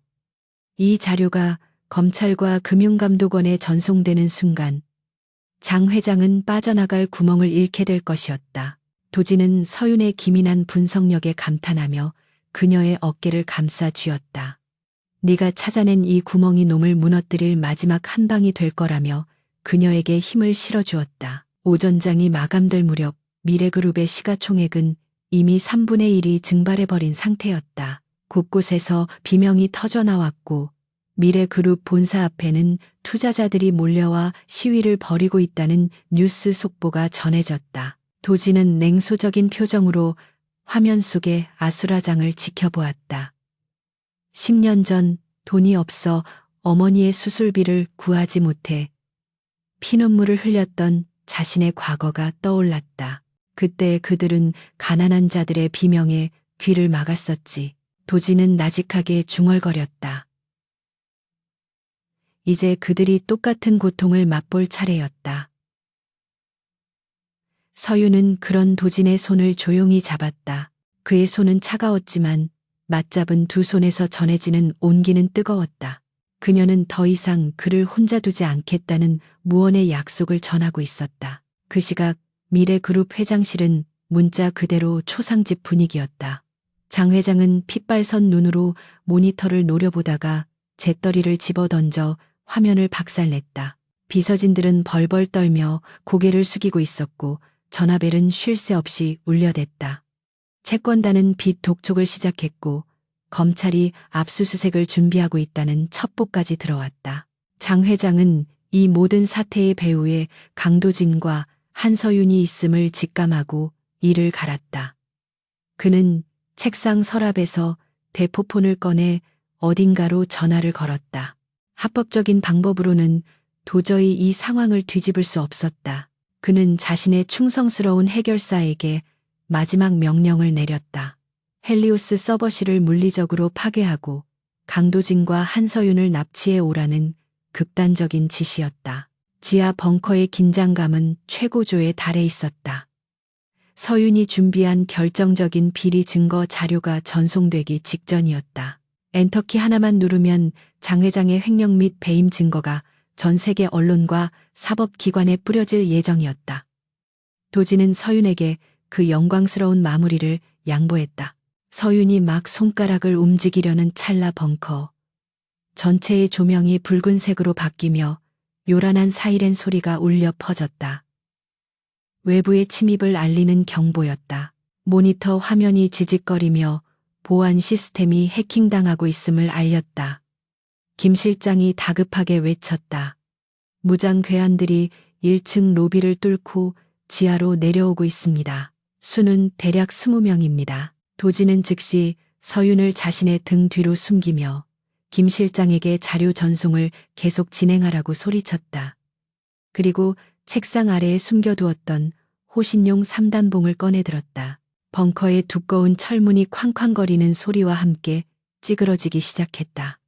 이 자료가 검찰과 금융감독원에 전송되는 순간 장 회장은 빠져나갈 구멍을 잃게 될 것이었다. 도진은 서윤의 기민한 분석력에 감탄하며 그녀의 어깨를 감싸 쥐었다. 네가 찾아낸 이 구멍이 놈을 무너뜨릴 마지막 한 방이 될 거라며 그녀에게 힘을 실어주었다. 오전장이 마감될 무렵 미래그룹의 시가총액은 이미 3분의 1이 증발해버린 상태였다. 곳곳에서 비명이 터져나왔고 미래그룹 본사 앞에는 투자자들이 몰려와 시위를 벌이고 있다는 뉴스 속보가 전해졌다. 도진은 냉소적인 표정으로 화면 속의 아수라장을 지켜보았다. 10년 전 돈이 없어 어머니의 수술비를 구하지 못해 피눈물을 흘렸던 자신의 과거가 떠올랐다. 그때 그들은 가난한 자들의 비명에 귀를 막았었지. 도진은 나직하게 중얼거렸다. 이제 그들이 똑같은 고통을 맛볼 차례였다. 서윤은 그런 도진의 손을 조용히 잡았다. 그의 손은 차가웠지만 맞잡은 두 손에서 전해지는 온기는 뜨거웠다. 그녀는 더 이상 그를 혼자 두지 않겠다는 무언의 약속을 전하고 있었다. 그 시각 미래그룹 회장실은 문자 그대로 초상집 분위기였다. 장 회장은 핏발선 눈으로 모니터를 노려보다가 재떨이를 집어던져 화면을 박살냈다. 비서진들은 벌벌 떨며 고개를 숙이고 있었고 전화벨은 쉴 새 없이 울려댔다. 채권단은 빚 독촉을 시작했고 검찰이 압수수색을 준비하고 있다는 첩보까지 들어왔다. 장 회장은 이 모든 사태의 배후에 강도진과 한서윤이 있음을 직감하고 이를 갈았다. 그는 책상 서랍에서 대포폰을 꺼내 어딘가로 전화를 걸었다. 합법적인 방법으로는 도저히 이 상황을 뒤집을 수 없었다. 그는 자신의 충성스러운 해결사에게 마지막 명령을 내렸다. 헬리오스 서버실을 물리적으로 파괴하고 강도진과 한서윤을 납치해 오라는 극단적인 지시였다. 지하 벙커의 긴장감은 최고조에 달해 있었다. 서윤이 준비한 결정적인 비리 증거 자료가 전송되기 직전이었다. 엔터키 하나만 누르면 장 회장의 횡령 및 배임 증거가 전 세계 언론과 사법기관에 뿌려질 예정이었다. 도지는 서윤에게 그 영광스러운 마무리를 양보했다. 서윤이 막 손가락을 움직이려는 찰나 벙커 전체의 조명이 붉은색으로 바뀌며 요란한 사이렌 소리가 울려 퍼졌다. 외부의 침입을 알리는 경보였다. 모니터 화면이 지직거리며 보안 시스템이 해킹당하고 있음을 알렸다. 김 실장이 다급하게 외쳤다. 무장 괴한들이 1층 로비를 뚫고 지하로 내려오고 있습니다. 수는 대략 20명입니다. 도지는 즉시 서윤을 자신의 등 뒤로 숨기며 김 실장에게 자료 전송을 계속 진행하라고 소리쳤다. 그리고 책상 아래에 숨겨두었던 호신용 3단봉을 꺼내들었다. 벙커의 두꺼운 철문이 쾅쾅거리는 소리와 함께 찌그러지기 시작했다.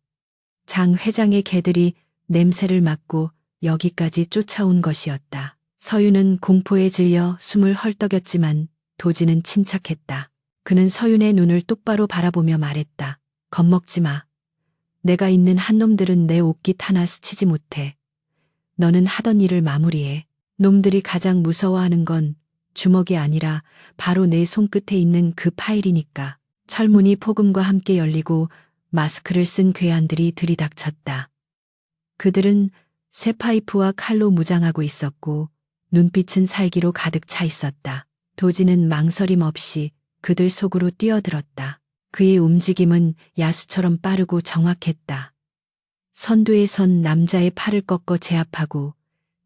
장 회장의 개들이 냄새를 맡고 여기까지 쫓아온 것이었다. 서윤은 공포에 질려 숨을 헐떡였지만 도지는 침착했다. 그는 서윤의 눈을 똑바로 바라보며 말했다. 겁먹지 마. 내가 있는 한 놈들은 내 옷깃 하나 스치지 못해. 너는 하던 일을 마무리해. 놈들이 가장 무서워하는 건 주먹이 아니라 바로 내 손끝에 있는 그 파일이니까. 철문이 폭음과 함께 열리고 마스크를 쓴 괴한들이 들이닥쳤다. 그들은 쇠파이프와 칼로 무장하고 있었고 눈빛은 살기로 가득 차 있었다. 도지는 망설임 없이 그들 속으로 뛰어들었다. 그의 움직임은 야수처럼 빠르고 정확했다. 선두에 선 남자의 팔을 꺾어 제압하고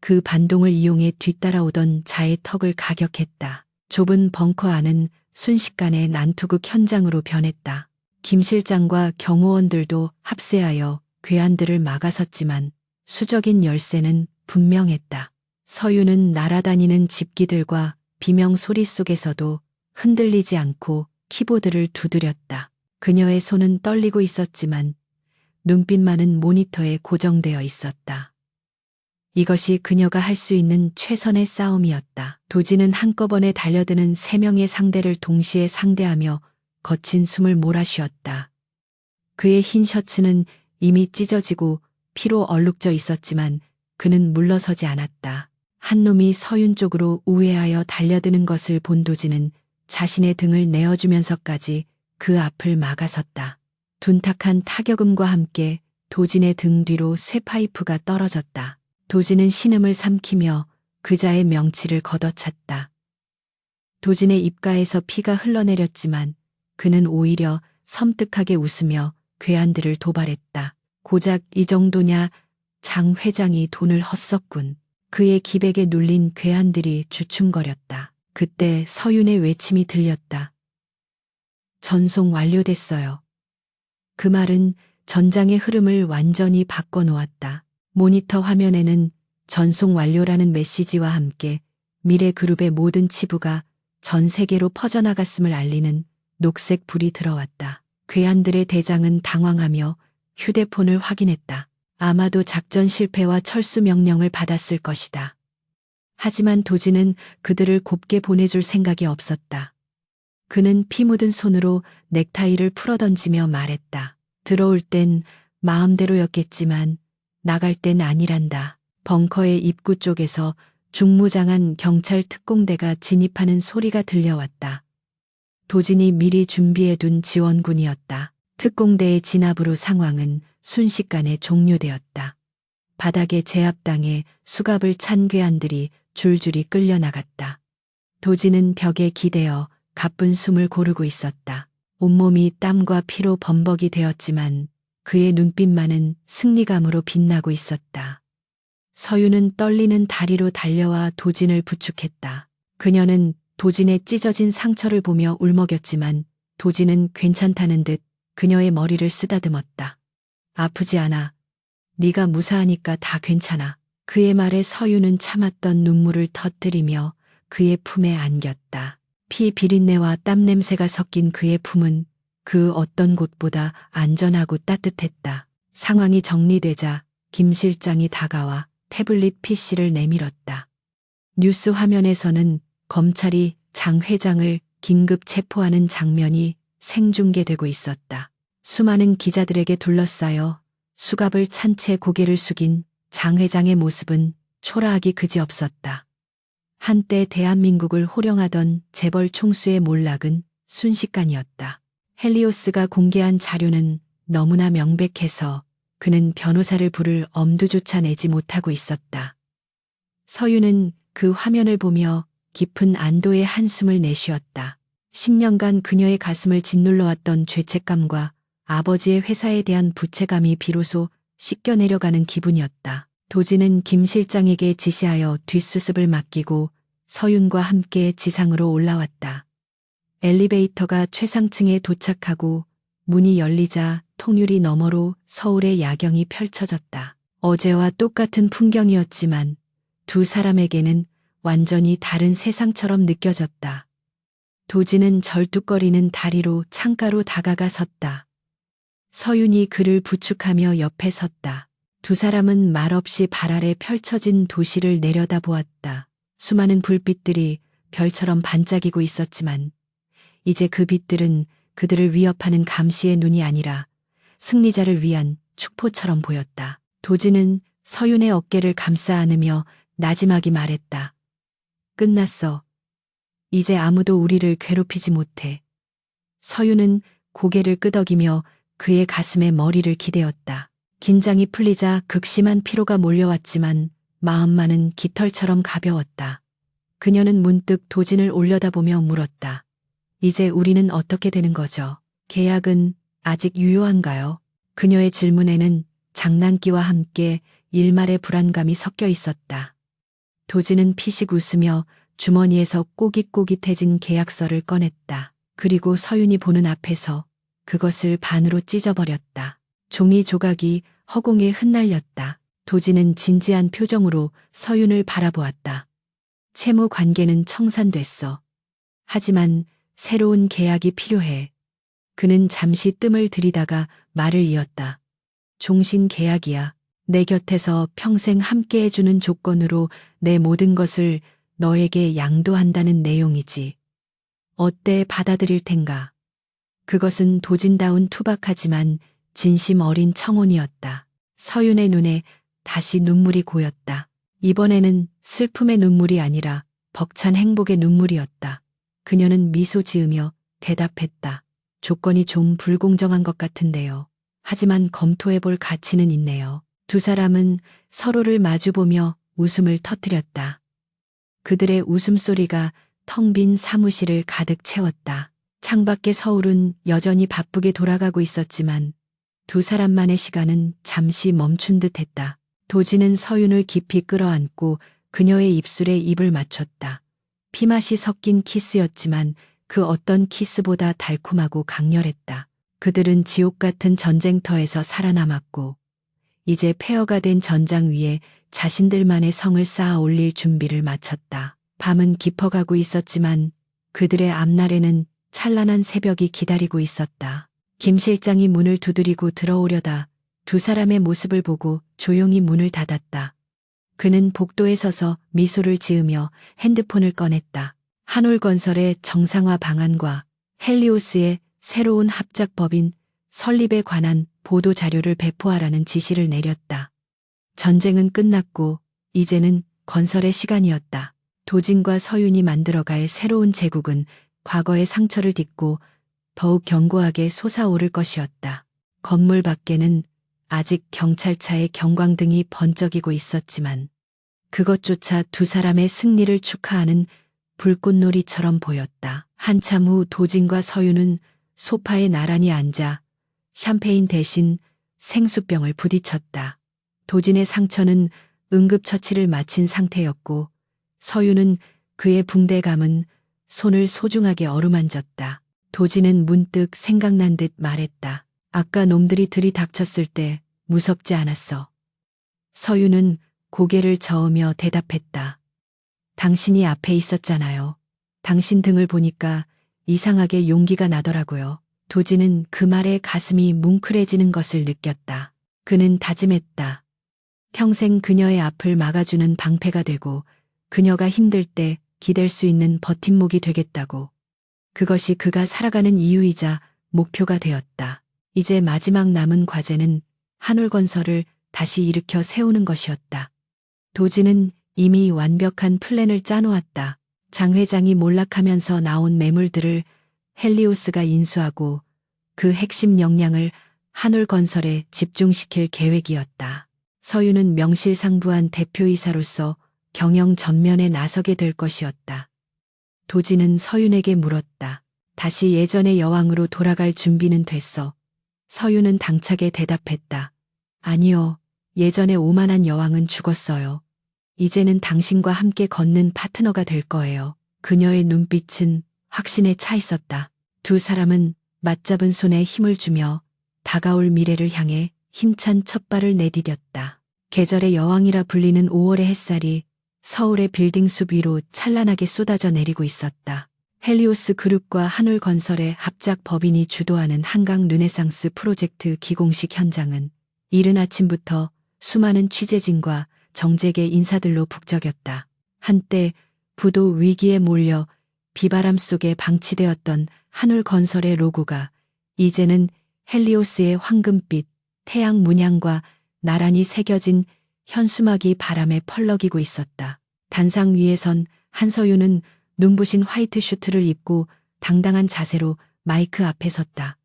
그 반동을 이용해 뒤따라오던 자의 턱을 가격했다. 좁은 벙커 안은 순식간에 난투극 현장으로 변했다. 김 실장과 경호원들도 합세하여 괴한들을 막아섰지만 수적인 열세는 분명했다. 서윤은 날아다니는 집기들과 비명 소리 속에서도 흔들리지 않고 키보드를 두드렸다. 그녀의 손은 떨리고 있었지만 눈빛만은 모니터에 고정되어 있었다. 이것이 그녀가 할 수 있는 최선의 싸움이었다. 도지는 한꺼번에 달려드는 3명의 상대를 동시에 상대하며 거친 숨을 몰아쉬었다. 그의 흰 셔츠는 이미 찢어지고 피로 얼룩져 있었지만 그는 물러서지 않았다. 한 놈이 서윤 쪽으로 우회하여 달려드는 것을 본 도지는 자신의 등을 내어주면서까지 그 앞을 막아섰다. 둔탁한 타격음과 함께 도진의 등 뒤로 쇠파이프가 떨어졌다. 도진은 신음을 삼키며 그자의 명치를 걷어찼다. 도진의 입가에서 피가 흘러내렸지만 그는 오히려 섬뜩하게 웃으며 괴한들을 도발했다. 고작 이 정도냐? 장 회장이 돈을 헛썼군. 그의 기백에 눌린 괴한들이 주춤거렸다. 그때 서윤의 외침이 들렸다. 전송 완료됐어요. 그 말은 전장의 흐름을 완전히 바꿔놓았다. 모니터 화면에는 전송 완료라는 메시지와 함께 미래 그룹의 모든 치부가 전 세계로 퍼져나갔음을 알리는 녹색 불이 들어왔다. 괴한들의 대장은 당황하며 휴대폰을 확인했다. 아마도 작전 실패와 철수 명령을 받았을 것이다. 하지만 도지는 그들을 곱게 보내줄 생각이 없었다. 그는 피 묻은 손으로 넥타이를 풀어던지며 말했다. 들어올 땐 마음대로였겠지만 나갈 땐 아니란다. 벙커의 입구 쪽에서 중무장한 경찰 특공대가 진입하는 소리가 들려왔다. 도진이 미리 준비해둔 지원군이었다. 특공대의 진압으로 상황은 순식간에 종료되었다. 바닥에 제압당해 수갑을 찬 괴한들이 줄줄이 끌려나갔다. 도진은 벽에 기대어 가쁜 숨을 고르고 있었다. 온몸이 땀과 피로 범벅이 되었지만 그의 눈빛만은 승리감으로 빛나고 있었다. 서윤은 떨리는 다리로 달려와 도진을 부축했다. 그녀는 도진의 찢어진 상처를 보며 울먹였지만 도진은 괜찮다는 듯 그녀의 머리를 쓰다듬었다. 아프지 않아. 네가 무사하니까 다 괜찮아. 그의 말에 서윤은 참았던 눈물을 터뜨리며 그의 품에 안겼다. 피 비린내와 땀 냄새가 섞인 그의 품은 그 어떤 곳보다 안전하고 따뜻했다. 상황이 정리되자 김 실장이 다가와 태블릿 PC를 내밀었다. 뉴스 화면에서는 검찰이 장 회장을 긴급 체포하는 장면이 생중계되고 있었다. 수많은 기자들에게 둘러싸여 수갑을 찬 채 고개를 숙인 장 회장의 모습은 초라하기 그지없었다. 한때 대한민국을 호령하던 재벌 총수의 몰락은 순식간이었다. 헬리오스가 공개한 자료는 너무나 명백해서 그는 변호사를 부를 엄두조차 내지 못하고 있었다. 서윤은 그 화면을 보며 깊은 안도의 한숨을 내쉬었다. 10년간 그녀의 가슴을 짓눌러왔던 죄책감과 아버지의 회사에 대한 부채감이 비로소 씻겨 내려가는 기분이었다. 도진은 김 실장에게 지시하여 뒷수습을 맡기고 서윤과 함께 지상으로 올라왔다. 엘리베이터가 최상층에 도착하고 문이 열리자 통유리 너머로 서울의 야경이 펼쳐졌다. 어제와 똑같은 풍경이었지만 두 사람에게는 완전히 다른 세상처럼 느껴졌다. 도진은 절뚝거리는 다리로 창가로 다가가 섰다. 서윤이 그를 부축하며 옆에 섰다. 두 사람은 말없이 발 아래 펼쳐진 도시를 내려다보았다. 수많은 불빛들이 별처럼 반짝이고 있었지만 이제 그 빛들은 그들을 위협하는 감시의 눈이 아니라 승리자를 위한 축포처럼 보였다. 도진은 서윤의 어깨를 감싸 안으며 나지막이 말했다. 끝났어. 이제 아무도 우리를 괴롭히지 못해. 서윤은 고개를 끄덕이며 그의 가슴에 머리를 기대었다. 긴장이 풀리자 극심한 피로가 몰려왔지만 마음만은 깃털처럼 가벼웠다. 그녀는 문득 도진을 올려다보며 물었다. 이제 우리는 어떻게 되는 거죠? 계약은 아직 유효한가요? 그녀의 질문에는 장난기와 함께 일말의 불안감이 섞여 있었다. 도진은 피식 웃으며 주머니에서 꼬깃꼬깃해진 계약서를 꺼냈다. 그리고 서윤이 보는 앞에서 그것을 반으로 찢어버렸다. 종이 조각이 허공에 흩날렸다. 도진은 진지한 표정으로 서윤을 바라보았다. 채무 관계는 청산됐어. 하지만 새로운 계약이 필요해. 그는 잠시 뜸을 들이다가 말을 이었다. 종신 계약이야. 내 곁에서 평생 함께 해주는 조건으로 내 모든 것을 너에게 양도한다는 내용이지. 어때 받아들일 텐가? 그것은 도진다운 투박하지만 진심 어린 청혼이었다. 서윤의 눈에 다시 눈물이 고였다. 이번에는 슬픔의 눈물이 아니라 벅찬 행복의 눈물이었다. 그녀는 미소 지으며 대답했다. 조건이 좀 불공정한 것 같은데요. 하지만 검토해볼 가치는 있네요. 두 사람은 서로를 마주보며 웃음을 터뜨렸다. 그들의 웃음소리가 텅 빈 사무실을 가득 채웠다. 창밖의 서울은 여전히 바쁘게 돌아가고 있었지만 두 사람만의 시간은 잠시 멈춘 듯 했다. 도진은 서윤을 깊이 끌어안고 그녀의 입술에 입을 맞췄다. 피맛이 섞인 키스였지만 그 어떤 키스보다 달콤하고 강렬했다. 그들은 지옥 같은 전쟁터에서 살아남았고 이제 폐허가 된 전장 위에 자신들만의 성을 쌓아 올릴 준비를 마쳤다. 밤은 깊어가고 있었지만 그들의 앞날에는 찬란한 새벽이 기다리고 있었다. 김 실장이 문을 두드리고 들어오려다 두 사람의 모습을 보고 조용히 문을 닫았다. 그는 복도에 서서 미소를 지으며 핸드폰을 꺼냈다. 한올건설의 정상화 방안과 헬리오스의 새로운 합작법인 설립에 관한 보도 자료를 배포하라는 지시를 내렸다. 전쟁은 끝났고 이제는 건설의 시간이었다. 도진과 서윤이 만들어갈 새로운 제국은 과거의 상처를 딛고 더욱 견고하게 솟아오를 것이었다. 건물 밖에는 아직 경찰차의 경광등이 번쩍이고 있었지만 그것조차 두 사람의 승리를 축하하는 불꽃놀이처럼 보였다. 한참 후 도진과 서윤은 소파에 나란히 앉아 샴페인 대신 생수병을 부딪혔다. 도진의 상처는 응급처치를 마친 상태였고 서유는 그의 붕대 감은 손을 소중하게 어루만졌다. 도진은 문득 생각난 듯 말했다. 아까 놈들이 들이닥쳤을 때 무섭지 않았어. 서유는 고개를 저으며 대답했다. 당신이 앞에 있었잖아요. 당신 등을 보니까 이상하게 용기가 나더라고요. 도진은 그 말에 가슴이 뭉클해지는 것을 느꼈다. 그는 다짐했다. 평생 그녀의 앞을 막아주는 방패가 되고 그녀가 힘들 때 기댈 수 있는 버팀목이 되겠다고. 그것이 그가 살아가는 이유이자 목표가 되었다. 이제 마지막 남은 과제는 한올건설을 다시 일으켜 세우는 것이었다. 도진은 이미 완벽한 플랜을 짜놓았다. 장 회장이 몰락하면서 나온 매물들을 헬리오스가 인수하고 그 핵심 역량을 한올건설에 집중시킬 계획이었다. 서유는 명실상부한 대표이사로서 경영 전면에 나서게 될 것이었다. 도진은 서윤에게 물었다. 다시 예전의 여왕으로 돌아갈 준비는 됐어. 서윤은 당차게 대답했다. 아니요. 예전의 오만한 여왕은 죽었어요. 이제는 당신과 함께 걷는 파트너가 될 거예요. 그녀의 눈빛은 확신에 차 있었다. 두 사람은 맞잡은 손에 힘을 주며 다가올 미래를 향해 힘찬 첫발을 내디뎠다. 계절의 여왕이라 불리는 5월의 햇살이 서울의 빌딩 숲 위로 찬란하게 쏟아져 내리고 있었다. 헬리오스 그룹과 한올건설의 합작 법인이 주도하는 한강 르네상스 프로젝트 기공식 현장은 이른 아침부터 수많은 취재진과 정재계 인사들로 북적였다. 한때 부도 위기에 몰려 비바람 속에 방치되었던 한올건설의 로고가 이제는 헬리오스의 황금빛 태양 문양과 나란히 새겨진 현수막이 바람에 펄럭이고 있었다. 단상 위에선 한서유는 눈부신 화이트 슈트를 입고 당당한 자세로 마이크 앞에 섰다.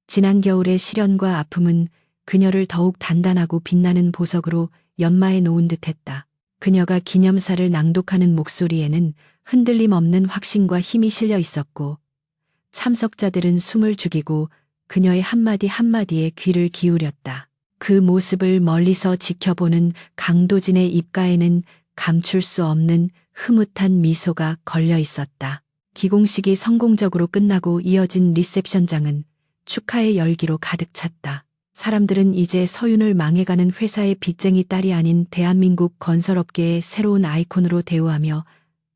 지난 겨울의 시련과 아픔은 그녀를 더욱 단단하고 빛나는 보석으로 연마해 놓은 듯했다. 그녀가 기념사를 낭독하는 목소리에는 흔들림 없는 확신과 힘이 실려 있었고 참석자들은 숨을 죽이고 그녀의 한마디 한마디에 귀를 기울였다. 그 모습을 멀리서 지켜보는 강도진의 입가에는 감출 수 없는 흐뭇한 미소가 걸려 있었다. 기공식이 성공적으로 끝나고 이어진 리셉션장은 축하의 열기로 가득 찼다. 사람들은 이제 서윤을 망해가는 회사의 빚쟁이 딸이 아닌 대한민국 건설업계의 새로운 아이콘으로 대우하며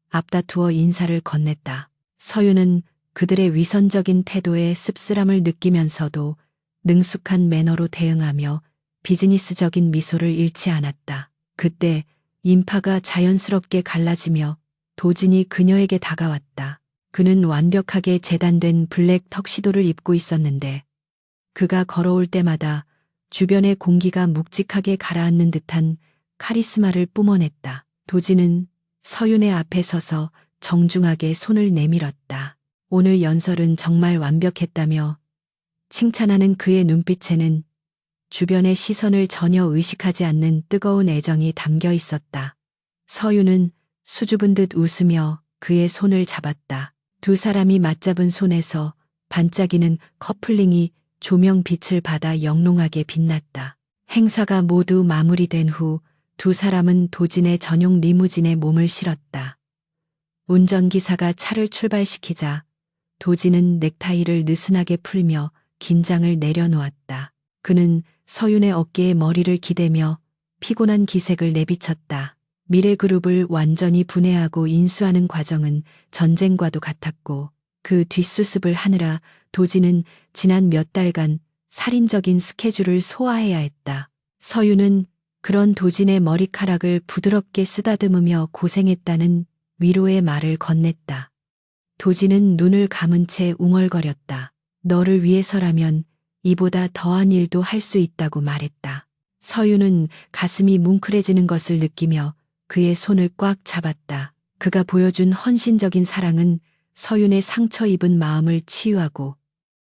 앞다투어 인사를 건넸다. 서윤은 그들의 위선적인 태도에 씁쓸함을 느끼면서도 능숙한 매너로 대응하며 비즈니스적인 미소를 잃지 않았다. 그때 인파가 자연스럽게 갈라지며 도진이 그녀에게 다가왔다. 그는 완벽하게 재단된 블랙 턱시도를 입고 있었는데 그가 걸어올 때마다 주변의 공기가 묵직하게 가라앉는 듯한 카리스마를 뿜어냈다. 도진은 서윤의 앞에 서서 정중하게 손을 내밀었다. 오늘 연설은 정말 완벽했다며 칭찬하는 그의 눈빛에는 주변의 시선을 전혀 의식하지 않는 뜨거운 애정이 담겨 있었다. 서윤은 수줍은 듯 웃으며 그의 손을 잡았다. 두 사람이 맞잡은 손에서 반짝이는 커플링이 조명 빛을 받아 영롱하게 빛났다. 행사가 모두 마무리된 후 두 사람은 도진의 전용 리무진에 몸을 실었다. 운전기사가 차를 출발시키자 도진은 넥타이를 느슨하게 풀며 긴장을 내려놓았다. 그는 서윤의 어깨에 머리를 기대며 피곤한 기색을 내비쳤다. 미래그룹을 완전히 분해하고 인수하는 과정은 전쟁과도 같았고 그 뒷수습을 하느라 도진은 지난 몇 달간 살인적인 스케줄을 소화해야 했다. 서윤은 그런 도진의 머리카락을 부드럽게 쓰다듬으며 고생했다는 위로의 말을 건넸다. 도진은 눈을 감은 채 웅얼거렸다. 너를 위해서라면 이보다 더한 일도 할 수 있다고 말했다. 서윤은 가슴이 뭉클해지는 것을 느끼며 그의 손을 꽉 잡았다. 그가 보여준 헌신적인 사랑은 서윤의 상처 입은 마음을 치유하고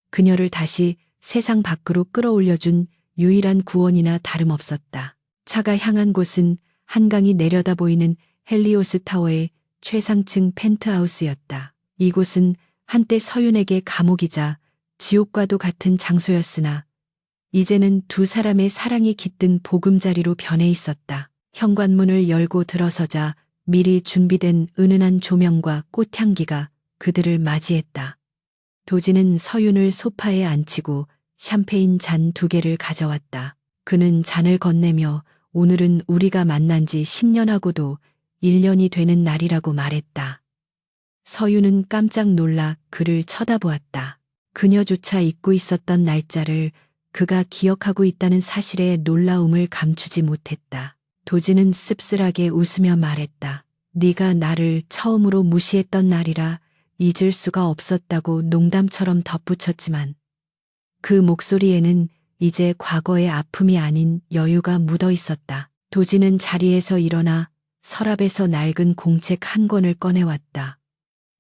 그녀를 다시 세상 밖으로 끌어올려준 유일한 구원이나 다름없었다. 차가 향한 곳은 한강이 내려다 보이는 헬리오스 타워의 최상층 펜트하우스였다. 이곳은 한때 서윤에게 감옥이자 지옥과도 같은 장소였으나 이제는 두 사람의 사랑이 깃든 보금자리로 변해 있었다. 현관문을 열고 들어서자 미리 준비된 은은한 조명과 꽃향기가 그들을 맞이했다. 도진은 서윤을 소파에 앉히고 샴페인 잔 2개를 가져왔다. 그는 잔을 건네며 오늘은 우리가 만난 지 10년하고도 1년이 되는 날이라고 말했다. 서윤은 깜짝 놀라 그를 쳐다보았다. 그녀조차 잊고 있었던 날짜를 그가 기억하고 있다는 사실에 놀라움을 감추지 못했다. 도진은 씁쓸하게 웃으며 말했다. 네가 나를 처음으로 무시했던 날이라 잊을 수가 없었다고 농담처럼 덧붙였지만 그 목소리에는 이제 과거의 아픔이 아닌 여유가 묻어 있었다. 도진은 자리에서 일어나 서랍에서 낡은 공책 한 권을 꺼내왔다.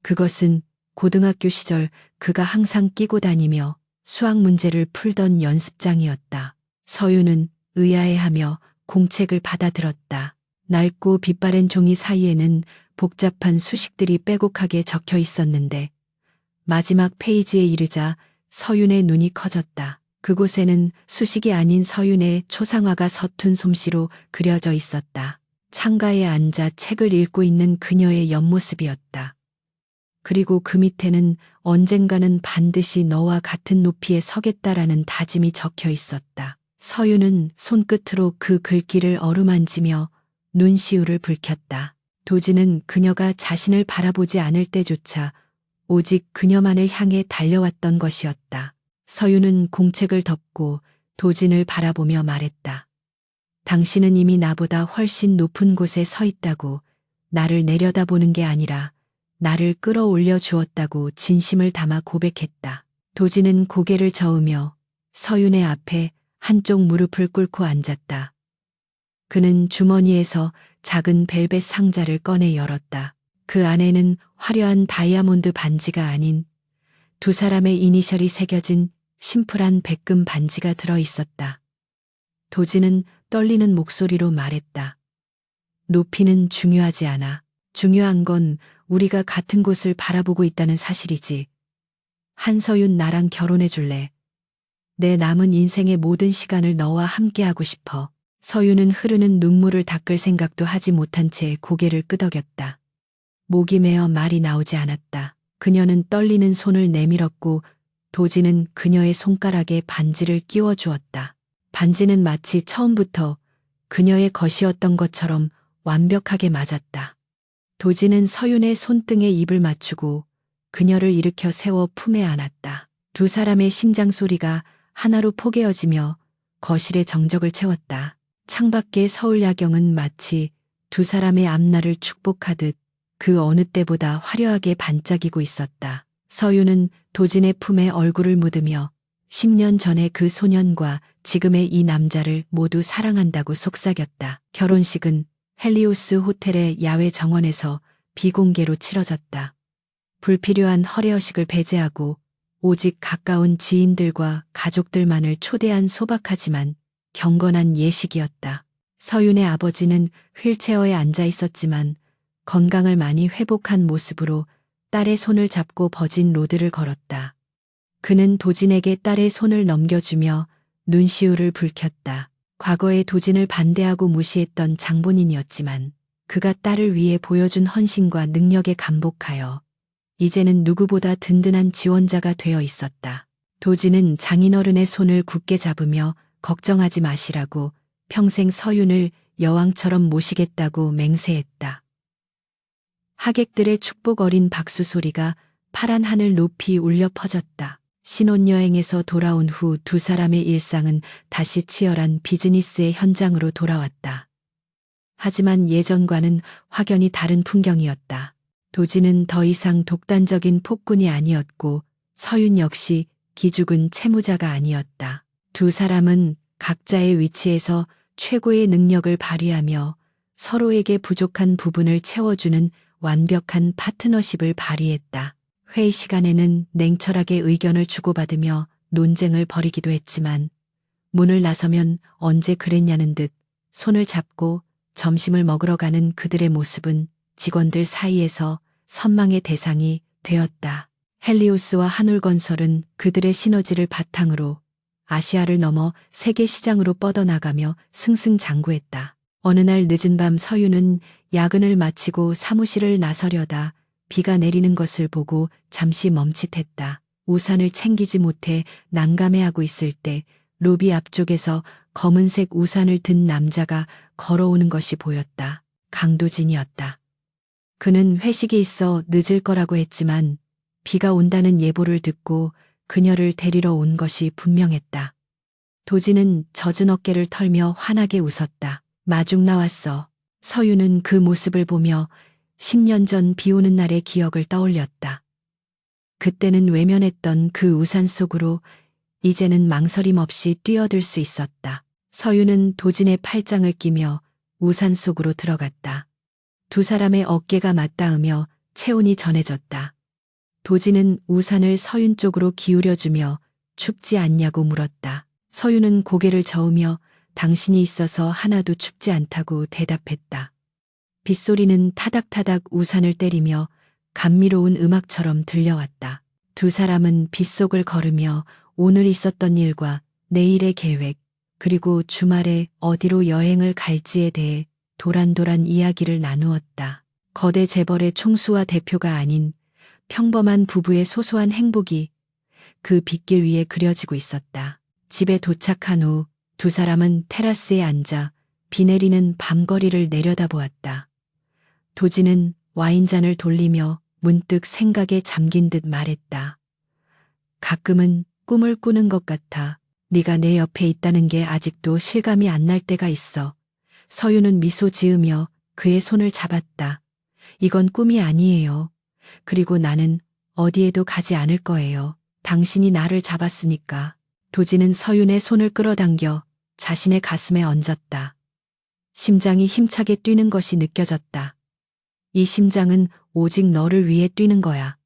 그것은 고등학교 시절 그가 항상 끼고 다니며 수학 문제를 풀던 연습장이었다. 서윤은 의아해하며 공책을 받아들었다. 낡고 빛바랜 종이 사이에는 복잡한 수식들이 빼곡하게 적혀 있었는데 마지막 페이지에 이르자 서윤의 눈이 커졌다. 그곳에는 수식이 아닌 서윤의 초상화가 서툰 솜씨로 그려져 있었다. 창가에 앉아 책을 읽고 있는 그녀의 옆모습이었다. 그리고 그 밑에는 언젠가는 반드시 너와 같은 높이에 서겠다라는 다짐이 적혀 있었다. 서윤은 손끝으로 그 글귀를 어루만지며 눈시울을 붉혔다. 도진은 그녀가 자신을 바라보지 않을 때조차 오직 그녀만을 향해 달려왔던 것이었다. 서윤은 공책을 덮고 도진을 바라보며 말했다. 당신은 이미 나보다 훨씬 높은 곳에 서 있다고, 나를 내려다보는 게 아니라 나를 끌어올려 주었다고 진심을 담아 고백했다. 도진은 고개를 저으며 서윤의 앞에 한쪽 무릎을 꿇고 앉았다. 그는 주머니에서 작은 벨벳 상자를 꺼내 열었다. 그 안에는 화려한 다이아몬드 반지가 아닌 두 사람의 이니셜이 새겨진 심플한 백금 반지가 들어 있었다. 도진은 떨리는 목소리로 말했다. 높이는 중요하지 않아. 중요한 건 우리가 같은 곳을 바라보고 있다는 사실이지. 한서윤, 나랑 결혼해 줄래? 내 남은 인생의 모든 시간을 너와 함께하고 싶어. 서윤은 흐르는 눈물을 닦을 생각도 하지 못한 채 고개를 끄덕였다. 목이 메어 말이 나오지 않았다. 그녀는 떨리는 손을 내밀었고 도진은 그녀의 손가락에 반지를 끼워 주었다. 반지는 마치 처음부터 그녀의 것이었던 것처럼 완벽하게 맞았다. 도진은 서윤의 손등에 입을 맞추고 그녀를 일으켜 세워 품에 안았다. 두 사람의 심장 소리가 하나로 포개어지며 거실의 정적을 채웠다. 창밖의 서울 야경은 마치 두 사람의 앞날을 축복하듯 그 어느 때보다 화려하게 반짝이고 있었다. 서윤은 도진의 품에 얼굴을 묻으며 10년 전의 그 소년과 지금의 이 남자를 모두 사랑한다고 속삭였다. 결혼식은 헬리오스 호텔의 야외 정원에서 비공개로 치러졌다. 불필요한 허례허식을 배제하고 오직 가까운 지인들과 가족들만을 초대한 소박하지만 경건한 예식이었다. 서윤의 아버지는 휠체어에 앉아 있었지만 건강을 많이 회복한 모습으로 딸의 손을 잡고 버진 로드를 걸었다. 그는 도진에게 딸의 손을 넘겨주며 눈시울을 붉혔다. 과거에 도진을 반대하고 무시했던 장본인이었지만 그가 딸을 위해 보여준 헌신과 능력에 감복하여 이제는 누구보다 든든한 지원자가 되어 있었다. 도진은 장인어른의 손을 굳게 잡으며 걱정하지 마시라고 평생 서윤을 여왕처럼 모시겠다고 맹세했다. 하객들의 축복 어린 박수 소리가 파란 하늘 높이 울려 퍼졌다. 신혼여행에서 돌아온 후 두 사람의 일상은 다시 치열한 비즈니스의 현장으로 돌아왔다. 하지만 예전과는 확연히 다른 풍경이었다. 도진은 더 이상 독단적인 폭군이 아니었고 서윤 역시 기죽은 채무자가 아니었다. 두 사람은 각자의 위치에서 최고의 능력을 발휘하며 서로에게 부족한 부분을 채워주는 완벽한 파트너십을 발휘했다. 회의 시간에는 냉철하게 의견을 주고받으며 논쟁을 벌이기도 했지만 문을 나서면 언제 그랬냐는 듯 손을 잡고 점심을 먹으러 가는 그들의 모습은 직원들 사이에서 선망의 대상이 되었다. 헬리오스와 한울건설은 그들의 시너지를 바탕으로 아시아를 넘어 세계 시장으로 뻗어나가며 승승장구했다. 어느 날 늦은 밤 서유는 야근을 마치고 사무실을 나서려다 비가 내리는 것을 보고 잠시 멈칫했다. 우산을 챙기지 못해 난감해하고 있을 때 로비 앞쪽에서 검은색 우산을 든 남자가 걸어오는 것이 보였다. 강도진이었다. 그는 회식이 있어 늦을 거라고 했지만 비가 온다는 예보를 듣고 그녀를 데리러 온 것이 분명했다. 도진은 젖은 어깨를 털며 환하게 웃었다. 마중 나왔어. 서유는 그 모습을 보며 10년 전 비 오는 날의 기억을 떠올렸다. 그때는 외면했던 그 우산 속으로 이제는 망설임 없이 뛰어들 수 있었다. 서유는 도진의 팔짱을 끼며 우산 속으로 들어갔다. 두 사람의 어깨가 맞닿으며 체온이 전해졌다. 도진은 우산을 서윤 쪽으로 기울여주며 춥지 않냐고 물었다. 서윤은 고개를 저으며 당신이 있어서 하나도 춥지 않다고 대답했다. 빗소리는 타닥타닥 우산을 때리며 감미로운 음악처럼 들려왔다. 두 사람은 빗속을 걸으며 오늘 있었던 일과 내일의 계획, 그리고 주말에 어디로 여행을 갈지에 대해 도란도란 이야기를 나누었다. 거대 재벌의 총수와 대표가 아닌 평범한 부부의 소소한 행복이 그 빗길 위에 그려지고 있었다. 집에 도착한 후 두 사람은 테라스에 앉아 비 내리는 밤거리를 내려다보았다. 도진은 와인잔을 돌리며 문득 생각에 잠긴 듯 말했다. 가끔은 꿈을 꾸는 것 같아. 네가 내 옆에 있다는 게 아직도 실감이 안 날 때가 있어. 서유는 미소 지으며 그의 손을 잡았다. 이건 꿈이 아니에요. 그리고 나는 어디에도 가지 않을 거예요. 당신이 나를 잡았으니까. 도진은 서윤의 손을 끌어당겨 자신의 가슴에 얹었다. 심장이 힘차게 뛰는 것이 느껴졌다. 이 심장은 오직 너를 위해 뛰는 거야.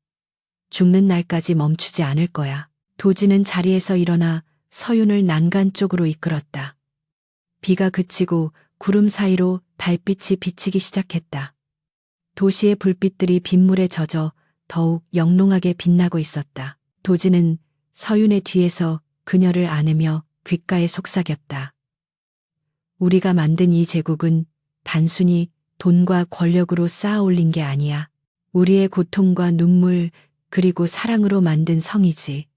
죽는 날까지 멈추지 않을 거야. 도진은 자리에서 일어나 서윤을 난간 쪽으로 이끌었다. 비가 그치고 구름 사이로 달빛이 비치기 시작했다. 도시의 불빛들이 빗물에 젖어 더욱 영롱하게 빛나고 있었다. 도진은 서윤의 뒤에서 그녀를 안으며 귓가에 속삭였다. 우리가 만든 이 제국은 단순히 돈과 권력으로 쌓아 올린 게 아니야. 우리의 고통과 눈물 그리고 사랑으로 만든 성이지.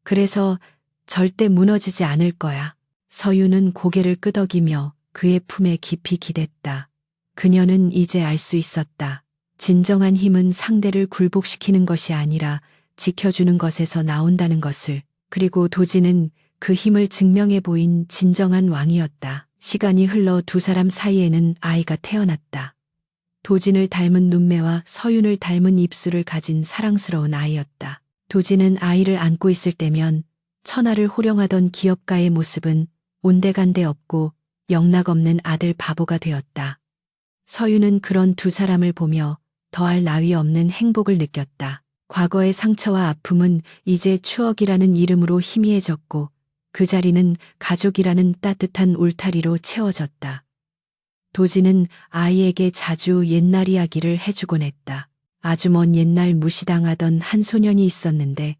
그래서 절대 무너지지 않을 거야. 서윤은 고개를 끄덕이며 그의 품에 깊이 기댔다. 그녀는 이제 알 수 있었다. 진정한 힘은 상대를 굴복시키는 것이 아니라 지켜주는 것에서 나온다는 것을. 그리고 도진은 그 힘을 증명해 보인 진정한 왕이었다. 시간이 흘러 두 사람 사이에는 아이가 태어났다. 도진을 닮은 눈매와 서윤을 닮은 입술을 가진 사랑스러운 아이였다. 도진은 아이를 안고 있을 때면 천하를 호령하던 기업가의 모습은 온데간데 없고 영락없는 아들 바보가 되었다. 서윤은 그런 두 사람을 보며 더할 나위 없는 행복을 느꼈다. 과거의 상처와 아픔은 이제 추억이라는 이름으로 희미해졌고 그 자리는 가족이라는 따뜻한 울타리로 채워졌다. 도진은 아이에게 자주 옛날 이야기를 해주곤 했다. 아주 먼 옛날 무시당하던 한 소년이 있었는데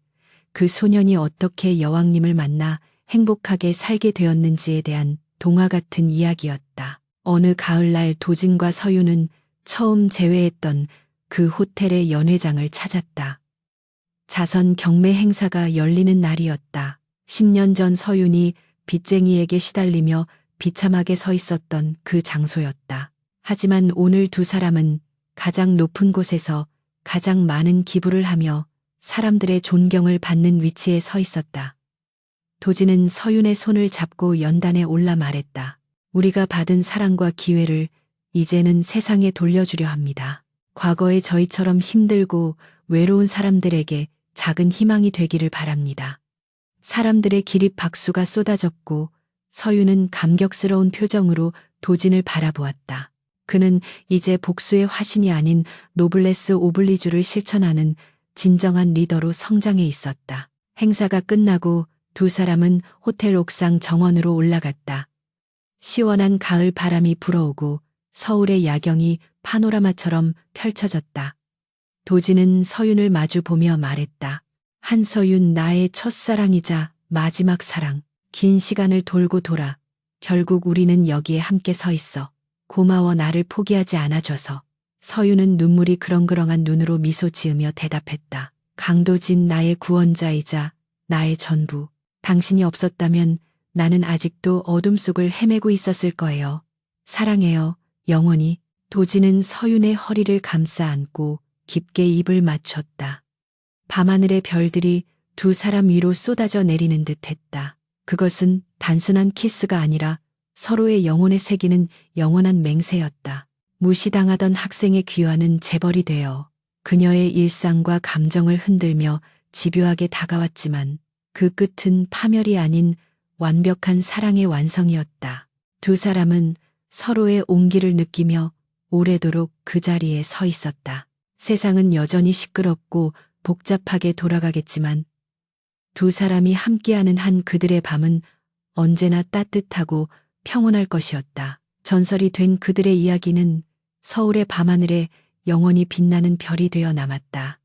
그 소년이 어떻게 여왕님을 만나 행복하게 살게 되었는지에 대한 동화 같은 이야기였다. 어느 가을날 도진과 서유는 처음 제외했던 그 호텔의 연회장을 찾았다. 자선 경매 행사가 열리는 날이었다. 10년 전 서윤이 빚쟁이에게 시달리며 비참하게 서 있었던 그 장소였다. 하지만 오늘 두 사람은 가장 높은 곳에서 가장 많은 기부를 하며 사람들의 존경을 받는 위치에 서 있었다. 도진은 서윤의 손을 잡고 연단에 올라 말했다. 우리가 받은 사랑과 기회를 이제는 세상에 돌려주려 합니다. 과거의 저희처럼 힘들고 외로운 사람들에게 작은 희망이 되기를 바랍니다. 사람들의 기립 박수가 쏟아졌고 서윤은 감격스러운 표정으로 도진을 바라보았다. 그는 이제 복수의 화신이 아닌 노블레스 오블리주를 실천하는 진정한 리더로 성장해 있었다. 행사가 끝나고 두 사람은 호텔 옥상 정원으로 올라갔다. 시원한 가을 바람이 불어오고 서울의 야경이 파노라마처럼 펼쳐졌다. 도진은 서윤을 마주 보며 말했다. 한서윤, 나의 첫사랑이자 마지막 사랑. 긴 시간을 돌고 돌아 결국 우리는 여기에 함께 서 있어. 고마워, 나를 포기하지 않아줘서. 서윤은 눈물이 그렁그렁한 눈으로 미소 지으며 대답했다. 강도진, 나의 구원자이자 나의 전부. 당신이 없었다면 나는 아직도 어둠 속을 헤매고 있었을 거예요. 사랑해요, 영원히. 도진은 서윤의 허리를 감싸 안고 깊게 입을 맞췄다. 밤하늘의 별들이 두 사람 위로 쏟아져 내리는 듯 했다. 그것은 단순한 키스가 아니라 서로의 영혼에 새기는 영원한 맹세였다. 무시당하던 학생의 귀환은 재벌이 되어 그녀의 일상과 감정을 흔들며 집요하게 다가왔지만 그 끝은 파멸이 아닌 완벽한 사랑의 완성이었다. 두 사람은 서로의 온기를 느끼며 오래도록 그 자리에 서 있었다. 세상은 여전히 시끄럽고 복잡하게 돌아가겠지만 두 사람이 함께하는 한 그들의 밤은 언제나 따뜻하고 평온할 것이었다. 전설이 된 그들의 이야기는 서울의 밤하늘에 영원히 빛나는 별이 되어 남았다.